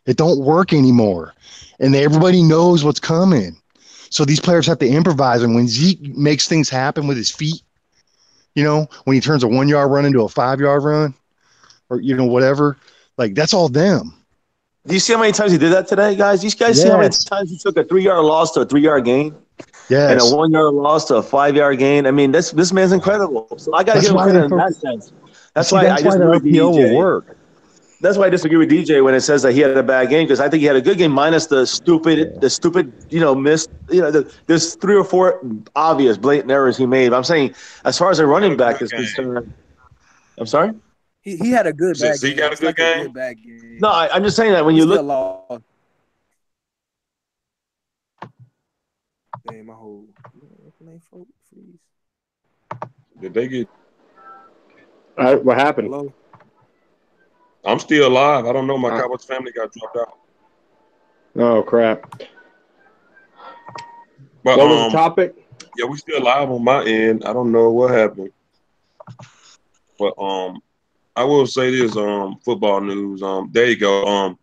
It don't work anymore, and everybody knows what's coming. So these players have to improvise. And when Zeke makes things happen with his feet, when he turns a 1 yard run into a 5 yard run, or whatever, like that's all them. Do you see how many times he did that today, guys? These guys see how many times he took a 3 yard loss to a 3 yard gain? Yes. And a 1 yard loss to a 5 yard gain. I mean, this man's incredible. So I got to give him credit in that sense. That's why I disagree with RPO will DJ. work. That's why I disagree with DJ when it says that he had a bad game, because I think he had a good game minus the stupid, missed. There's 3 or 4 obvious, blatant errors he made. But I'm saying, as far as a running back is concerned, I'm sorry. He had a good bad game. He got a good game. A good bad game. No, I'm just saying that when you look. Damn, my whole freeze. Did they get? All right, what happened? Hello? I'm still alive. I don't know. My Cowboys family got dropped out. Oh crap! But, what was the topic? Yeah, we still live on my end. I don't know what happened. But I will say this, football news. There you go.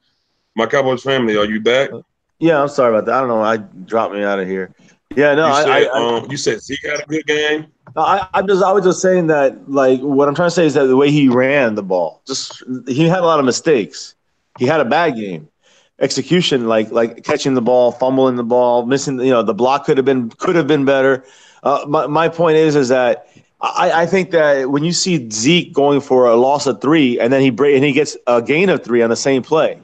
My Cowboys family, are you back? Yeah, I'm sorry about that. I don't know. I dropped me out of here. Yeah, no. You said Zeke had a good game. I was just saying that, like, what I'm trying to say is that the way he ran the ball, he had a lot of mistakes. He had a bad game. Execution, like catching the ball, fumbling the ball, missing. The block could have been better. My point is that I think that when you see Zeke going for a loss of 3 and then he gets a gain of 3 on the same play,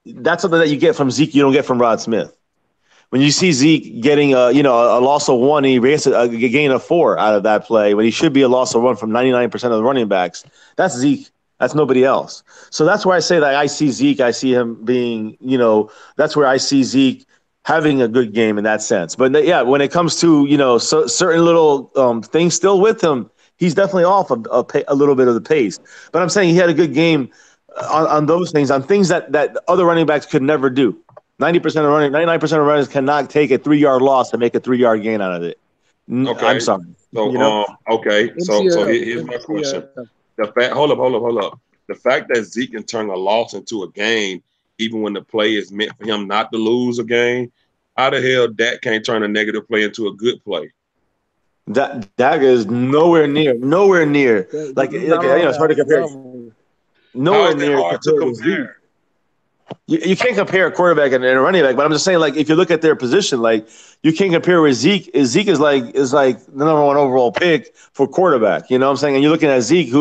that's something that you get from Zeke you don't get from Rod Smith. When you see Zeke getting a loss of 1, he gets a gain of 4 out of that play when he should be a loss of 1 from 99% of the running backs. That's Zeke. That's nobody else. So that's where I say that I see Zeke. I see him being, that's where I see Zeke having a good game in that sense. But yeah, when it comes to, certain little things still with him, he's definitely off a little bit of the pace. But I'm saying he had a good game on those things, on things that other running backs could never do. 99% of runners cannot take a 3 yard loss and make a 3 yard gain out of it. Okay. I'm sorry. So, okay. So here's my question. Hold up. The fact that Zeke can turn a loss into a game, even when the play is meant for him not to lose a game, how the hell Dak can't turn a negative play into a good play? Dak is nowhere near. Like, it's hard to compare. Nowhere near hard to compare. You can't compare a quarterback and a running back, but I'm just saying, like, if you look at their position, like, you can't compare with Zeke. Zeke is like the number 1 overall pick for quarterback. You know what I'm saying? And you're looking at Zeke,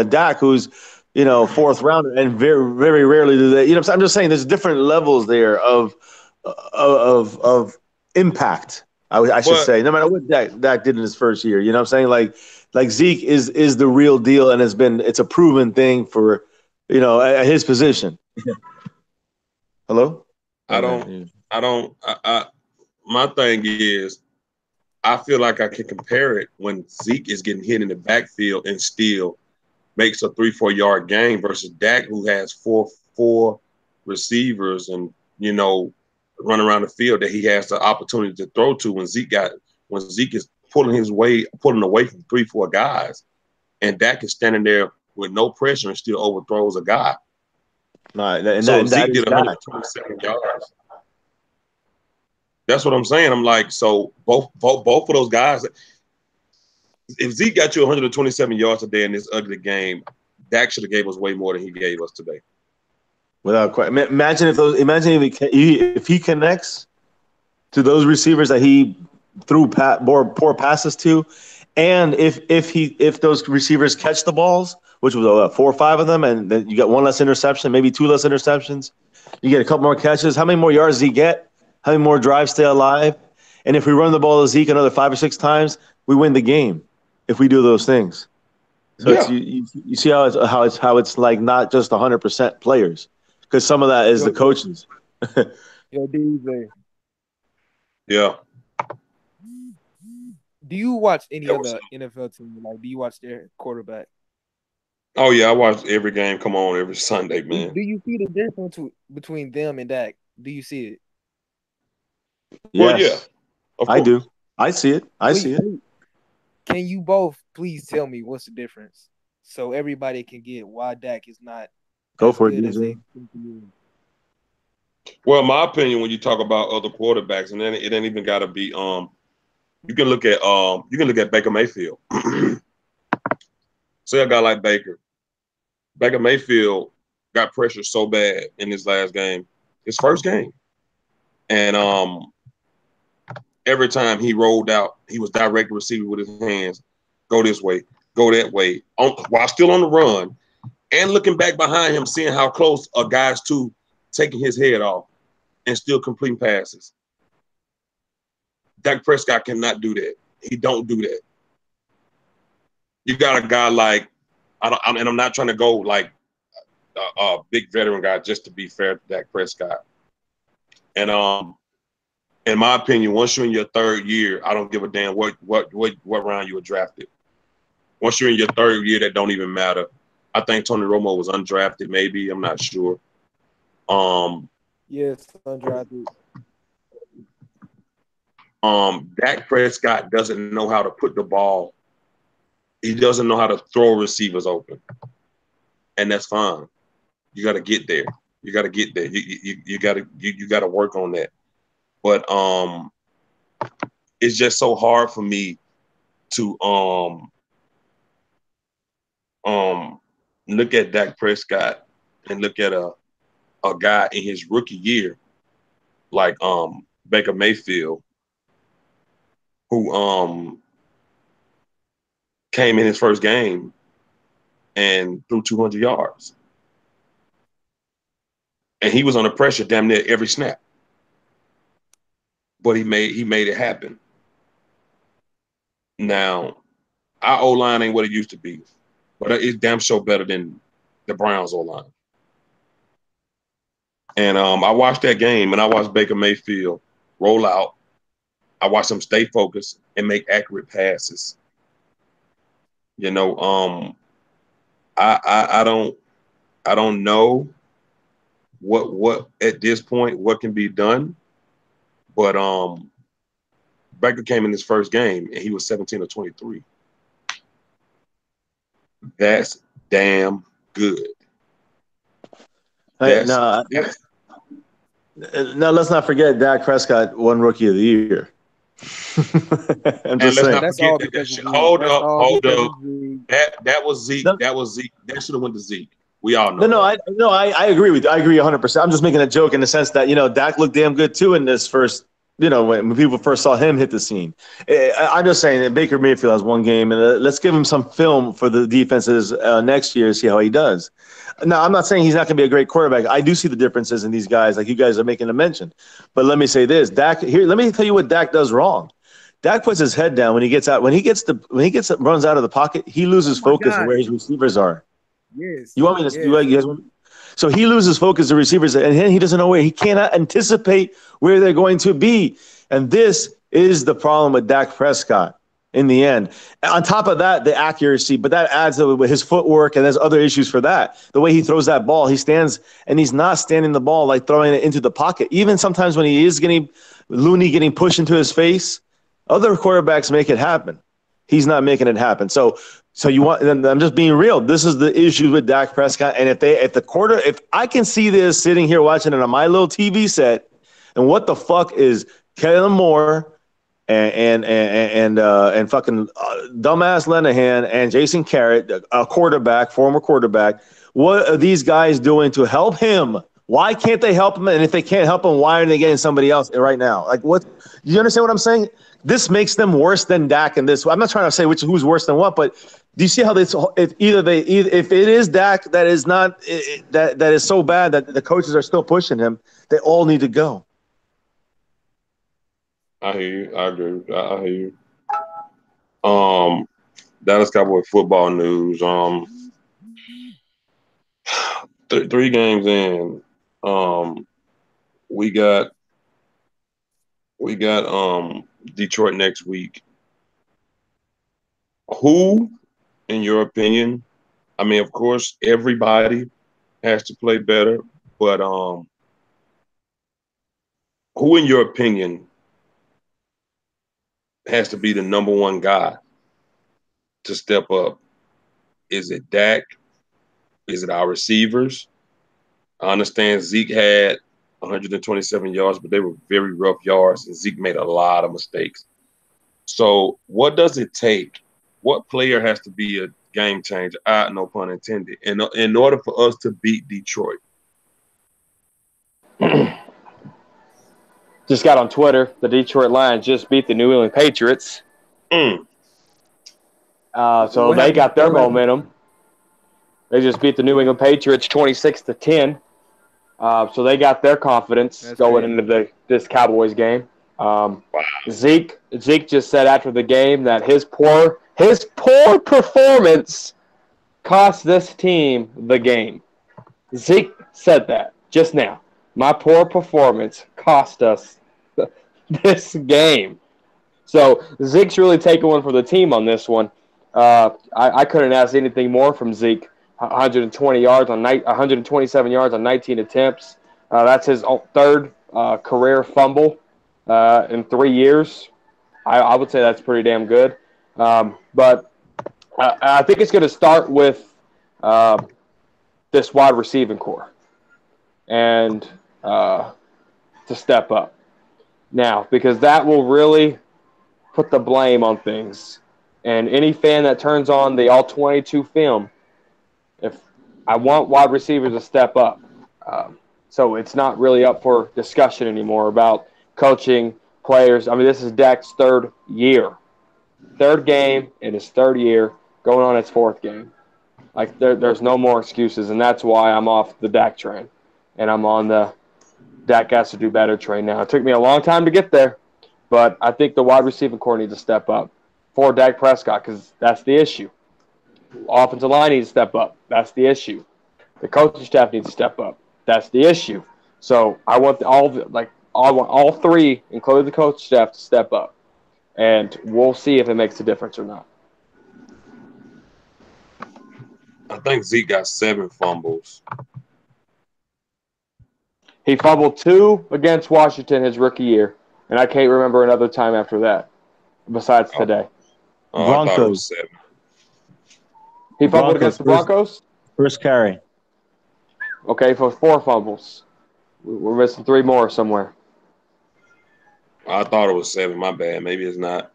Dak, who's 4th rounder, and very, very rarely do they. You know what I'm saying? I'm just saying there's different levels there of impact. I should say, no matter what Dak did in his first year. You know what I'm saying? Like Zeke is the real deal, and it's a proven thing for at his position. Hello? My thing is, I feel like I can compare it when Zeke is getting hit in the backfield and still makes a 3-4 yard gain versus Dak, who has four receivers and, run around the field that he has the opportunity to throw to when Zeke is pulling away from 3-4 guys, and Dak is standing there with no pressure and still overthrows a guy. Zeke did 127 yards. That's what I'm saying. I'm like, so both of those guys. If Zeke got you 127 yards today in this ugly game, Dak should have gave us way more than he gave us today. Without question. Imagine if he connects to those receivers that he threw poor passes to, and if those receivers catch the balls, which was 4 or 5 of them, and then you got 1 less interception, maybe 2 less interceptions. You get a couple more catches. How many more yards does he get? How many more drives stay alive? And if we run the ball to Zeke another 5 or 6 times, we win the game if we do those things. So it's, you see how it's like not just 100% players, because some of that is the coaches. Yo, DJ, Yeah. do you watch any That other was- NFL team? Like, do you watch their quarterback? Oh yeah, I watch every game. Come on, every Sunday, man. Do you see the difference between them and Dak? Do you see it? Well, yeah, Yes, of I course. do. I see it. I see it. Can you both please tell me what's the difference so everybody can get why Dak is not Go as for it, good as they DJ. think he is? Well, my opinion, when you talk about other quarterbacks, and then it ain't even got to be you can look at Baker Mayfield. Say a guy like Baker. Baker Mayfield got pressure so bad in his last game, his first game, and every time he rolled out, he was direct receiver with his hands, go this way, go that way, while still on the run, and looking back behind him, seeing how close a guy's to taking his head off and still completing passes. Dak Prescott cannot do that. He don't do that. You got a guy like, and I'm not trying to go like a big veteran guy just to be fair to Dak Prescott. And in my opinion, once you're in your third year, I don't give a damn what round you were drafted. Once you're in your third year, that don't even matter. I think Tony Romo was undrafted, maybe. I'm not sure. Yes, undrafted. Dak Prescott doesn't know how to put the ball. He doesn't know how to throw receivers open, and that's fine. You got to get there. You got to get there. You got to work on that. But it's just so hard for me to look at Dak Prescott and look at a guy in his rookie year like Baker Mayfield, who came in his first game and threw 200 yards. And he was under pressure damn near every snap. But he made it happen. Now, our O-line ain't what it used to be, but it's damn sure better than the Browns O-line. And I watched that game, and I watched Baker Mayfield roll out. I watched him stay focused and make accurate passes. You know, I don't know what at this point what can be done, but Baker came in his first game and he was 17 or 23. That's damn good. Hey, now, let's not forget Dak Prescott won Rookie of the Year. I'm just saying. Let's not forget that shit. Hold up. That was Zeke. No. That was Zeke. That should have went to Zeke. We all know. I agree with you. I agree 100%. I'm just making a joke in the sense that, Dak looked damn good too in this first, when people first saw him hit the scene. I'm just saying that Baker Mayfield has one game, and let's give him some film for the defenses next year, see how he does. Now, I'm not saying he's not going to be a great quarterback. I do see the differences in these guys, like you guys are making a mention. But let me say this, Dak. Here, let me tell you what Dak does wrong. Dak puts his head down when he gets out. When he runs out of the pocket, he loses focus on where his receivers are. Yes. You want me to? You guys want me? So he loses focus of receivers, and then he doesn't know where. He cannot anticipate where they're going to be, and this is the problem with Dak Prescott. In the end, on top of that, the accuracy, but that adds to his footwork, and there's other issues for that. The way he throws that ball, he stands, and he's not standing the ball like throwing it into the pocket. Even sometimes when he is getting pushed into his face, other quarterbacks make it happen. He's not making it happen. So you want? And I'm just being real. This is the issue with Dak Prescott. And if I can see this sitting here watching it on my little TV set, and what the fuck is Kellen Moore and fucking dumbass Lenahan and Jason Garrett, a former quarterback, what are these guys doing to help him Why can't they help him? And if they can't help him, why are they getting somebody else right now? Like, what? Do you understand what I'm saying? This makes them worse than Dak in this. I'm not trying to say who's worse than what, but do you see how this? If it is Dak that is not that is so bad that the coaches are still pushing him, they all need to go. I hear you. I agree. I hear you. Dallas Cowboy football news. 3 games in. We got Detroit next week. Who, in your opinion? I mean, of course, everybody has to play better, but who, in your opinion, has to be the number one guy to step up? Is it Dak? Is it our receivers? I understand Zeke had 127 yards, but they were very rough yards, and Zeke made a lot of mistakes. So what does it take? What player has to be a game changer? No pun intended. In order for us to beat Detroit. Just got on Twitter. The Detroit Lions just beat the New England Patriots. So they got their momentum. They just beat the New England Patriots 26-10. So they got their confidence going into this Cowboys game. Zeke just said after the game that his poor performance cost this team the game. Zeke said that just now. My poor performance cost us this game. So Zeke's really taking one for the team on this one. I couldn't ask anything more from Zeke. 127 yards on 19 attempts. That's his third career fumble in 3 years. I would say that's pretty damn good. But I think it's going to start with this wide receiving core and to step up now, because that will really put the blame on things. And any fan that turns on the all-22 film, if I want wide receivers to step up. So it's not really up for discussion anymore about coaching players. I mean, this is Dak's third game in his third year, going on his fourth game. Like, there's no more excuses, and that's why I'm off the Dak train, and I'm on the Dak has to do better train now. It took me a long time to get there, but I think the wide receiving core needs to step up for Dak Prescott, because that's the issue. Offensive line needs to step up. That's the issue. The coaching staff needs to step up. That's the issue. So I want all three, including the coaching staff, to step up, and we'll see if it makes a difference or not. I think Zeke got 7 fumbles. He fumbled 2 against Washington his rookie year, and I can't remember another time after that, besides today. I thought it was 7. He fumbled against the Broncos? First carry. Okay, for 4 fumbles. We're missing 3 more somewhere. I thought it was 7. My bad. Maybe it's not.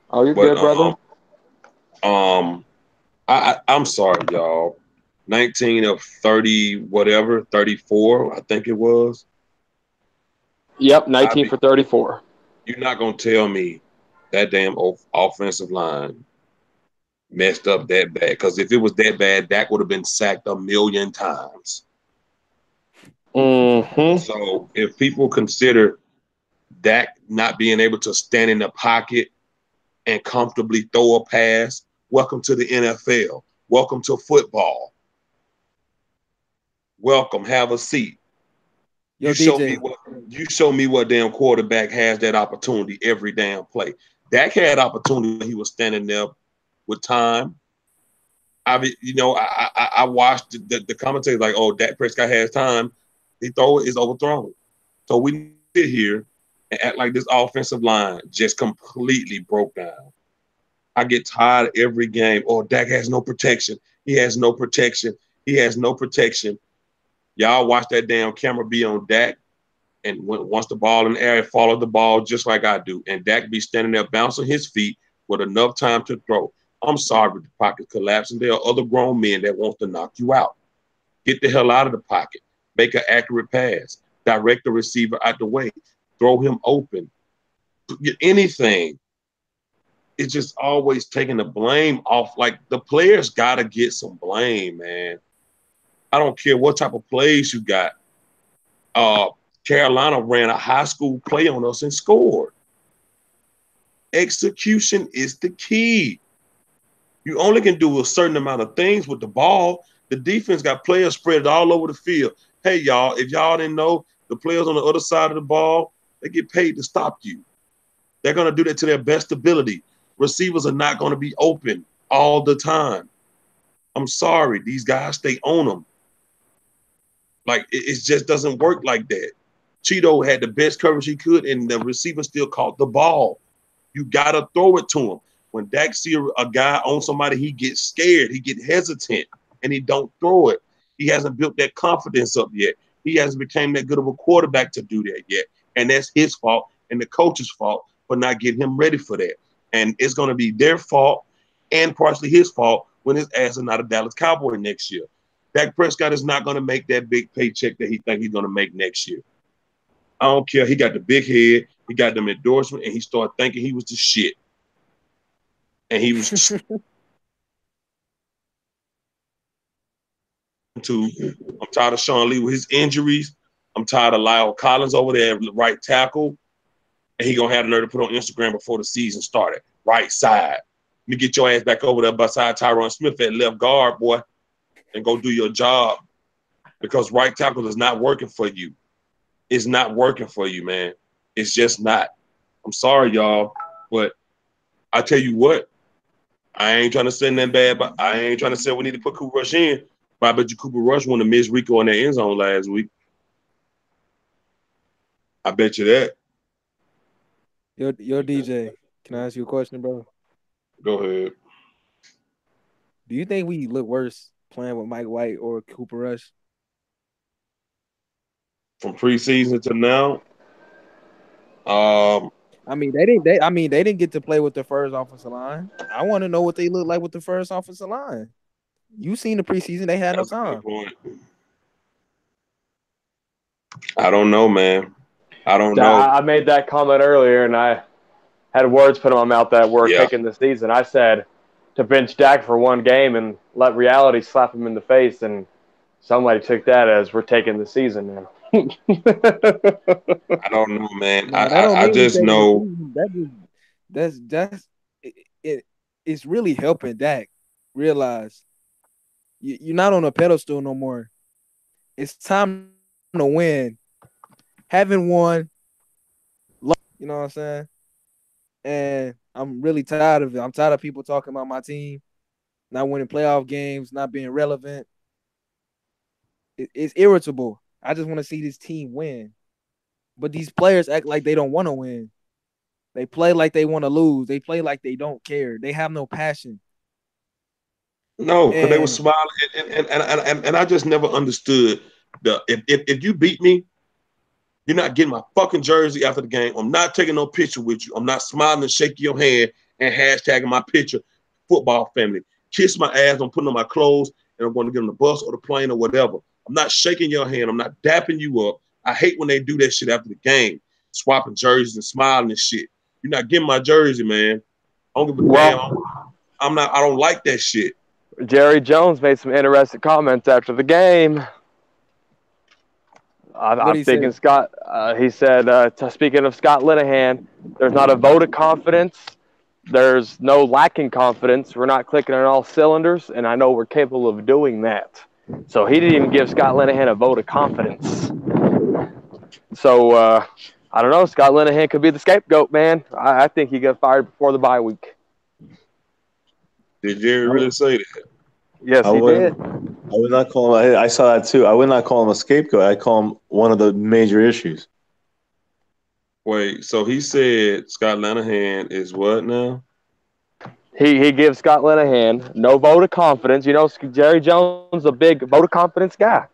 Oh, you're good, brother. I'm sorry, y'all. 19 of 30, whatever, 34, I think it was. Yep, 19 for 34. You're not going to tell me that damn offensive line messed up that bad. Because if it was that bad, Dak would have been sacked a million times. Mm-hmm. So if people consider Dak not being able to stand in the pocket and comfortably throw a pass, welcome to the NFL. Welcome to football. Welcome. Have a seat. You show me what damn quarterback has that opportunity every damn play. Dak had opportunity when he was standing there with time. I watched the commentators like, oh, Dak Prescott has time. He throw it is overthrown. So we sit here and act like this offensive line just completely broke down. I get tired every game. Oh, Dak has no protection. He has no protection. He has no protection. Y'all watch that damn camera be on Dak, and once the ball in the air, follow the ball just like I do. And Dak be standing there bouncing his feet with enough time to throw. I'm sorry, but the pocket collapsing. There are other grown men that want to knock you out. Get the hell out of the pocket. make an accurate pass, direct the receiver out the way, throw him open, anything. It's just always taking the blame off. Like, the players got to get some blame, man. I don't care what type of plays you got. Carolina ran a high school play on us and scored. Execution is the key. You only can do a certain amount of things with the ball. The defense got players spread all over the field. Hey, y'all, if y'all didn't know, the players on the other side of the ball, they get paid to stop you. They're going to do that to their best ability. Receivers are not going to be open all the time. I'm sorry. These guys stay on them. Like, it just doesn't work like that. Cheeto had the best coverage he could, and the receiver still caught the ball. You got to throw it to him. When Dak see a guy on somebody, he gets scared. He get hesitant, and he don't throw it. He hasn't built that confidence up yet. He hasn't become that good of a quarterback to do that yet. And that's his fault and the coach's fault for not getting him ready for that. And it's going to be their fault and partially his fault when his ass is not a Dallas Cowboy next year. Dak Prescott is not going to make that big paycheck that he think he's going to make next year. I don't care. He got the big head. He got them endorsement, and he started thinking he was the shit. And he was I'm tired of Sean Lee with his injuries. I'm tired of Lyle Collins over there at right tackle. And he going to have the nerve to put on Instagram before the season started. Right side. Let me get your ass back over there beside Tyron Smith at left guard, boy, and go do your job. Because right tackle is not working for you. It's not working for you, man. It's just not. I'm sorry, y'all, but I tell you what, I ain't trying to say nothing bad, but I ain't trying to say we need to put Cooper Rush in. But I bet you Cooper Rush wanted to miss Rico in that end zone last week. I bet you that. Yo, DJ, can I ask you a question, bro? Go ahead. Do you think we look worse playing with Mike White or Cooper Rush? From preseason to now, I mean, they didn't get to play with the first offensive line. I want to know what they look like with the first offensive line. You seen the preseason? They had no time. I don't know, man. I don't know. I made that comment earlier, and I had words put in my mouth that we're taking the season. I said to bench Dak for one game and let reality slap him in the face, and somebody took that as we're taking the season now. I don't know, man. I just know it's really helping Dak realize you're not on a pedestal no more. It's time to win. Haven't won, you know what I'm saying? And I'm really tired of it. I'm tired of people talking about my team not winning playoff games, not being relevant. It's irritable. I just want to see this team win. But these players act like they don't want to win. They play like they want to lose. They play like they don't care. They have no passion. No, because they were smiling, and I just never understood if you beat me, you're not getting my fucking jersey after the game. I'm not taking no picture with you. I'm not smiling and shaking your hand and hashtagging my picture. Football family, kiss my ass. I'm putting on my clothes and I'm going to get on the bus or the plane or whatever. I'm not shaking your hand. I'm not dapping you up. I hate when they do that shit after the game, swapping jerseys and smiling and shit. You're not getting my jersey, man. I don't give a damn. I don't like that shit. Jerry Jones made some interesting comments after the game. I'm thinking Scott. He said, speaking of Scott Linehan, there's not a vote of confidence. There's no lacking confidence. We're not clicking on all cylinders, and I know we're capable of doing that. So he didn't even give Scott Linehan a vote of confidence. So I don't know. Scott Linehan could be the scapegoat, man. I think he got fired before the bye week. Did Jerry really say that? Yes, he did. I would not call him. I saw that too. I would not call him a scapegoat. I call him one of the major issues. Wait, so he said Scott Linehan is what now? He gives Scott Linehan no vote of confidence. You know, Jerry Jones is a big vote of confidence guy.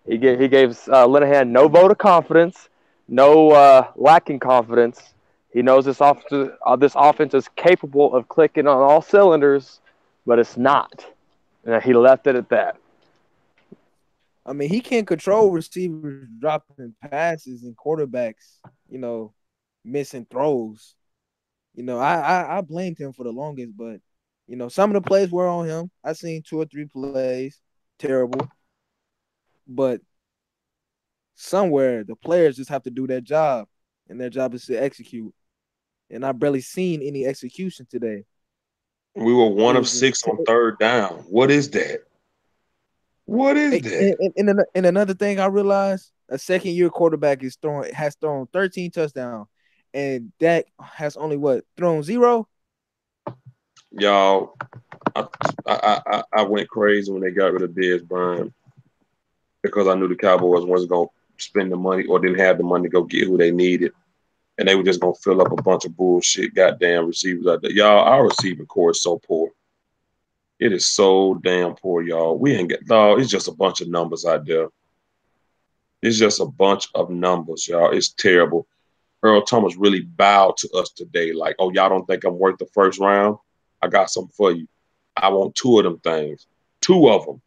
He gave Linehan no vote of confidence, no lacking confidence. He knows this offense is capable of clicking on all cylinders, but it's not. And he left it at that. I mean, he can't control receivers dropping passes and quarterbacks, missing throws. I blamed him for the longest, but some of the plays were on him. I seen 2 or 3 plays, terrible, but somewhere the players just have to do their job, and their job is to execute. And I barely seen any execution today. We were It one of was just 6 on third down. What is that? What is that? and another thing I realized, a second-year quarterback has thrown 13 touchdowns, and Dak has only thrown 0. Y'all, I went crazy when they got rid of Dez Bryant because I knew the Cowboys wasn't going to spend the money or didn't have the money to go get who they needed. And they were just going to fill up a bunch of bullshit goddamn receivers out there. Y'all, our receiving core is so poor. It is so damn poor, y'all. We ain't get, dog, it's just a bunch of numbers out there. It's just a bunch of numbers, y'all. It's terrible. Earl Thomas really bowed to us today. Like, oh, y'all don't think I'm worth the first round? I got something for you. I want 2 of them things. 2 of them.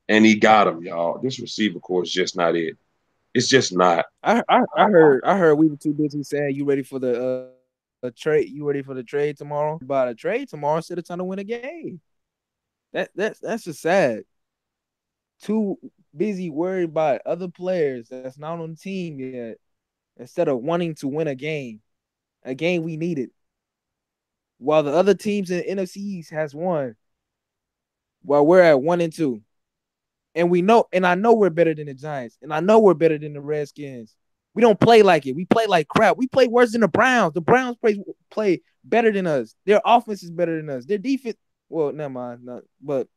And he got them, y'all. This receiver core is just not it. It's just not. I heard we were too busy saying you ready for the trade. You ready for the trade tomorrow? About a trade tomorrow instead of trying to win a game. That's just sad. Too busy worried about other players that's not on the team yet, instead of wanting to win a game we needed. While the other teams in the NFC East has won, while we're at 1-2. And I know we're better than the Giants, and I know we're better than the Redskins. We don't play like it. We play like crap. We play worse than the Browns. The Browns play better than us. Their offense is better than us. Their defense, well, never mind. But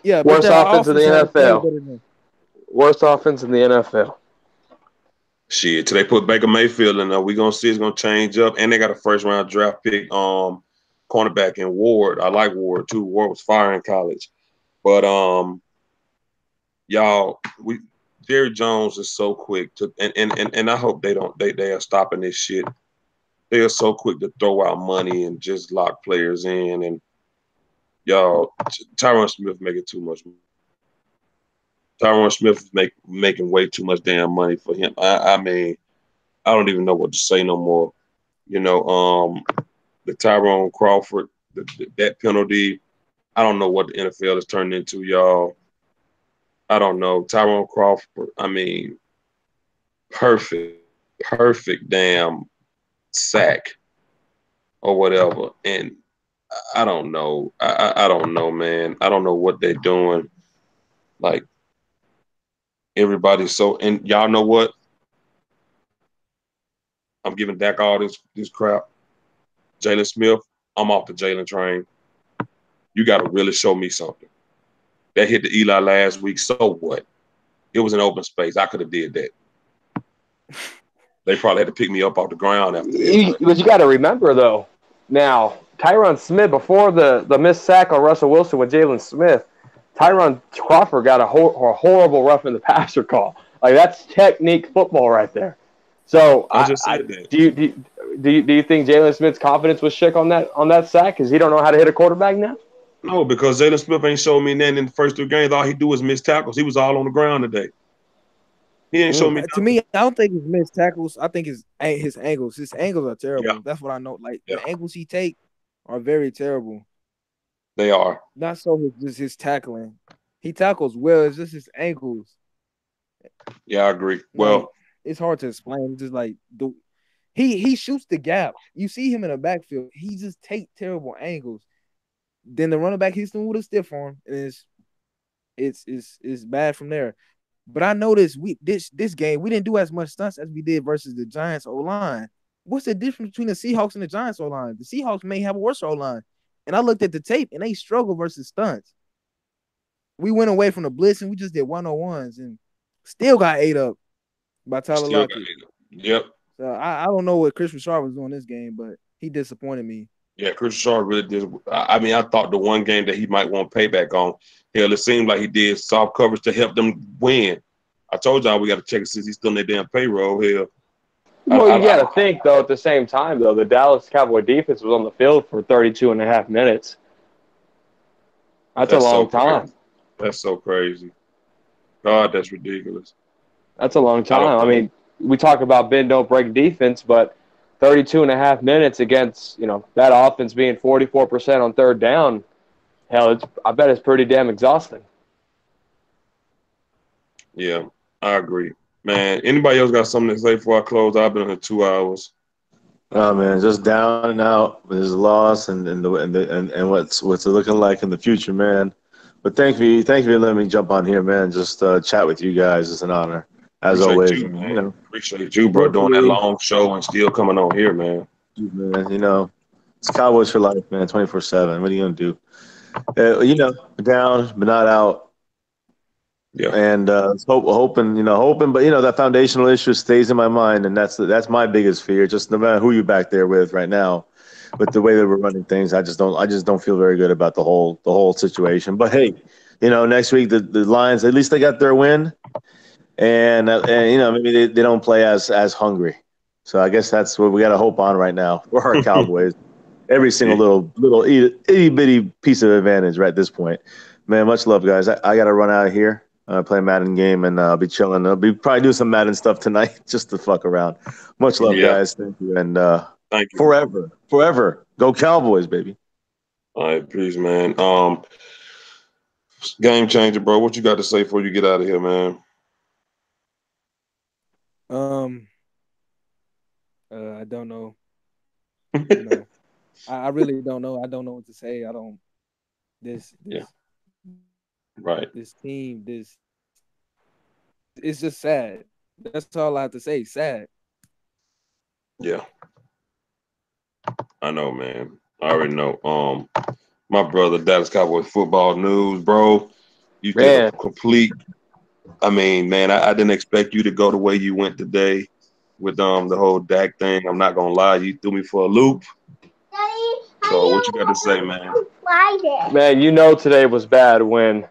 yeah, Worst offense in the NFL. NFL. Worst offense in the NFL. Shit, till they put Baker Mayfield in there, we gonna see it's gonna change up. And they got a first round draft pick, cornerback in Ward. I like Ward too. Ward was fire in college, but y'all, Jerry Jones is so quick to, and I hope they are stopping this shit. They are so quick to throw out money and just lock players in, and y'all, Tyron Smith making too much. Tyron Smith is making way too much damn money for him. I mean, I don't even know what to say no more. The Tyrone Crawford, that penalty, I don't know what the NFL has turned into, y'all. I don't know. Tyrone Crawford, I mean, perfect damn sack or whatever. And I don't know. I don't know, man. I don't know what they're doing. Like, everybody's so, and y'all know what? I'm giving Dak all this crap. Jalen Smith, I'm off the Jalen train. You got to really show me something. That hit the Eli last week. So what? It was an open space. I could have did that. They probably had to pick me up off the ground after that. But you got to remember, though, now, Tyron Smith, before the missed sack on Russell Wilson with Jalen Smith, Tyron Crawford got a horrible roughing the passer call. Like, that's technique football right there. So I just said that. Do you think Jalen Smith's confidence was shook on that sack because he don't know how to hit a quarterback now? No, because Jalen Smith ain't showed me nothing in the first 2 games. All he do is miss tackles. He was all on the ground today. He ain't showed me nothing. To me, I don't think it's missed tackles. I think it's his angles. His angles are terrible. Yeah. That's what I know. Like, the angles he take are very terrible. They are. Not so just his tackling. He tackles well. It's just his ankles. Yeah, I agree. Well, like, it's hard to explain. Just like he shoots the gap. You see him in the backfield. He just take terrible angles. Then the running back hits him with a stiff arm, and it's bad from there. But I noticed this game we didn't do as much stunts as we did versus the Giants O-line. What's the difference between the Seahawks and the Giants O-line? The Seahawks may have a worse O-line. And I looked at the tape, and they struggle versus stunts. We went away from the blitz, and we just did 101s, and still got ate up by Tyler Lockett. Yep. So I don't know what Chris Richard was doing this game, but he disappointed me. Yeah, Chris Richard really did. I mean, I thought the one game that he might want payback on, hell, it seemed like he did soft coverage to help them win. I told y'all we got to check since he's still in their damn payroll. Hell. Well, you got to think, though, at the same time, though, the Dallas Cowboy defense was on the field for 32 and a half minutes. That's a long time. That's so crazy. God, that's ridiculous. That's a long I don't time. I know. mean, we talk about bend don't break defense, but 32 and a half minutes against, that offense being 44% on third down, hell, I bet it's pretty damn exhausting. Yeah, I agree. Man, anybody else got something to say before I close? I've been here 2 hours. Oh man, just down and out. There's loss and what's it looking like in the future, man. But thank you for letting me jump on here, man. Just chat with you guys. It's an honor, as Appreciate always. you, And, man. Appreciate you, bro, doing that hopefully, long show and still coming on here, man. man, it's Cowboys for life, man. 24/7. What are you gonna do? Down but not out. Yeah. And hoping, but that foundational issue stays in my mind, and that's my biggest fear. Just no matter who you're back there with right now, with the way that we're running things, I just don't feel very good about the whole situation. But hey, next week the Lions, at least they got their win, and maybe they don't play as hungry. So I guess that's what we got to hope on right now for our Cowboys. Every single little itty bitty piece of advantage right at this point. Man, much love, guys. I got to run out of here. Play a Madden game, and I'll be chilling. I'll be probably doing some Madden stuff tonight just to fuck around. Much love, Yeah. guys. Thank you. And Thank you. forever. Go Cowboys, baby. All right, peace, man. Game changer, bro. What you got to say before you get out of here, man? I don't know. I really don't know. I don't know what to say. I don't. This. Yeah. Right. This team. It's just sad. That's all I have to say. Sad. Yeah. I know, man. I already know. My brother, Dallas Cowboys football news, bro. You did a complete. I mean, man, I didn't expect you to go the way you went today with the whole Dak thing. I'm not gonna lie, you threw me for a loop. So what you got to say, man? Man, today was bad when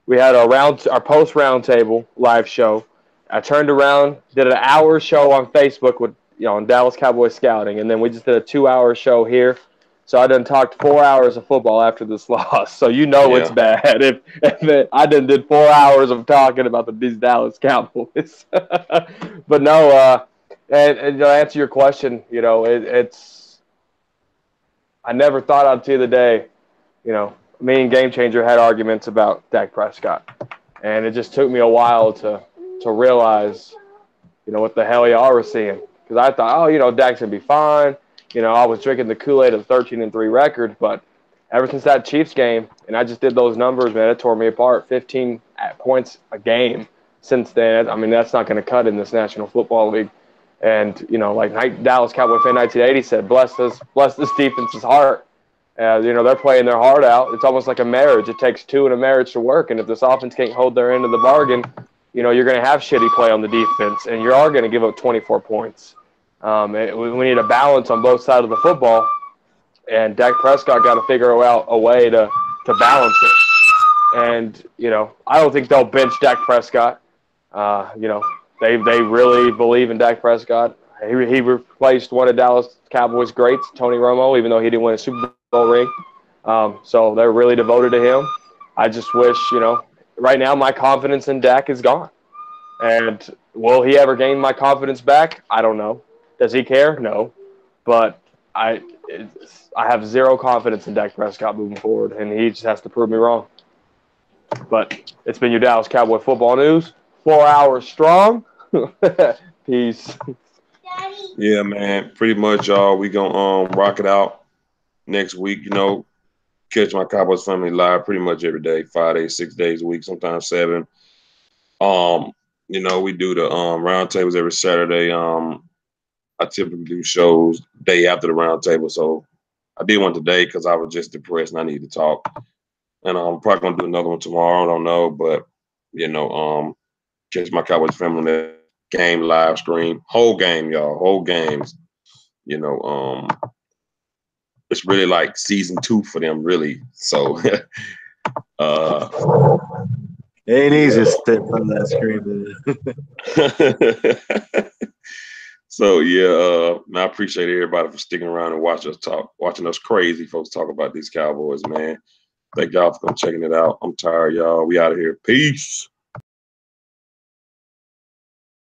we had our post roundtable live show. I turned around, did an hour show on Facebook with on Dallas Cowboys scouting, and then we just did a 2-hour show here. So I done talked 4 hours of football after this loss. So it's bad if I did 4 hours of talking about these Dallas Cowboys. But no, and to answer your question, it's I never thought I'd see the day. Me and Game Changer had arguments about Dak Prescott, and it just took me a while to realize, what the hell y'all were seeing. Because I thought, Dak's gonna be fine. I was drinking the Kool-Aid of 13-3 record, but ever since that Chiefs game, and I just did those numbers, man, it tore me apart. 15 points a game since then. I mean, that's not going to cut in this National Football League. And like Dallas Cowboy fan 1980 said, bless this defense's heart. They're playing their heart out. It's almost like a marriage. It takes two in a marriage to work, and if this offense can't hold their end of the bargain, you're going to have shitty play on the defense, and you are going to give up 24 points. We need a balance on both sides of the football, and Dak Prescott got to figure out a way to balance it. And I don't think they'll bench Dak Prescott. They really believe in Dak Prescott. He replaced one of Dallas Cowboys greats, Tony Romo, even though he didn't win a Super Bowl ring. So they're really devoted to him. I just wish, right now my confidence in Dak is gone. And will he ever gain my confidence back? I don't know. Does he care? No. But I have zero confidence in Dak Prescott moving forward, and he just has to prove me wrong. But it's been your Dallas Cowboy football news. 4 hours strong. Peace. Yeah, man. Pretty much, y'all. We gonna rock it out next week. Catch my Cowboys family live pretty much every day, 5 days, 6 days a week, sometimes 7. We do the roundtables every Saturday. I typically do shows day after the roundtable, so I did one today because I was just depressed and I need to talk. And I'm probably gonna do another one tomorrow. I don't know, but catch my Cowboys family on that game live stream, whole game, y'all, whole games. It's really like season 2 for them, really. So, ain't easy to step on that screen. So I appreciate everybody for sticking around and watching us crazy folks talk about these Cowboys, man. Thank y'all for checking it out. I'm tired, y'all. We out of here. Peace.